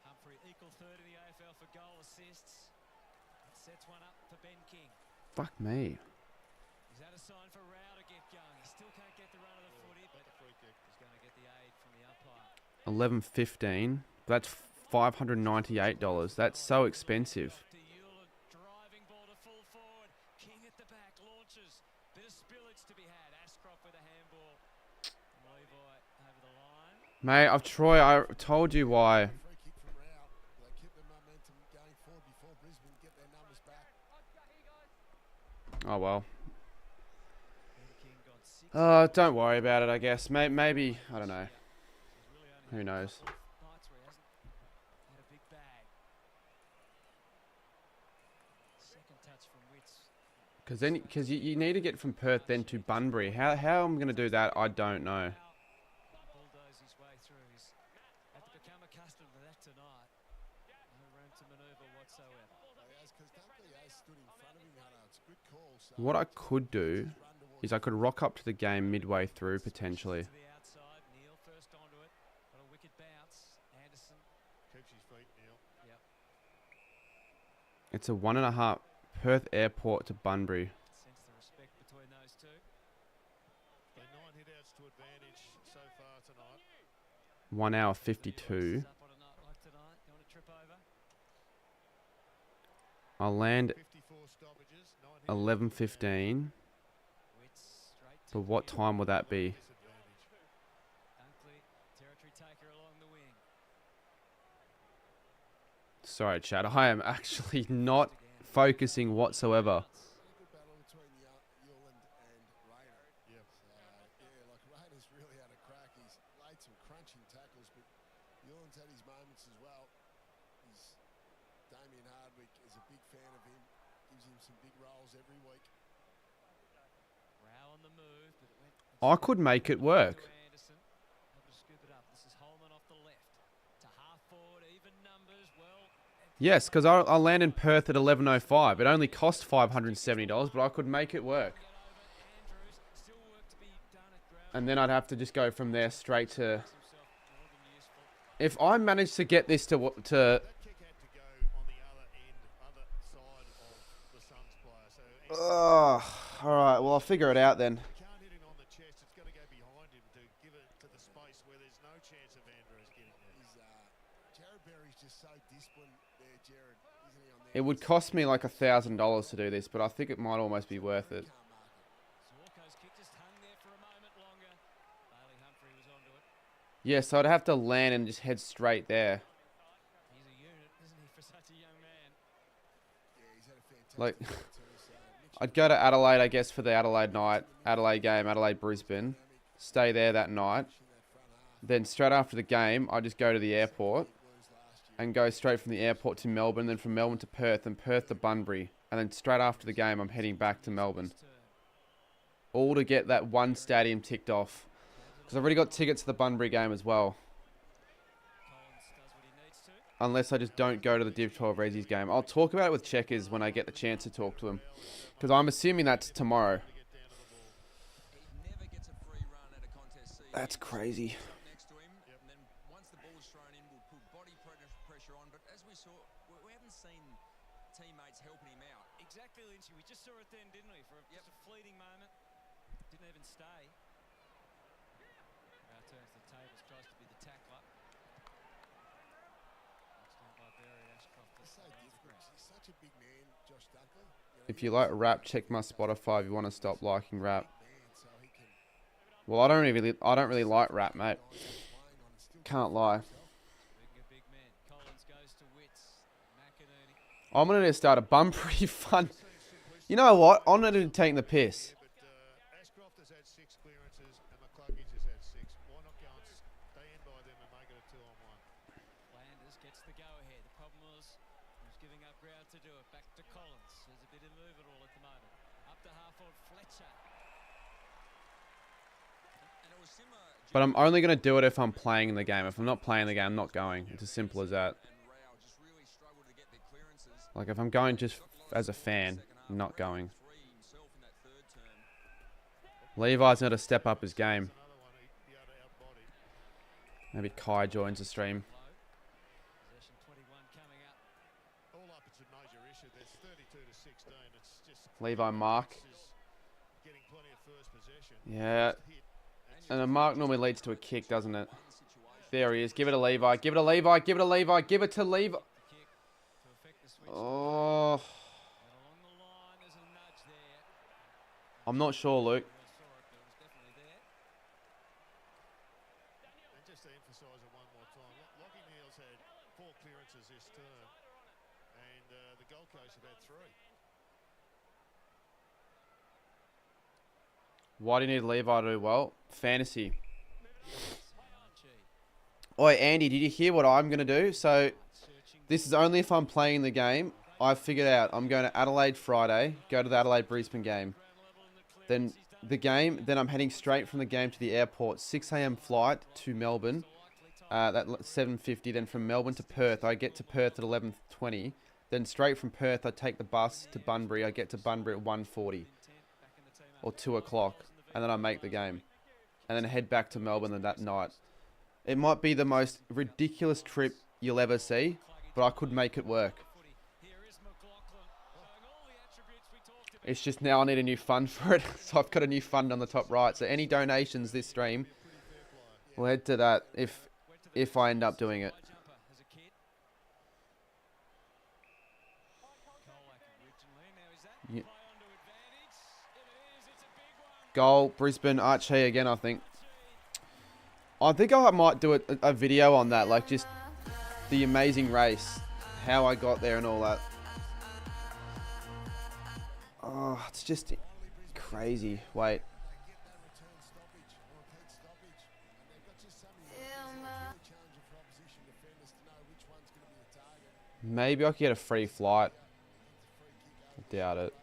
D: Humphrey equal third in the AFL for goal assists. Sets one up for Ben King.
A: Fuck me.
D: Is that a sign for Rao to get going? He still can't get the run of the footy, but he's going to get the aid from the umpire.
A: 11.15. That's $598. That's so expensive.
D: Driving ball to full forward. King at the back launches. Bit of spillage to be had. Ashcroft with a handball. Levi over the line.
A: Mate, I told you why. Oh well. Don't worry about it, I guess. Maybe, I don't know. Who knows? Because you need to get from Perth then to Bunbury. How I'm going to do that, I don't know. What I could do is I could rock up to the game midway through potentially. It's a 1.5 Perth Airport to Bunbury. 1 hour 52. I'll land 11:15. But what time will that be? Sorry, Chad. I am actually not focusing whatsoever. I could make it work. Yes, because I'll land in Perth at 11:05. It only cost $570, but I could make it work. And then I'd have to just go from there straight to... If I manage to get this to alright, well I'll figure it out then.
C: there, Jared, isn't he, on there?
A: It would cost me like $1,000 to do this, but I think it might almost be worth it.
D: Sawko's kick just hung there for a moment longer. Bailey Humphrey was onto it.
A: Yeah, so I'd have to land and just head straight there.
D: He's a unit, isn't he, for such a young man?
C: Yeah, he's had a fantastic
A: Like,
C: night too, so
A: I'd go to Adelaide, I guess, for the Adelaide night, Adelaide game, Adelaide Brisbane. Stay there that night. Then straight after the game, I just go to the airport and go straight from the airport to Melbourne, then from Melbourne to Perth, and Perth to Bunbury. And then straight after the game, I'm heading back to Melbourne. All to get that one stadium ticked off. Because I've already got tickets to the Bunbury game as well. Unless I just don't go to the Div 12 Resi's game. I'll talk about it with Checkers when I get the chance to talk to him. Because I'm assuming that's tomorrow. That's crazy.
D: Exactly, Lynchy. We just saw it then, didn't we? For just a fleeting moment. Didn't even stay. Now turns the tables, tries to be the tackler. Next one by Barry Ashcroft.
C: It's so difficult. He's such a big man, Josh Dunkley.
A: If you like rap, check my Spotify if you want to stop liking rap. Well, I don't really like rap, mate. Can't lie.
D: Big man. Collins goes to Wits. McInerney.
A: I'm going to start a Bunbury fun. You know what? I'm not even taking the piss.
K: Ashcroft has had 6 clearances and McCluggage has had 6. Why not go and stay in by them and make it a 2-on-1?
D: Landers gets the go-ahead. The problem was he was giving up ground to do it. Back to Collins. There's a bit of move at all at the moment. Up to half-forward Fletcher.
A: But I'm only going to do it if I'm playing in the game. If I'm not playing the game, I'm not going. It's as simple as that. Like, if I'm going just as a fan, I'm not going. Levi's not to step up his game. Maybe Kai joins the stream.
D: Possession 21 coming up.
K: All up, it's a major issue. There's 32-16. It's just
A: Levi mark.
K: getting plenty of first possession.
A: Yeah. And a mark normally leads to a kick, doesn't it? There he is. Give it to Levi. Give it to Levi. Give it to Levi. Give it to Levi. Oh. I'm not sure, Luke.
K: And just to emphasise it one more time, Lockie Neal's had 4 clearances this term, and the Gold Coast have had 3.
A: Why do you need Levi to do well? Fantasy. Oi, Andy, did you hear what I'm going to do? So, this is only if I'm playing the game. I've figured out I'm going to Adelaide Friday, go to the Adelaide Brisbane game. Then the game, then I'm heading straight from the game to the airport. 6 a.m. flight to Melbourne. That 7:50. Then from Melbourne to Perth. I get to Perth at 11:20. Then straight from Perth, I take the bus to Bunbury. I get to Bunbury at 1:40 or 2 o'clock. And then I make the game. And then head back to Melbourne that night. It might be the most ridiculous trip you'll ever see, but I could make it work. It's just now I need a new fund for it. So I've got a new fund on the top right. So any donations this stream, we'll head to that if I end up doing it. Yeah. Goal, Brisbane, Archie again, I think. I think I might do a video on that, like just the amazing race, how I got there and all that. Oh, it's just crazy. Wait. Maybe I could get a free flight. I doubt it.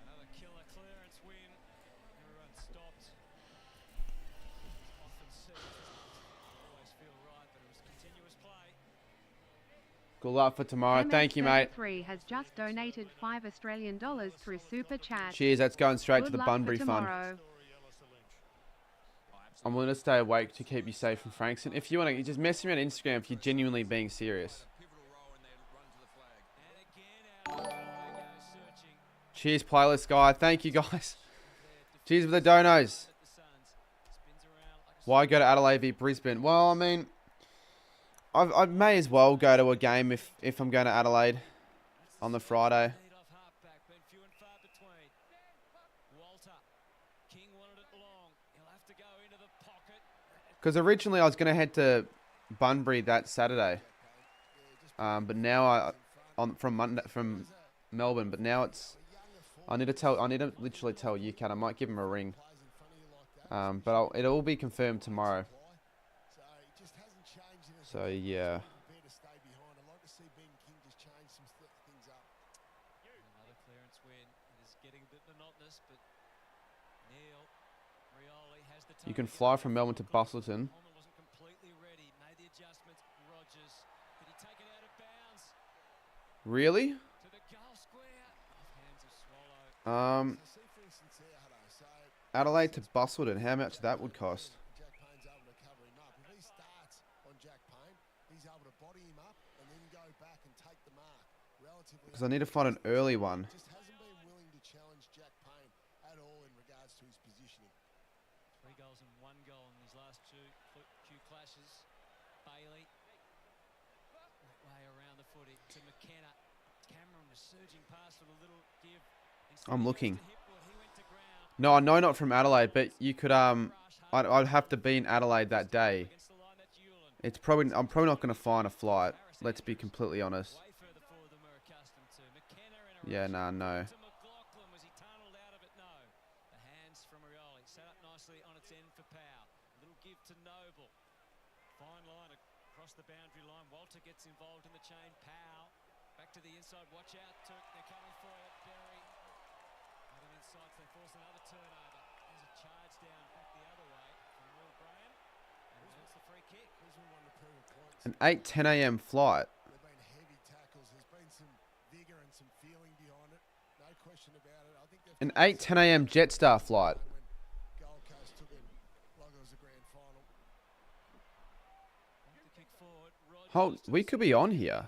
D: Another killer clearance win. Everyone stopped. Often said it doesn't always feel right, but it was continuous play.
A: Good luck for tomorrow. Thank you, mate.
M: MS33 has just donated $5 through Super Chat.
A: Cheers. That's going straight to
M: Good
A: the
M: luck
A: Bunbury
M: for
A: Fund.
M: tomorrow.
A: I'm willing to stay awake to keep you safe from Frankson. If you want to, just message me on Instagram if you're genuinely being serious. Cheers, playlist guy. Thank you, guys. Cheers for the donos. Why go to Adelaide v Brisbane? Well, I mean, I may as well go to a game if I'm going to Adelaide on the Friday. Because originally I was going to head to Bunbury that Saturday, but now from Melbourne. But now I need to literally tell UCAT. I might give him a ring, but it'll all be confirmed tomorrow. So yeah. You can fly from Melbourne to Busselton. Really? Adelaide to Busselton. How much that would cost? Because I need to find an early one. I'm looking. No, not from Adelaide, but you could I'd have to be in Adelaide that day. I'm probably not going to find a flight. Let's be completely honest. Yeah, no.
D: The boundary line. Walter gets involved in the chain. Powell back to the inside. Watch out, Turk. They're coming for you, Berry. Out of inside, they force another turnover. There's a charge down back the other way from Will Graham. And there's the free kick.
A: An 8:10 a.m. flight.
C: There've been heavy tackles. There's been some vigour and some feeling behind it. No question about it. I think
A: an 8:10 a.m. Jetstar flight.
C: Gold Coast took it like it was a grand final.
A: Hold, we could be on here.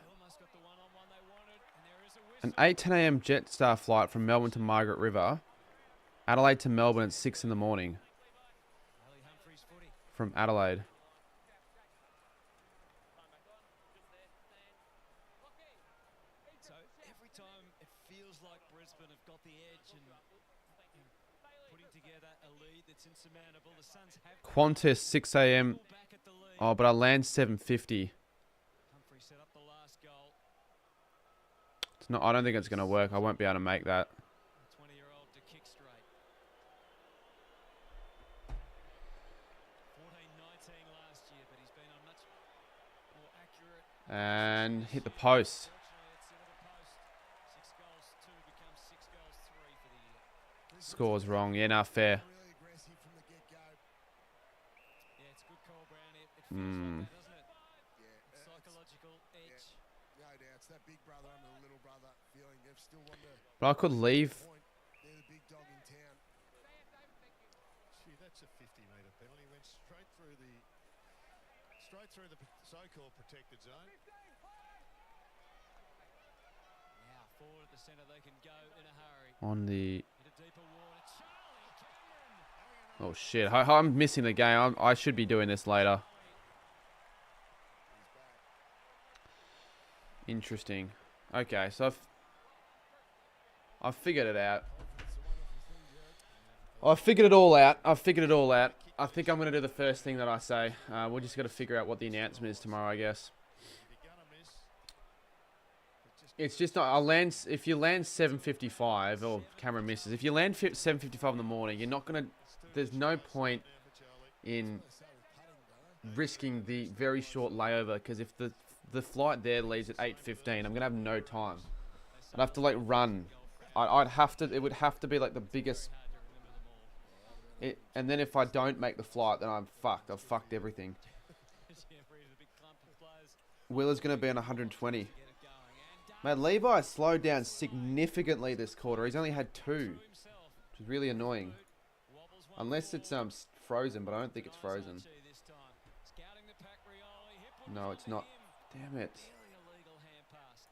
A: An 8:10 a.m. Jetstar flight from Melbourne to Margaret River. Adelaide to Melbourne at 6 in the morning. From Adelaide.
D: So every time it feels like Brisbane have got the edge and putting together a lead that's insurmountable. The Suns have
A: Qantas 6 a.m. Oh, but I land 7:50. It's not. I don't think it's going to work. I won't be able to make that.
D: 20-year-old to kick straight. 14-19 last year, but he's been on much more accurate.
A: And hit the post.
D: 6 goals 2 becomes 6 goals 3 for the year.
A: Score's wrong. Yeah, nah, fair.
D: Yeah, it's a good call, Brownie. It feels like that, doesn't it? Yeah. Psychological edge.
C: No doubt. It's that big brother under the little brother feeling. They've still won the
A: But I could leave.
C: They're the big dog in town.
K: Gee, that's a 50-metre penalty. Went straight through the so-called protected zone.
D: Now forward at the centre, they can go in a hurry.
A: On the...
D: Hit a deeper water. Charlie Cameron.
A: Oh, shit. I'm missing the game. I should be doing this later. Interesting. Okay, so I've figured it out. I've figured it all out. I think I'm going to do the first thing that I say. We're just got to figure out what the announcement is tomorrow, I guess. It's just not. If you land 7:55, or Cameron misses. If you land 7:55 in the morning, you're not going to. There's no point in risking the very short layover, because if the flight there leaves at 8:15, I'm going to have no time. I'd have to like run. It would have to be like the biggest. And then if I don't make the flight, then I'm fucked. I've fucked everything. Willer's going to be on 120. Man, Levi slowed down significantly this quarter. He's only had 2, which is really annoying. Unless it's frozen, but I don't think it's frozen. No, it's not. Damn it.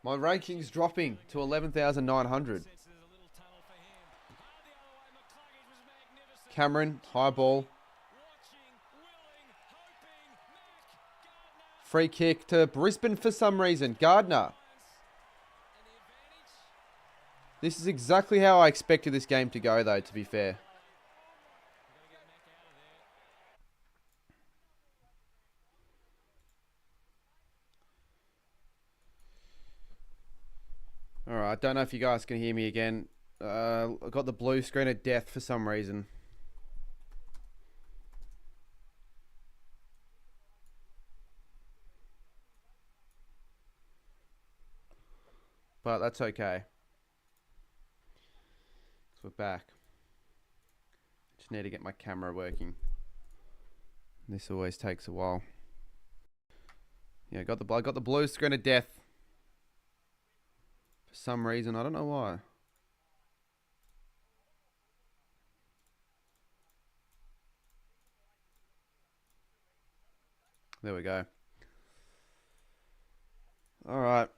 A: My ranking's dropping to 11,900. Cameron, high ball. Free kick to Brisbane for some reason. Gardner. This is exactly how I expected this game to go, though, to be fair. Alright, I don't know if you guys can hear me again. I got the blue screen of death for some reason. But that's okay. So we're back. Just need to get my camera working. This always takes a while. Yeah, I got the blue screen of death. For some reason, I don't know why. There we go. Alright.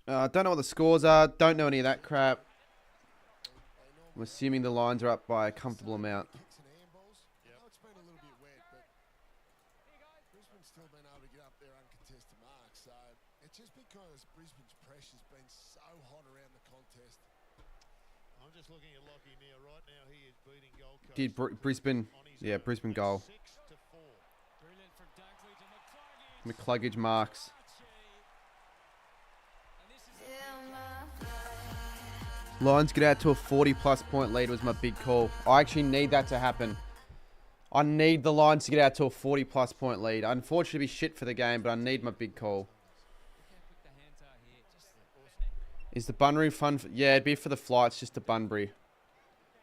A: Don't know what the scores are. Don't know any of that crap. I'm assuming the lines are up by a comfortable amount.
C: Brisbane's still been able to get up there uncontested marks, so it's just because Brisbane's pressure's been so hot around the contest.
K: I'm just looking at Lockie Neal right now. He is beating Gold Coast.
A: Did Brisbane? Yeah, Brisbane goal.
K: 6-4.
D: Brilliant from Dunkley to McCluggage.
A: McCluggage marks. Lions get out to a 40-plus point lead was my big call. I actually need that to happen. I need the Lions to get out to a 40-plus point lead. Unfortunately, be shit for the game, but I need my big call. Is the Bunbury fun? Yeah, it'd be for the flights just to Bunbury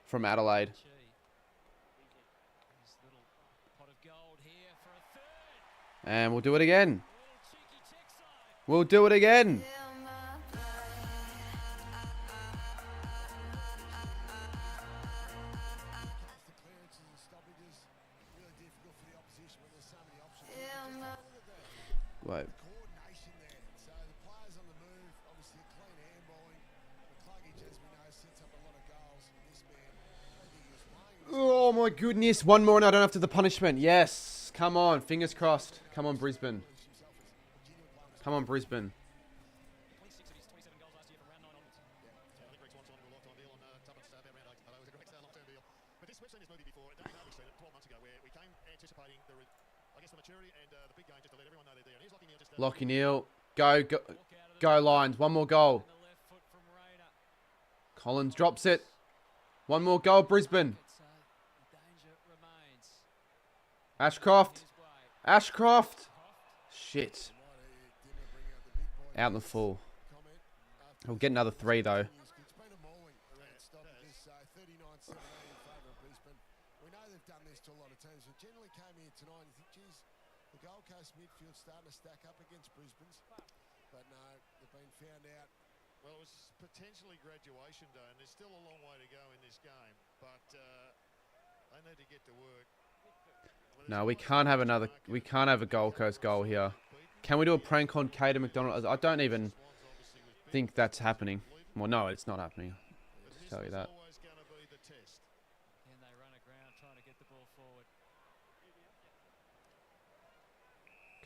A: from Adelaide. And we'll do it again. We'll do it again. Wait.
C: Coordination there. So the players on the move, obviously a clean handballing. McCluggage, as we know, sets up a lot of goals. This man, I don't think he was playing.
A: Oh my goodness. One more and I don't have to the punishment. Yes. Come on. Fingers crossed. Come on, Brisbane. Come on, Brisbane. Lockie Neal. Go, go, go Lions. One more goal. Collins drops it. One more goal, Brisbane. Ashcroft. Ashcroft. Shit. Out in the full. He'll get another 3 though.
C: Gold Coast midfield starting to stack up against Brisbane's, but no, they've been found out.
K: Well, it was potentially graduation day, and there's still a long way to go in this game, but they need to get to work.
A: No, we can't have another. We can't have a Gold Coast goal here. Can we do a prank on Cater McDonald? I don't even think that's happening. Well, no, it's not happening. I'll just tell you that.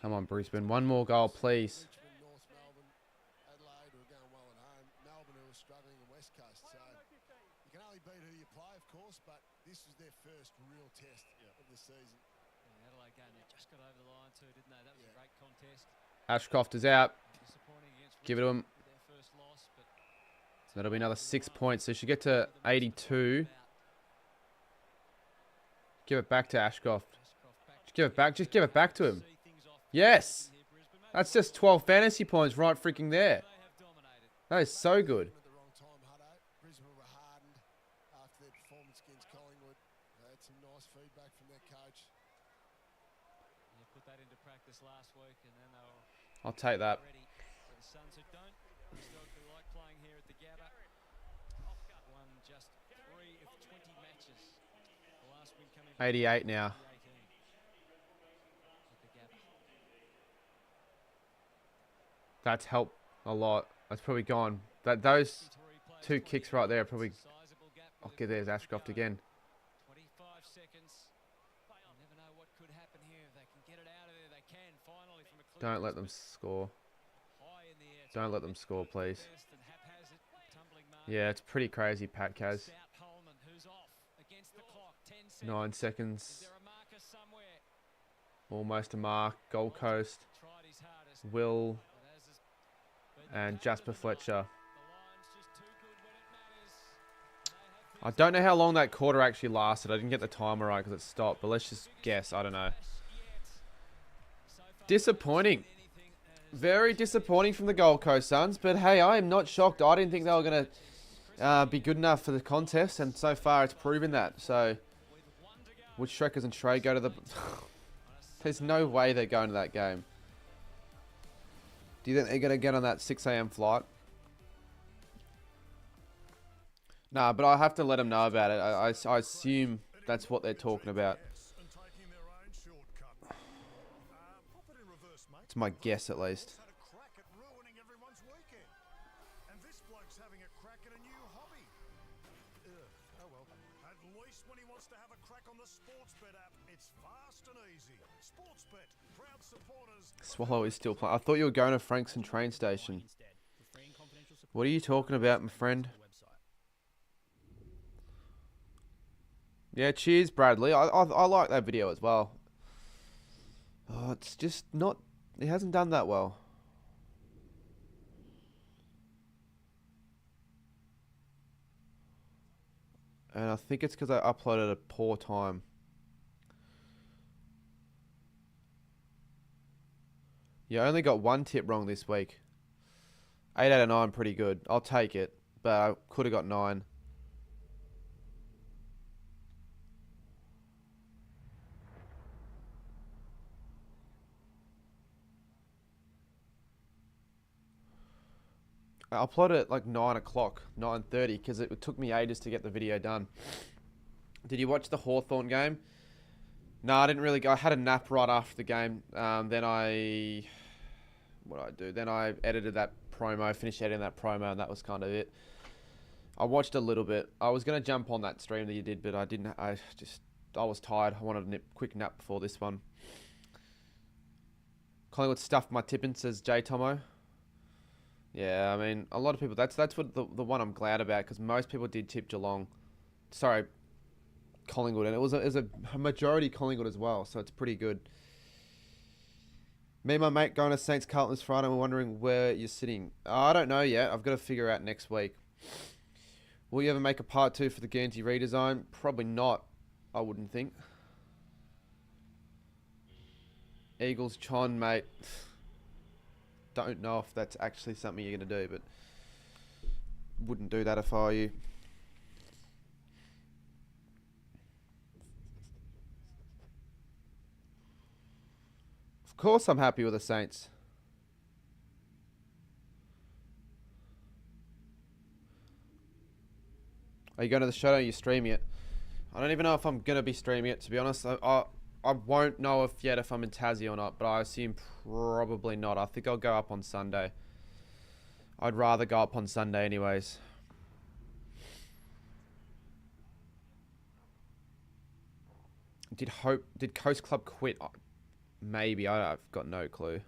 A: Come on, Brisbane. One more goal, please.
C: Richmond, North Melbourne, Adelaide who are going well at home. Melbourne who are struggling in West Coast. So you can only beat who you play, of course, but this was their first real test of the season.
D: Yeah, Adelaide game, they just got over the line too, didn't they? That was a great contest.
A: Ashcroft is out. Give it to him.
D: Their first loss, but
A: That'll be another 6 points. So she get to 82. Give it back to Ashcroft. Just give it back. Just give it back to him. Yes. That's just 12 fantasy points right freaking there. That is so good.
C: At the wrong time, Hutto. Brisbane were hardened after their performance against Collingwood. They had some nice feedback from their coach.
D: Yeah, put that into practice last week, and then they were
A: I'll take that.
D: ready. For the Suns who don't historically like playing here at the Gabba, won just 3 of 20 matches. The last win coming from
A: 88 now.
D: 2018 at the Gabba.
A: That's helped a lot. That's probably gone. Those 2 kicks right there are probably...
D: Sizable gap
A: Oh,
D: with
A: get there's Ashcroft again.
D: 20 seconds. You never know what could happen here. If they can get it out of there, they can finally from a clear.
A: Don't let them score.
D: High in the air.
A: Don't let them score, please.
D: And haphazard, tumbling mark.
A: Yeah, it's pretty crazy, Pat Kaz.
D: Stout Holman, who's off against the clock. 10 seconds.
A: 9
D: Is
A: seconds.
D: there a marker somewhere?
A: Almost a mark. Gold Coast.
D: Tried his hardest.
A: Will
D: But as is,
A: and Jasper Fletcher.
D: the line's just too good when it matters.
A: I don't know how long that quarter actually lasted. I didn't get the timer right because it stopped, but let's just guess. I don't know. Disappointing. Very disappointing from the Gold Coast Suns, but hey, I am not shocked. I didn't think they were going to be good enough for the contest, and so far it's proven that. So, would Shrekkers and Trey go to the... There's no way they're going to that game. Do you think they're going to get on that 6 a.m. flight? Nah, but I have to let them know about it. I assume that's what they're talking about. It's my guess, at least. Swallow is still playing. I thought you were going to Frankston train station. What are you talking about, my friend? Yeah, cheers, Bradley. I like that video as well. Oh, it's just not... It hasn't done that well. And I think it's because I uploaded a poor time. Yeah, I only got one tip wrong this week. 8 out of 9, pretty good. I'll take it. But I could have got 9. I uploaded at like 9 o'clock, 9:30, because it took me ages to get the video done. Did you watch the Hawthorn game? No, I didn't really go. I had a nap right after the game. What did I do? Then I edited that promo, finished editing that promo, and that was kind of it. I watched a little bit. I was going to jump on that stream that you did, but I didn't. I was tired. I wanted a quick nap before this one. Collingwood stuffed my tipping, says J Tomo. Yeah, I mean, a lot of people... That's what the one I'm glad about, because most people did tip Geelong. Sorry, Collingwood. And it was a majority Collingwood as well, so it's pretty good. Me and my mate going to Saints Carlton this Friday, and we're wondering where you're sitting. I don't know yet. I've got to figure out next week. Will you ever make a part 2 for the Guernsey redesign? Probably not, I wouldn't think. Eagles, Chon, mate... Don't know if that's actually something you're going to do, but wouldn't do that if I were you. Of course I'm happy with the Saints. Are you going to the show? Are you streaming it? I don't even know if I'm going to be streaming it, to be honest. I won't know if I'm in Tassie or not, but I assume probably not. I think I'll go up on Sunday. I'd rather go up on Sunday anyways. Did Coast Club quit? Maybe. I've got no clue.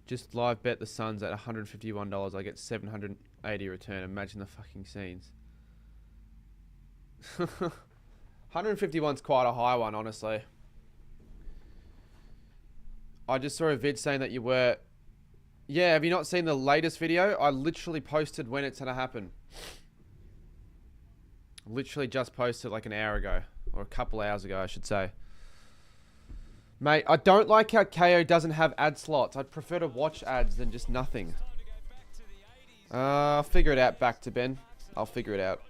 A: Just live bet the Suns at $151. I get $780 return. Imagine the fucking scenes. 151's quite a high one, honestly. I just saw a vid saying that you were... Yeah, have you not seen the latest video? I literally posted when it's going to happen. Literally just posted like an hour ago. Or a couple hours ago, I should say. Mate, I don't like how KO doesn't have ad slots. I'd prefer to watch ads than just nothing. I'll figure it out back to Ben. I'll figure it out.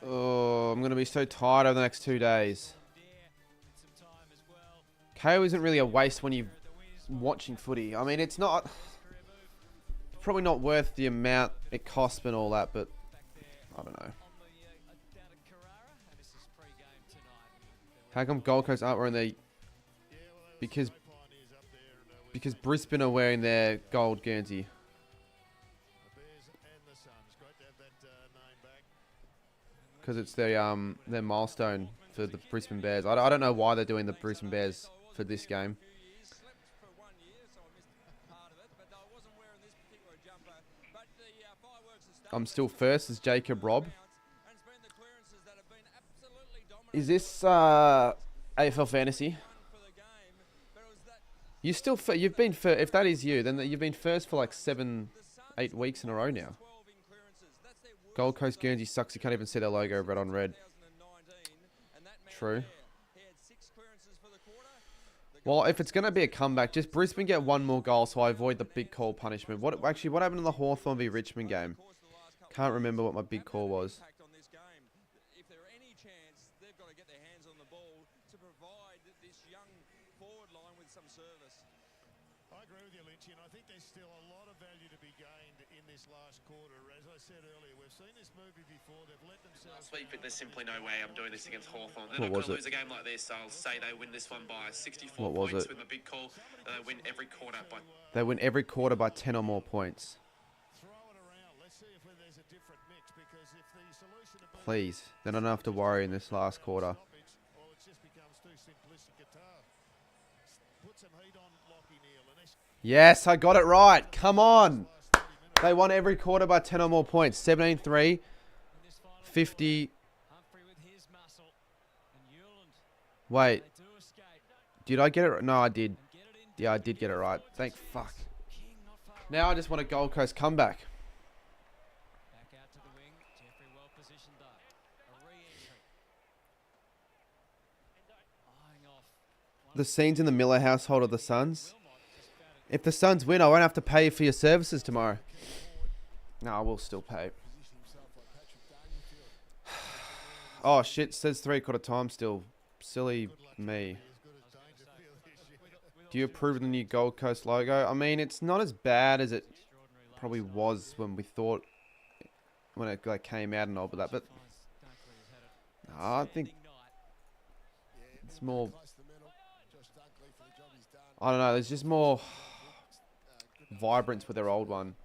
A: Oh, I'm going to be so tired over the next 2 days. KO isn't really a waste when you're watching footy. I mean, it's not... It's probably not worth the amount it costs and all that, but... I don't know. How come Gold Coast aren't wearing their Because Brisbane are wearing their gold Guernsey. Because it's their milestone for the Brisbane Bears. I don't know why they're doing the Brisbane Bears for this game. I'm still first as Jacob Robb. Is this AFL Fantasy? You still you've been first. If that is you, then you've been first for like 7-8 weeks in a row now. Gold Coast Guernsey sucks. You can't even see their logo red on red. True. Well, if it's going to be a comeback, just Brisbane get one more goal so I avoid the big call punishment. What happened in the Hawthorn v Richmond game? Can't remember what my big call was.
D: If there are any chance, they've got to get their hands on the ball to provide this young forward line with some service.
K: I agree with you, Lynchy, and I think there's still a lot of value to be gained in this last quarter. As I said earlier, we've seen this movie before. They've let themselves...
N: Last week, but there's simply no way I'm doing this against Hawthorn. They're not going to lose a game like this. I'll say they win this one by 64 points with a big call. They win every quarter by...
A: They win every quarter by 10 or more points. Please. Then I don't have to worry in this last quarter. Yes, I got it right. Come on. They won every quarter by 10 or more points. 17-3. 50. Wait. Did I get it right? No, I did. Yeah, I did get it right. Thank fuck. Now I just want a Gold Coast comeback. The scenes in the Miller household of the Suns. If the Suns win, I won't have to pay for your services tomorrow. No, I will still pay. Oh shit, says 3/4 time still. Silly me. Do you approve of the new Gold Coast logo? I mean, it's not as bad as it probably was when we thought, when it like came out and all of that, but no, I think it's more, I don't know, there's just more vibrance with their old one.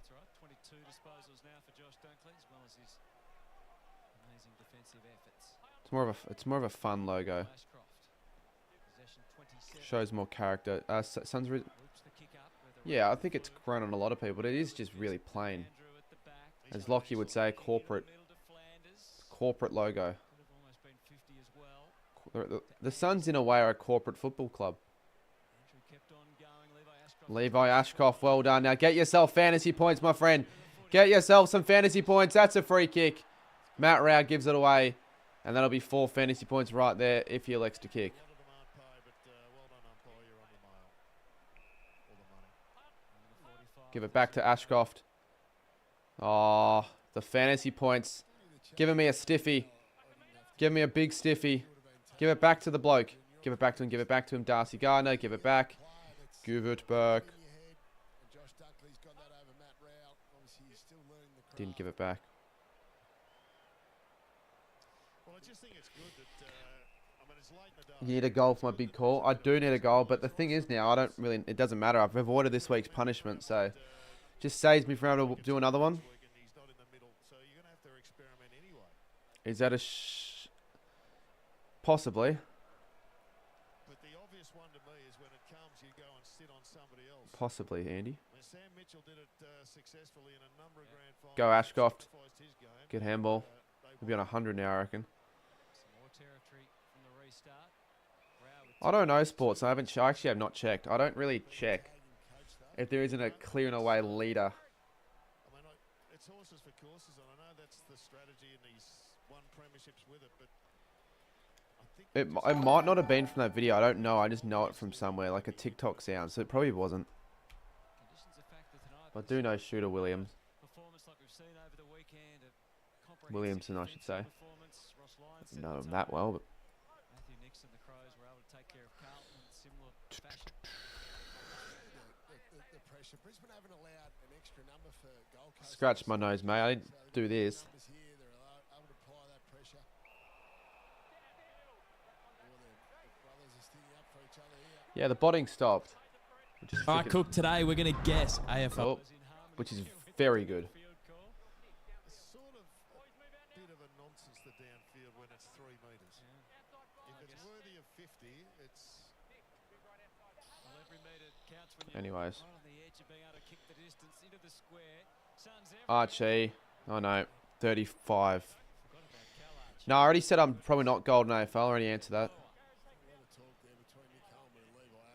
A: It's more of a fun logo. Shows more character. Yeah, I think it's grown on a lot of people, but it is just really plain. As Lockie would say, corporate logo. The Suns, in a way, are a corporate football club. Levi Ashcroft, well done. Now get yourself fantasy points, my friend. Get yourself some fantasy points. That's a free kick. Matt Rao gives it away. And that'll be 4 fantasy points right there if he elects to kick. Give it back to Ashcroft. Oh, the fantasy points. Giving me a stiffy. Give me a big stiffy. Give it back to the bloke. Give it back to him. Give it back to him. Darcy Gardner. Give it back. Give it back. Didn't give it back. You need a goal for my big call. I do need a goal, but the thing is now, it doesn't matter. I've avoided this week's punishment, so just saves me from having to do another one. Is that a possibly? Possibly, Andy. Go Ashcroft. Good handball. We'll be on 100 now, I reckon. I don't know sports. I actually have not checked. I don't really check if there isn't a clear and away leader.
K: I mean, it's horses for courses, and I know that's the strategy, and he's won premierships with it. But
A: it might not have been from that video. I don't know. I just know it from somewhere, like a TikTok sound. So it probably wasn't. I do know Shooter Williams. Williamson, I should say. I don't know him that well, but. Scratch my nose, mate. I didn't do this. Yeah, the botting stopped. Which is
O: All right, Cook, today we're going to guess AFL.
A: Oh, which is very good.
C: It's sort of a bit of a nonsense, the downfield, when it's 3 metres. If it's worthy of 50, it's...
A: Anyways. Archie. Oh, no. 35. No, I already said I'm probably not gold in AFL. I already answered that.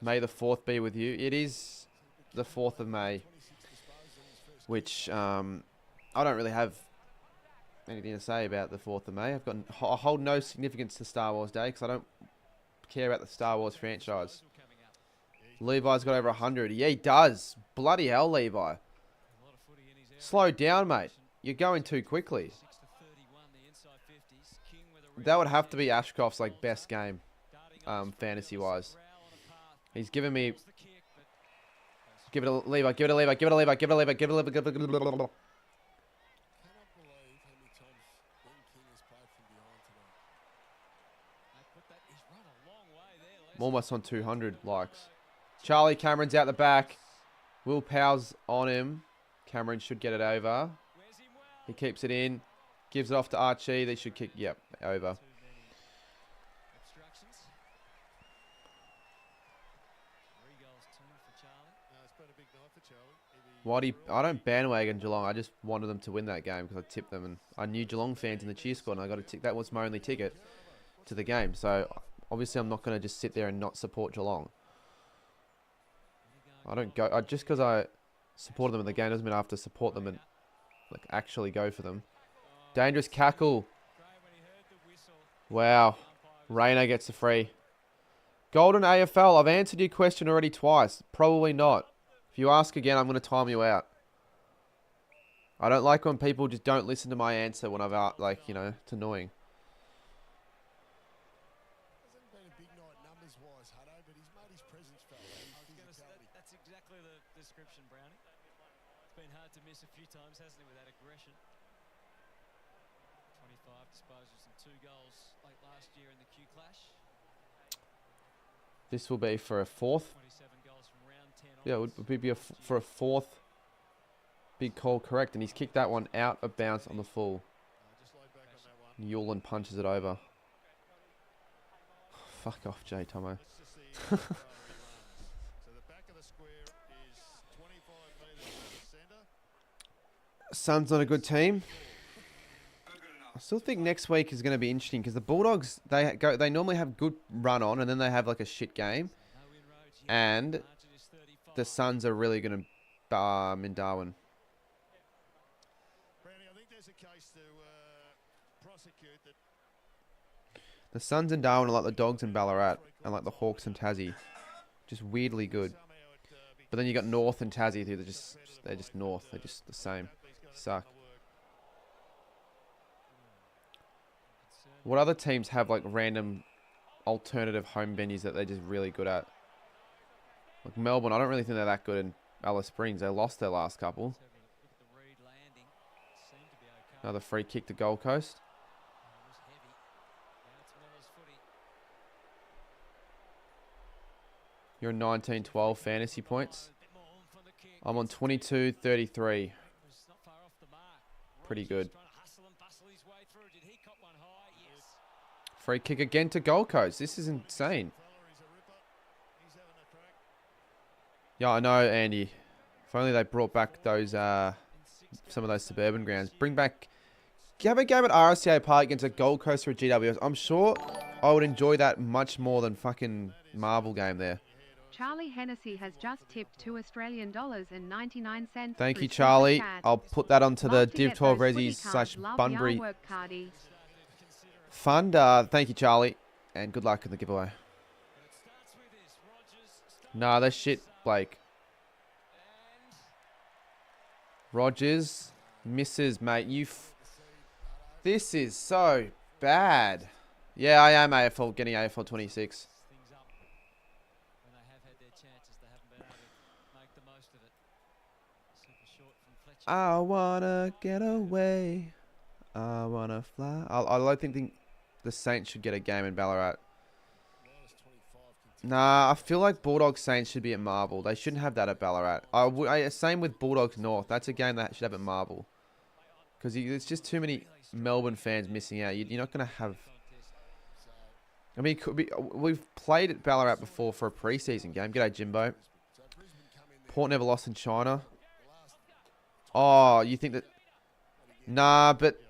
A: May the 4th be with you. It is the 4th of May. Which, I don't really have anything to say about the 4th of May. I hold no significance to Star Wars Day because I don't care about the Star Wars franchise. Levi's got over 100. Yeah, he does. Bloody hell, Levi. Slow down, mate. You're going too quickly. That would have to be Ashcroft's like best game, fantasy-wise. He's given me... Give it a Levi, give it a Levi, give it a Levi, give it a Levi, give it a Levi, give it a Levi. I'm almost on 200 likes. Charlie Cameron's out the back. Will Powell's on him. Cameron should get it over. He keeps it in. Gives it off to Archie. They should kick. Yep, over. I don't bandwagon Geelong. I just wanted them to win that game because I tipped them, and I knew Geelong fans in the cheer squad, and I got a tick. That was my only ticket to the game. So obviously, I'm not going to just sit there and not support Geelong. I don't go. Just because I supported them in the game doesn't mean I have to support them and like actually go for them. Dangerous cackle. Wow. Rayner gets the free. Golden AFL. I've answered your question already twice. Probably not. If you ask again, I'm going to time you out. I don't like when people just don't listen to my answer when I've out, like, you know, it's annoying.
C: Hasn't been a big night numbers-wise, Hutto, but he's made his presence felt.
D: That's exactly the description, Brownie. It's been hard to miss a few times, hasn't it, with that aggression. 25 disposals and 2 goals late last year in the Q Clash.
A: This will be for a 4th. Yeah, it would be for a 4th big call correct, and he's kicked that one out of bounds on the full. Yulin punches it over. Fuck off, Jay Tomo. Suns not a good team. I still think next week is going to be interesting because the Bulldogs they normally have good run on and then they have like a shit game, and the Suns are really going to in Darwin. The Suns and Darwin are like the Dogs in Ballarat and like the Hawks and Tassie, just weirdly good. But then you got North and Tassie who they're just North. They're just the same. Suck. What other teams have like random alternative home venues that they're just really good at? Like Melbourne, I don't really think they're that good in Alice Springs. They lost their last couple. Another free kick to Gold Coast. You're on 19-12 fantasy points. I'm on 22-33. Pretty good. Free kick again to Gold Coast. This is insane. Yeah, I know, Andy. If only they brought back those some of those suburban grounds. Bring back... Have a game at RSCA Park against a Gold Coast or a GWS. I'm sure I would enjoy that much more than fucking Marvel game there.
M: Charlie Hennessy has just tipped $2.99.
A: Thank you, Charlie. I'll put that onto the Div 12 Resies / Bunbury Fund. Thank you, Charlie. And good luck in the giveaway. Nah, that's shit, Blake. Rogers misses, mate. This is so bad. Yeah, I am AFL, getting AFL 26. I wanna get away. I wanna fly. I don't think the Saints should get a game in Ballarat. Nah, I feel like Bulldogs Saints should be at Marvel. They shouldn't have that at Ballarat. Same with Bulldogs North. That's a game that should have at Marvel. Because there's just too many Melbourne fans missing out. You're not going to have... I mean, we've played at Ballarat before for a preseason game. G'day, Jimbo. Port never lost in China. Oh, you think that... Nah, but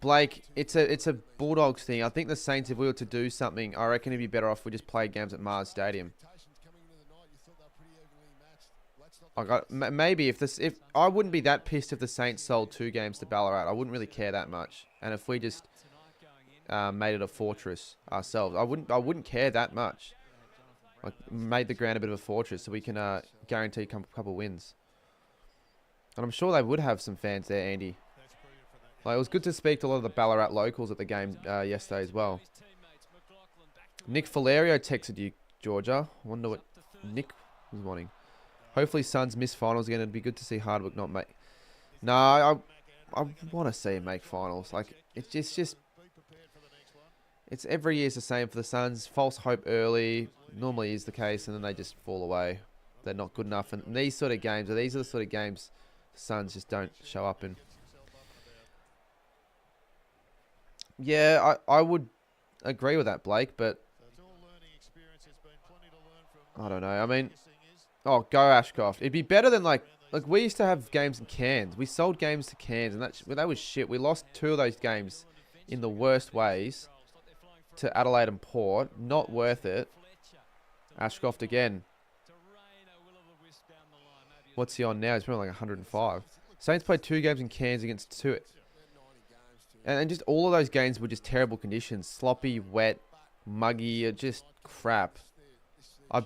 A: Blake, it's a Bulldogs thing. I think the Saints, if we were to do something, I reckon it'd be better off if we just play games at Mars Stadium. Maybe if I wouldn't be that pissed if the Saints sold 2 games to Ballarat. I wouldn't really care that much. And if we just made it a fortress ourselves, I wouldn't care that much. Like made the ground a bit of a fortress so we can guarantee a couple wins. And I'm sure they would have some fans there, Andy. Like, it was good to speak to a lot of the Ballarat locals at the game yesterday as well. Nick Valerio texted you, Georgia. I wonder what Nick was wanting. Hopefully Suns miss finals again. It'd be good to see Hardwick not make... No, I want to see him make finals. Like, it's just... It's every year's the same for the Suns. False hope early. Normally is the case, and then they just fall away. They're not good enough. And these sort of games, these are the sort of games the Suns just don't show up in. Yeah, I would agree with that, Blake, but... I don't know. I mean... Oh, go Ashcroft. It'd be better than, like we used to have games in Cairns. We sold games to Cairns, and that was shit. We lost 2 of those games in the worst ways to Adelaide and Port. Not worth it. Ashcroft again. What's he on now? He's probably like 105. Saints played 2 games in Cairns against 2... And just all of those games were just terrible conditions. Sloppy, wet, muggy, just crap. I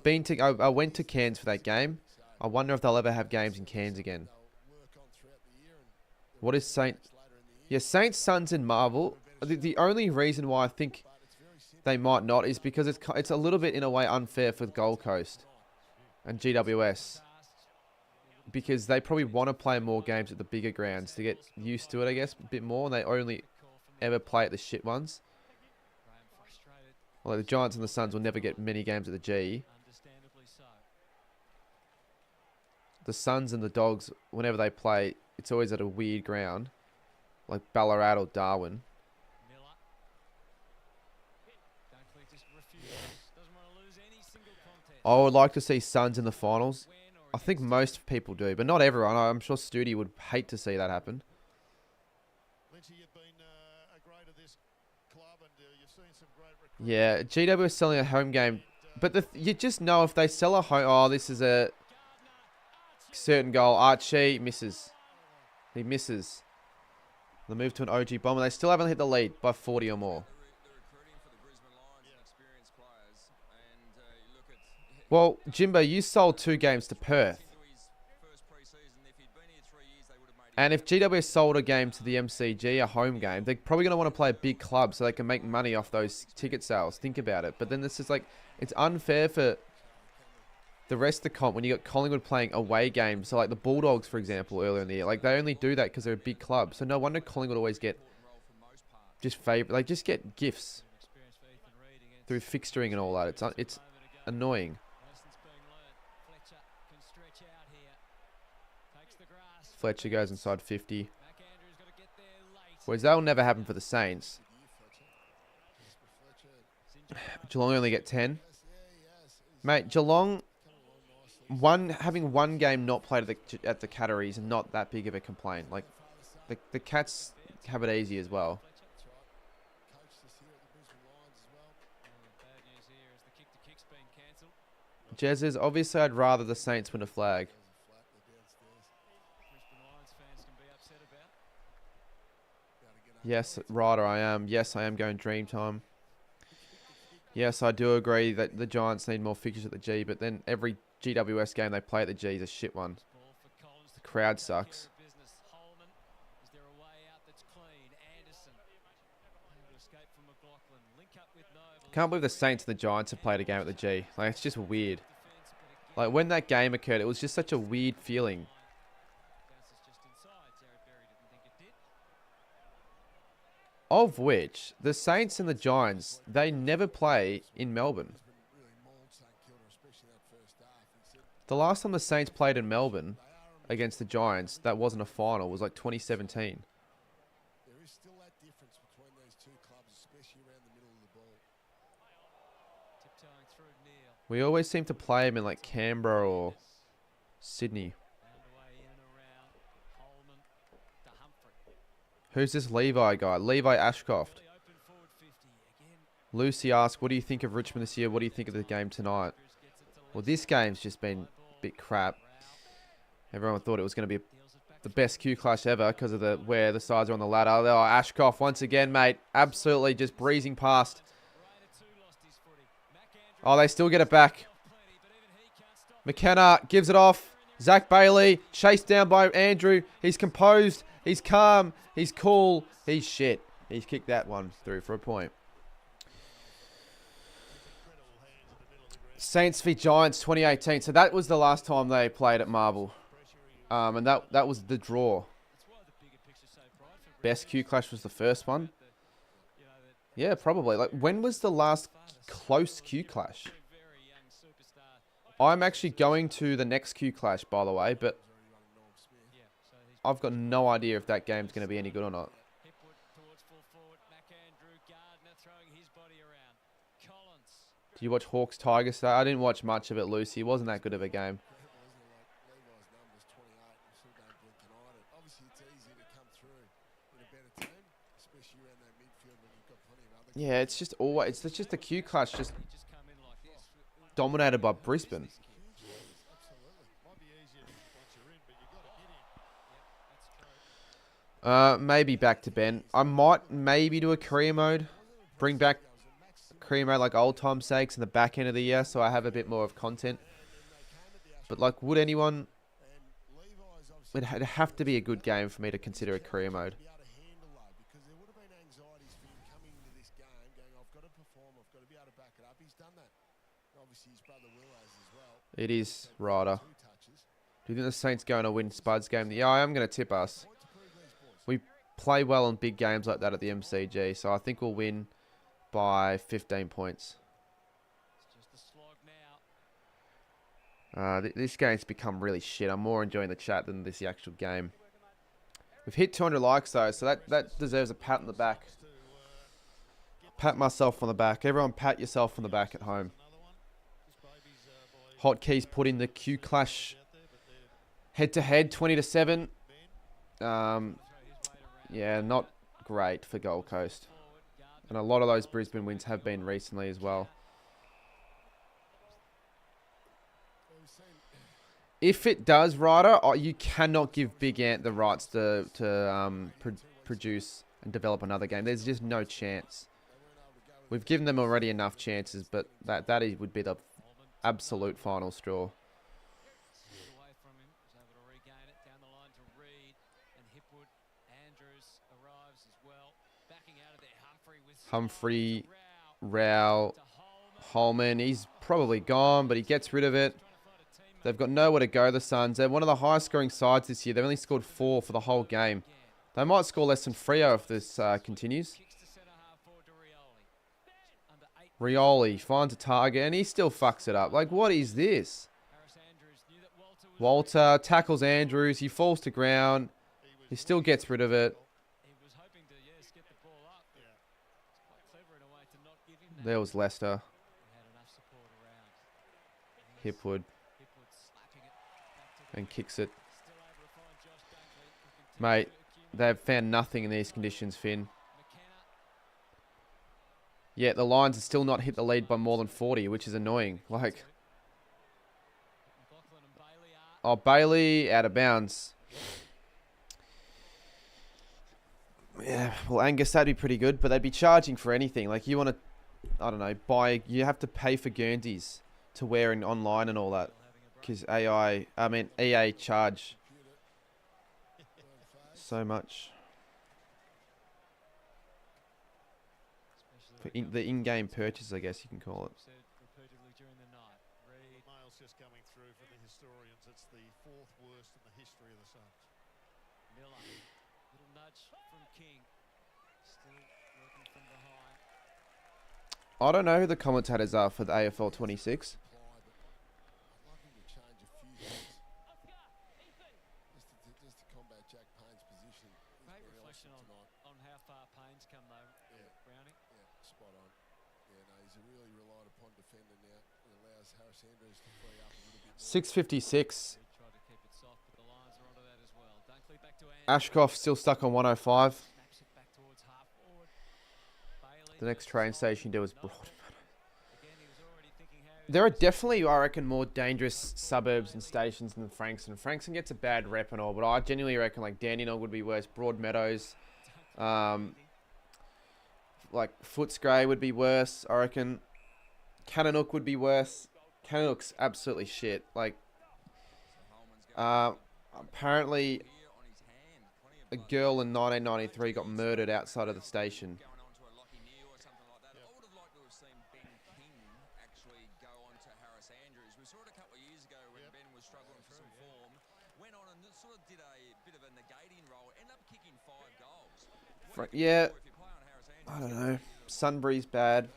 A: went to Cairns for that game. I wonder if they'll ever have games in Cairns again. What is Saints? Yeah, Saints, Suns, and Marvel. The only reason why I think they might not is because it's a little bit, in a way, unfair for Gold Coast and GWS. Because they probably want to play more games at the bigger grounds to get used to it, I guess, a bit more. And they only ever play at the shit ones. Like the Giants and the Suns will never get many games at the G. The Suns and the Dogs, whenever they play, it's always at a weird ground. Like Ballarat or Darwin. I would like to see Suns in the finals. I think most people do, but not everyone. I'm sure Studi would hate to see that happen. Yeah, GW is selling a home game, but you just know if they sell a home... Oh, this is a certain goal. Archie misses. He misses. They move to an OG bomber. They still haven't hit the lead by 40 or more. Well, Jimbo, you sold 2 games to Perth. And if GWS sold a game to the MCG, a home game, they're probably going to want to play a big club so they can make money off those ticket sales. Think about it. But then this is like, it's unfair for the rest of the comp when you got Collingwood playing away games. So like the Bulldogs, for example, earlier in the year. Like they only do that because they're a big club. So no wonder Collingwood always get just just get gifts through fixturing and all that. It's annoying. Fletcher goes inside 50. Whereas that will never happen for the Saints. Geelong only get 10. Mate, Geelong, having one game not played at the Catteries is not that big of a complaint. Like, the Cats have it easy as well. Jez, obviously I'd rather the Saints win a flag. Yes, Ryder, I am. Yes, I am going Dreamtime. Yes, I do agree that the Giants need more fixtures at the G, but then every GWS game they play at the G is a shit one. The crowd sucks. Can't believe the Saints and the Giants have played a game at the G. Like, it's just weird. Like, when that game occurred, it was just such a weird feeling. Of which, the Saints and the Giants, they never play in Melbourne. The last time the Saints played in Melbourne against the Giants, that wasn't a final, was like 2017.
C: There is still that difference between these two clubs, especially around the middle of the ball.
D: Tiptoeing through Neil.
A: We always seem to play him in like Canberra or Sydney.
D: Found a way in and around. Coleman to Humphrey.
A: Who's this Levi guy? Levi Ashcroft.
D: Really open forward 50 again.
A: Lucy asks, what do you think of Richmond this year? What do you think of the game tonight? Well, this game's just been a bit crap. Everyone thought it was going to be the best Q clash ever because of where the sides are on the ladder. Oh, Ashcroft once again, mate. Absolutely just breezing past. Oh, they still get it back. McKenna gives it off. Zach Bailey chased down by Andrew. He's composed. He's calm. He's cool. He's shit. He's kicked that one through for a point. Saints v Giants 2018. So that was the last time they played at Marble. And that was the draw. Best Q clash was the first one. Yeah, probably. Like, when was the last close Q clash? I'm actually going to the next Q clash, by the way, but I've got no idea if that game's going to be any good or not. Did you watch Hawks Tigers today? I didn't watch much of it, Lucy. It wasn't that good of a game. Yeah, it's just always, it's just the Q clash just dominated by Brisbane. Maybe back to Ben. I might maybe do a career mode. Bring back career mode like old time's sakes in the back end of the year so I have a bit more of content. But like, would anyone... It'd have to be a good game for me to consider a career mode. It is, Ryder. Do you think the Saints going to win Spud's game? Yeah, I am going to tip us. We play well in big games like that at the MCG, so I think we'll win by 15 points. This game's become really shit. I'm more enjoying the chat than this actual game. We've hit 200 likes though, so that deserves a pat on the back. Pat myself on the back. Everyone pat yourself on the back at home. Hotkeys put in the Q clash head-to-head, 20-7. Yeah, not great for Gold Coast. And a lot of those Brisbane wins have been recently as well. If it does, Ryder, you cannot give Big Ant the rights to produce and develop another game. There's just no chance. We've given them already enough chances, but that would be the absolute final straw. Humphrey, Rao, Holman. He's probably gone, but he gets rid of it. They've got nowhere to go, the Suns. They're one of the highest scoring sides this year. They've only scored 4 for the whole game. They might score less than Freo if this continues. Rioli finds a target and he still fucks it up. Like, what is this? Walter tackles Andrews. He falls to ground. He still gets rid of it. There was Leicester. Hipwood. And kicks it. Mate, they've found nothing in these conditions, Finn. Yeah, the Lions have still not hit the lead by more than 40, which is annoying. Like, oh, Bailey out of bounds. Yeah, well, Angus, that'd be pretty good, but they'd be charging for anything. Like, you want to, I don't know, you have to pay for Guernseys to wear in online and all that. Because EA charge so much. For the in-game purchase, I guess you can call it.
K: Mail's just coming through for the historians. It's the 4th worst in the history of the Suns.
D: Miller, little nudge from King. Still working from behind.
A: I don't know who the commentators are for the AFL 26.
C: few things. Just to combat Jack Payne's position.
D: Great reflection on how far Payne's come though, Brownie.
C: Yeah, spot on. Yeah, no, he's a really relied upon defender now. It allows Harris Andrews to free up a little bit more.
A: 656.
D: Tried to keep it soft, but the Lions are onto that as well. Dunkley back to
A: Ashcroft still stuck on 105.
D: snaps it back towards half forward.
A: The next train station there was Broadmeadows.
D: Again, he was already thinking how
A: There are definitely, I reckon, more dangerous suburbs and stations than Frankston. Frankston gets a bad rep and all, but I genuinely reckon like Dandenong would be worse. Broadmeadows, like Footscray would be worse. I reckon Kannanook would be worse. Kannanook's absolutely shit. Like, apparently, a girl in 1993 got murdered outside of the station. Yeah, I don't know. Sunbury's bad.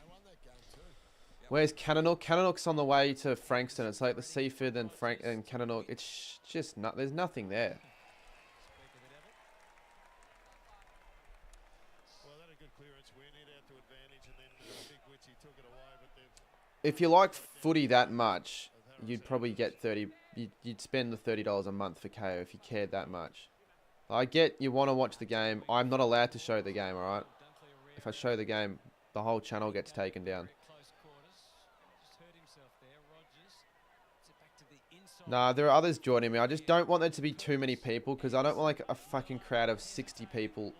A: Where's Kannanook? Kannanook's on the way to Frankston. It's like the Seaford and Kannanook. It's just not. There's nothing there.
K: Well, that a good clearance win. Hit out to advantage, and then Big Witchy took it away. But
A: If you like footy that much, you'd probably get 30. You'd spend the $30 a month for KO if you cared that much. I get you want to watch the game. I'm not allowed to show the game, alright? If I show the game, the whole channel gets taken down. Nah, there are others joining me. I just don't want there to be too many people because I don't want like a fucking crowd of 60 people. Do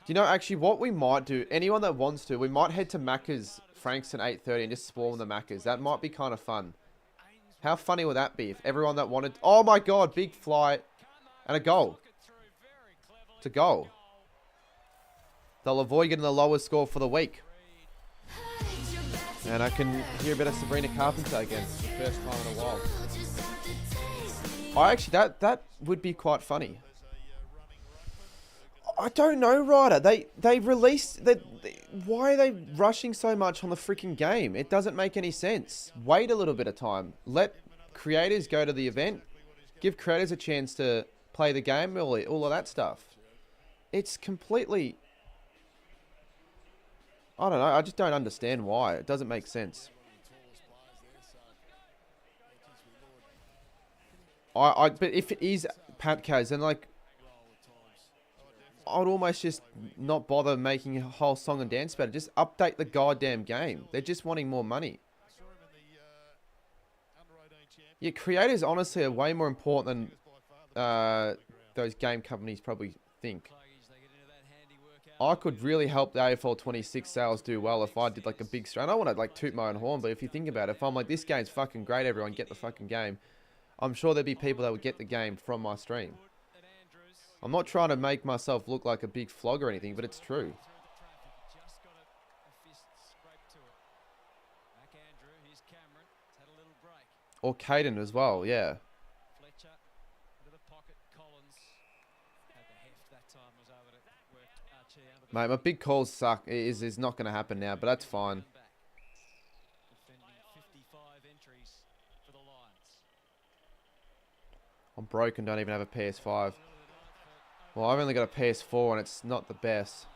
A: you know actually what we might do? Anyone that wants to, we might head to Macca's Frankston 8:30 and just swarm the Macca's. That might be kind of fun. How funny would that be if everyone that wanted... Oh my god, big fly. And a goal. It's a goal. They'll avoid getting the lowest score for the week. And I can hear a bit of Sabrina Carpenter again. For the first time in a while. Actually, that would be quite funny. I don't know, Ryder. They released... why are they rushing so much on the freaking game? It doesn't make any sense. Wait a little bit of time. Let creators go to the event. Give creators a chance to... play the game, really, all of that stuff. It's completely... I don't know, I just don't understand why. It doesn't make sense. But if it is Patcas, then like... I'd almost just not bother making a whole song and dance about it. Just update the goddamn game. They're just wanting more money. Yeah, creators honestly are way more important than... those game companies probably think. I could really help the AFL 26 sales do well if I did like a big stream. I don't want to like toot my own horn, but if you think about it, if I'm like, this game's fucking great, everyone get the fucking game, I'm sure there'd be people that would get the game from my stream. I'm not trying to make myself look like a big flog or anything, but it's true. Or Caden as well, yeah. Mate, my big calls suck. Is not going to happen now, but that's fine. I'm broke and don't even have a PS5. Well, I've only got a PS4 and it's not the best.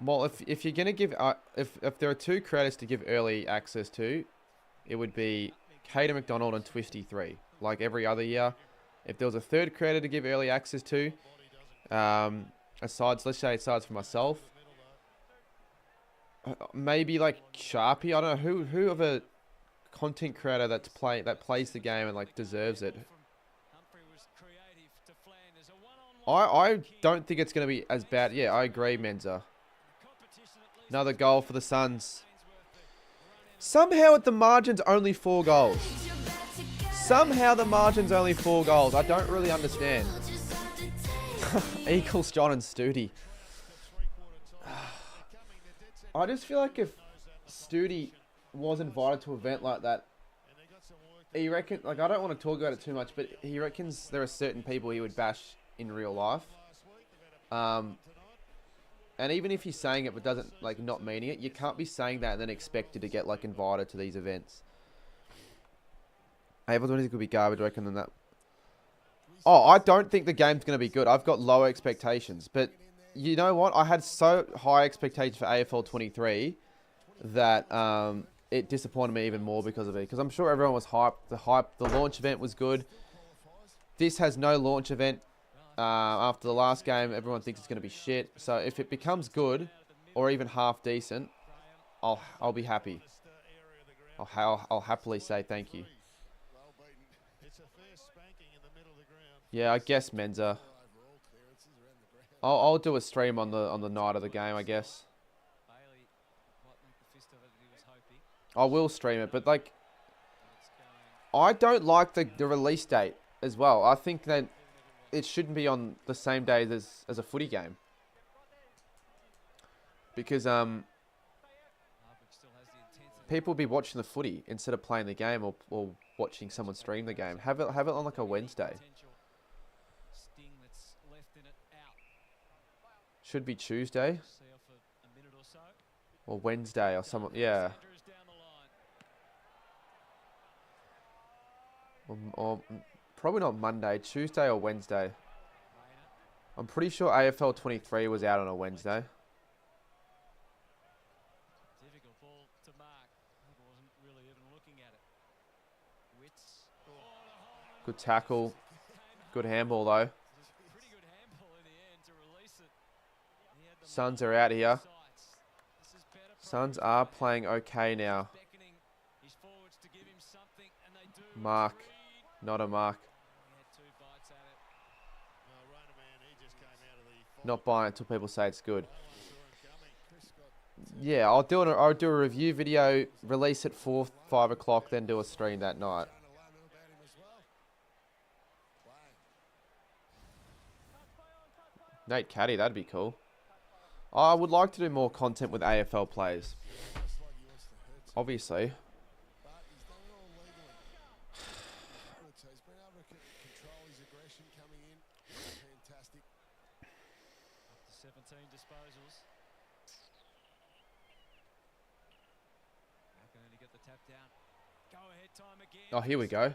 A: Well, if you're going to give... if there are two creators to give early access to, it would be Caden McDonald and Twisty3. Like every other year. If there was a third creator to give early access to, let's say aside from myself, maybe like Sharpie. I don't know who of a content creator that plays the game and like deserves it. I don't think it's going to be as bad. Yeah, I agree, Menza. Another goal for the Suns. Somehow at the margin's only 4 goals. Somehow the margin's only 4 goals. I don't really understand. Equals John and Studi. I just feel like if Studi was invited to an event like that, he reckon, like, I don't want to talk about it too much, but he reckons there are certain people he would bash in real life. And And even if you're saying it but doesn't, like, not meaning it, you can't be saying that and then expected to get, like, invited to these events. AFL 23 could be garbage, I reckon, than that. Oh, I don't think the game's going to be good. I've got lower expectations. But you know what? I had so high expectations for AFL 23 that it disappointed me even more because of it. Because I'm sure everyone was hyped. The launch event was good. This has no launch event. After the last game, everyone thinks it's going to be shit. So if it becomes good, or even half decent, I'll be happy. I'll happily say thank you. Yeah, I guess Menza. I'll do a stream on the night of the game, I guess. I will stream it, but like, I don't like the release date as well. I think that it shouldn't be on the same day as a footy game. Because people will be watching the footy instead of playing the game or watching someone stream the game. Have it on like a Wednesday. Should be Tuesday. Or Wednesday or something. Yeah. Or probably not Monday, Tuesday or Wednesday. I'm pretty sure AFL 23 was out on a Wednesday.
D: Difficult ball to mark. He wasn't really even looking at it. Wits.
A: Good tackle. Good handball though.
D: Pretty good handball in the end to release it.
A: Suns are out here. Suns are playing okay now. Mark. Not a mark. Not buying it until people say it's good. Yeah, I'll do a review video, release it 4, 5 o'clock, then do a stream that night. Nate Caddy, that'd be cool. I would like to do more content with AFL players. Obviously.
D: Disposals. Now can only get the tap down. Go ahead time again.
A: Oh, here we go.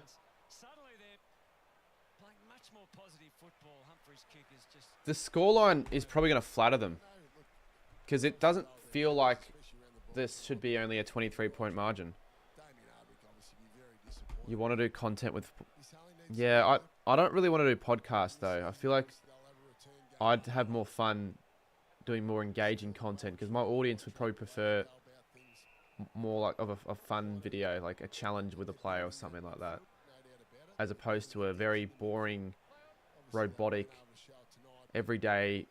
D: Suddenly they're playing much more positive football. Humphrey's kick is just...
A: The scoreline is probably going to flatter them. Because it doesn't feel like this should be only a 23-point margin. You want to do content with... Yeah, I don't really want to do podcasts though. I feel like I'd have more fun doing more engaging content because my audience would probably prefer more like of a fun video, like a challenge with a player or something like that, as opposed to a very boring, robotic, everyday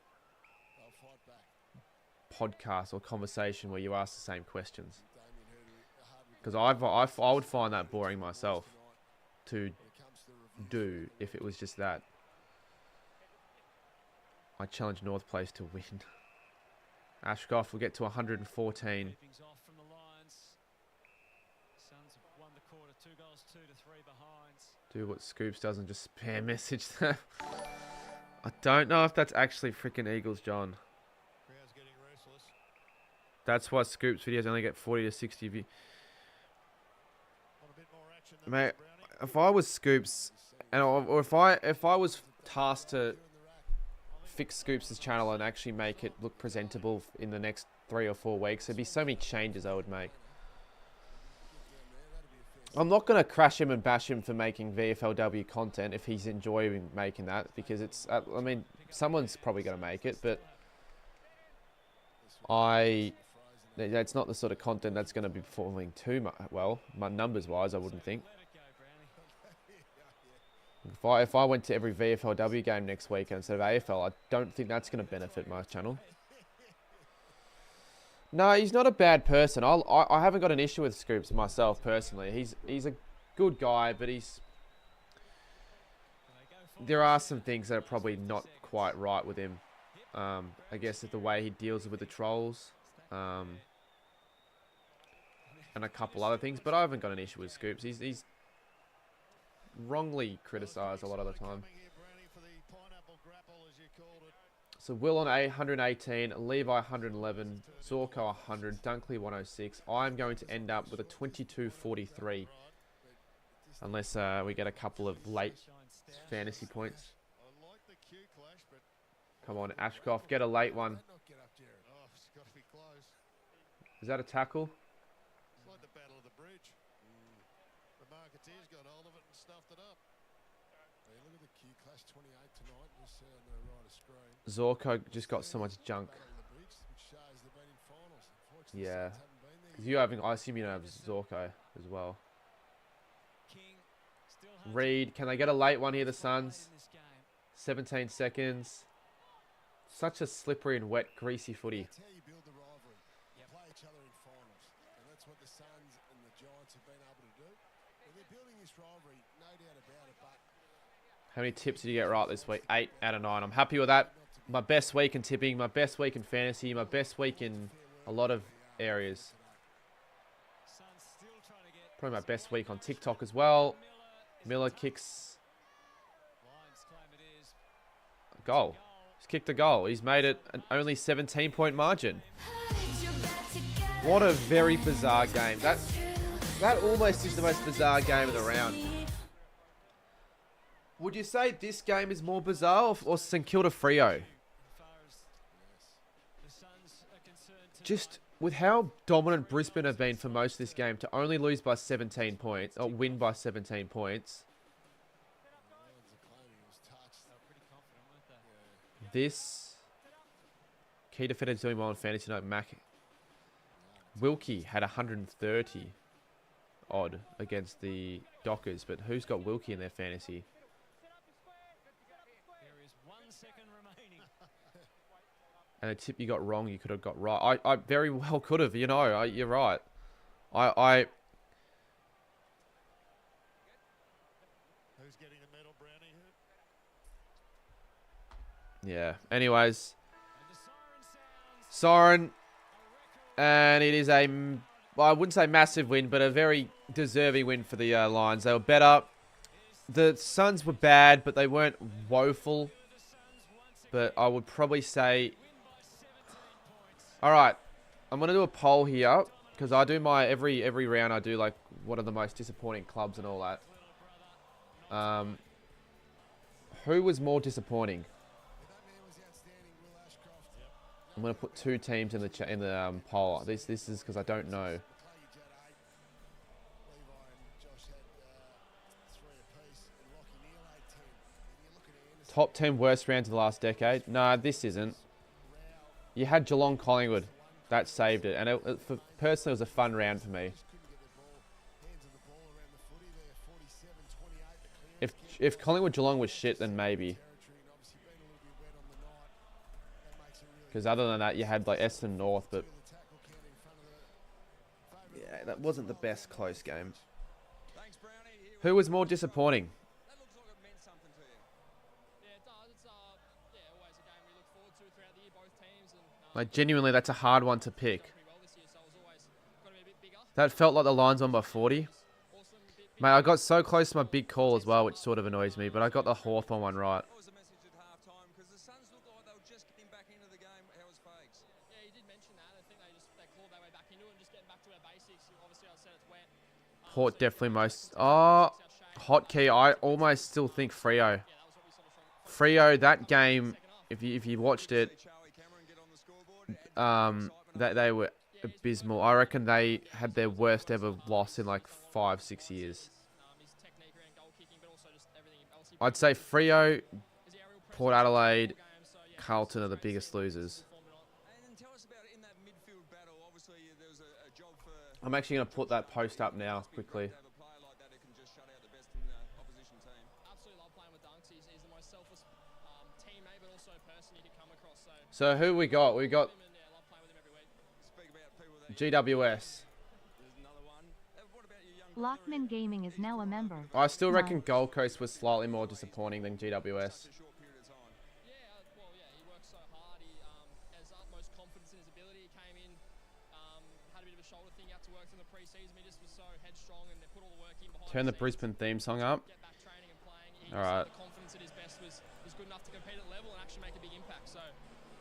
A: podcast or conversation where you ask the same questions. Because I would find that boring myself to do if it was just that. I challenge North Place to win. Ashkoff will get to 114. Do what Scoops does and just spam message them. I don't know if that's actually freaking Eagles, John. That's why Scoops videos only get 40 to 60 views. Mate, if I was Scoops, or if I was tasked to fix Scoops' channel and actually make it look presentable in the next 3 or 4 weeks, there'd be so many changes I would make. I'm not going to crash him and bash him for making VFLW content if he's enjoying making that, because it's, I mean, someone's probably going to make it, but it's not the sort of content that's going to be performing too well, numbers-wise, I wouldn't think. If I went to every VFLW game next week instead of AFL, I don't think that's going to benefit my channel. No, he's not a bad person. I haven't got an issue with Scoops myself personally. He's a good guy, but there are some things that are probably not quite right with him. I guess the way he deals with the trolls, and a couple other things. But I haven't got an issue with Scoops. He's wrongly criticised a lot of the time. So Will on 118, Levi 111, Zorko 100, Dunkley 106. I'm going to end up with a 22-43. Unless we get a couple of late fantasy points. Come on, Ashcroft, get a late one. Is that a tackle?
C: It's like the Battle of the Bridge. The Marketeers got hold of it and stuffed it up. Hey, look at the Q Clash 28 tonight. You see on the right of screen.
A: Zorko just got so much junk. Yeah. Because you having, I assume you don't have Zorko as well. Reed, can they get a late one here, the Suns? 17 seconds. Such a slippery and wet, greasy footy.
C: That's how you build the rivalry. You play each other in finals. And that's what the Suns and the Giants have been able to do. And they're building this rivalry, no doubt about it, but...
A: How many tips did you get right this week? 8 out of 9. I'm happy with that. My best week in tipping, my best week in fantasy, my best week in a lot of areas. Probably my best week on TikTok as well. Miller kicks a goal. He's kicked a goal. He's made it an only 17-point margin. What a very bizarre game. That almost is the most bizarre game of the round. Would you say this game is more bizarre or St Kilda Freo? Just with how dominant Brisbane have been for most of this game, to only lose by 17 points, or win by 17 points. This key defender is doing well in fantasy note. Mac Wilkie had 130 odd against the Dockers, but who's got Wilkie in their fantasy? And a tip you got wrong, you could have got right. I very well could have, you know. You're right.
K: Who's getting the medal, Brownie?
A: Yeah. Anyways, Siren, and it is a, well, I wouldn't say massive win, but a very deserving win for the Lions. They were better. The Suns were bad, but they weren't woeful. But I would probably say... Alright, I'm going to do a poll here, because I do my, every round I do like, what are the most disappointing clubs and all that. Who was more disappointing? I'm going to put 2 teams in the poll. This is because I don't know. Top 10 worst rounds of the last decade? No, this isn't. You had Geelong Collingwood. That saved it. And personally, it was a fun round for me. If Collingwood Geelong was shit, then maybe. Because other than that, you had like Essendon North, but... Yeah, that wasn't the best close game. Who was more disappointing? Like, genuinely, that's a hard one to pick. That felt like the Lions won by 40. Mate, I got so close to my big call as well, which sort of annoys me, but I got the Hawthorn one right. Port definitely most... Oh, hotkey. I almost still think Freo. Freo, that game, if you watched it... they were abysmal. I reckon they had their worst ever loss in like 5-6 years. I'd say Freo, Port Adelaide, Carlton are the biggest losers. I'm actually going to put that post up now quickly. So who we got? We got GWS.
B: Lockman Gaming is now a member.
A: I still reckon Gold Coast was slightly more disappointing than GWS. Turn the Brisbane theme song up. All right.
P: The confidence at his best was good enough to compete at level and actually make a big impact. So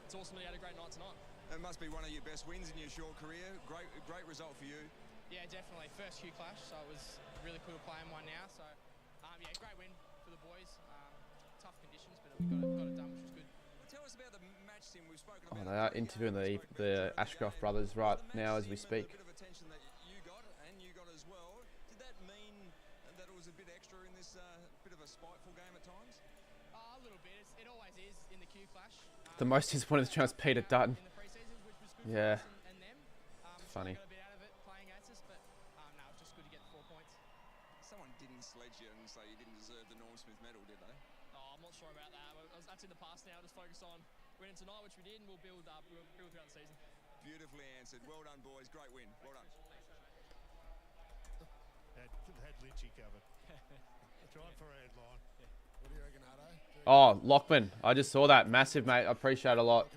P: it's awesome that he had a great night tonight.
Q: It must be one of your best wins in your short career. Great result for you.
P: Yeah, definitely. First Q clash, so it was really cool to play in one now. So yeah, great win for the boys. Tough conditions, but we got it done, which was good.
Q: Tell us about the match, Tim. We've spoken
A: Oh,
Q: about
A: they are interviewing the Ashcroft brothers right now as we speak.
Q: A bit of attention that you got and you got as well. Did that mean that it was a bit extra in this bit of a spiteful game at times?
P: A little bit. It always is in the Q clash.
A: The most disappointed chance Peter Dutton. Yeah. It's funny.
Q: Someone didn't sledge you and say you didn't deserve the Norm Smith medal, did they?
P: Oh, I'm not sure about that. That's in the past now. Just focus on winning tonight, which we did, and we'll build throughout the season.
Q: Beautifully answered. Well done, boys. Great win. Well done.
K: Had Lynchy covered. Tried for a headline.
C: What do you reckon, Ardo?
A: Oh, Lockman. I just saw that. Massive, mate. I appreciate it a lot.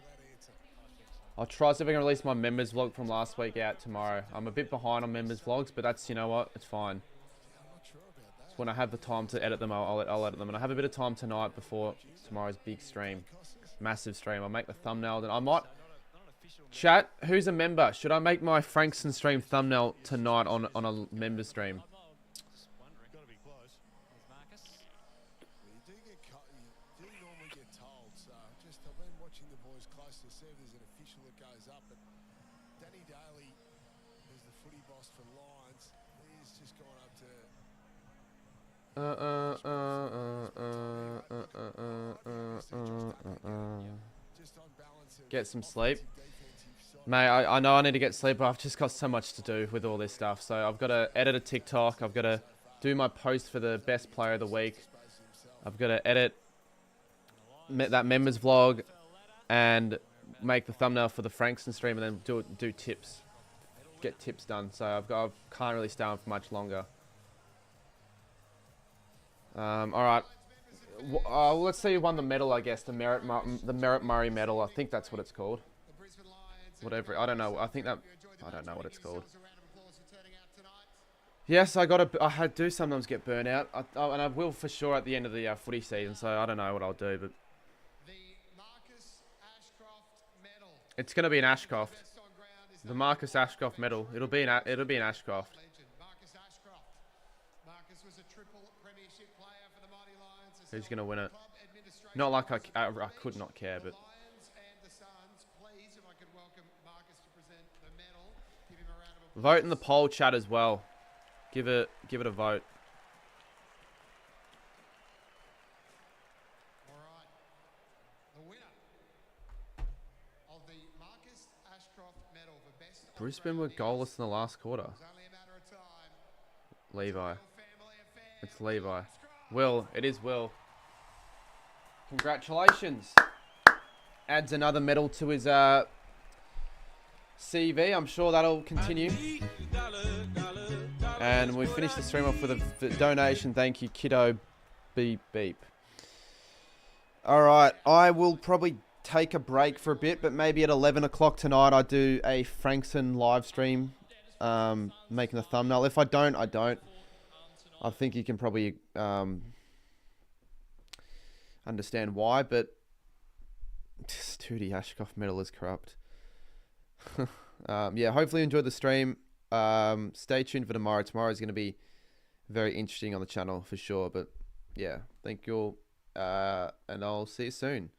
A: I'll try to see if I can release my members vlog from last week out tomorrow. I'm a bit behind on members vlogs, but that's, you know what? It's fine. It's when I have the time to edit them, I'll edit them. And I have a bit of time tonight before tomorrow's big stream. Massive stream. I'll make the thumbnail. Then I might... Chat, who's a member? Should I make my Frankston stream thumbnail tonight on a member stream?
K: Got to be close.
C: You do normally get told, so just I've been watching the boys close to see if there's an official that goes up, but Danny Daly, who's the footy boss for Lions, he's just gone up to...
A: Get some sleep. Mate, I know I need to get sleep, but I've just got so much to do with all this stuff. So I've got to edit a TikTok. I've got to do my post for the best player of the week. I've got to edit that members vlog and make the thumbnail for the Frankston stream and then do tips. Get tips done. So I can't really stay on for much longer. All right. Let's say you won the medal, I guess. The Merritt Murray medal. I think that's what it's called. Whatever. I don't know. I don't know what it's called. Yes, I do sometimes get burnt out. And I will for sure at the end of the footy season. So I don't know what I'll do, but it's going to be an Ashcroft. The Marcus Ashcroft medal. It'll be an Ashcroft. Who's going to win it? Not like I could not care, but... Vote in the poll chat as well. Give it a vote.
C: Alright. The winner of the Marcus Ashcroft medal for best
A: Brisbane were goalless in the last quarter. Levi. It's Levi. Will. It is Will. Congratulations. Adds another medal to his CV. I'm sure that'll continue. And we finish the stream off with a donation. Thank you, Kiddo Beep Beep. Alright, I will probably take a break for a bit, but maybe at 11 o'clock tonight I do a Frankston live stream, making the thumbnail. If I don't, I don't. I think you can probably understand why, but Tootie Ashcroft medal is corrupt. Yeah, hopefully you enjoyed the stream. Stay tuned for tomorrow. Tomorrow is going to be very interesting on the channel for sure. But yeah, thank you all, and I'll see you soon.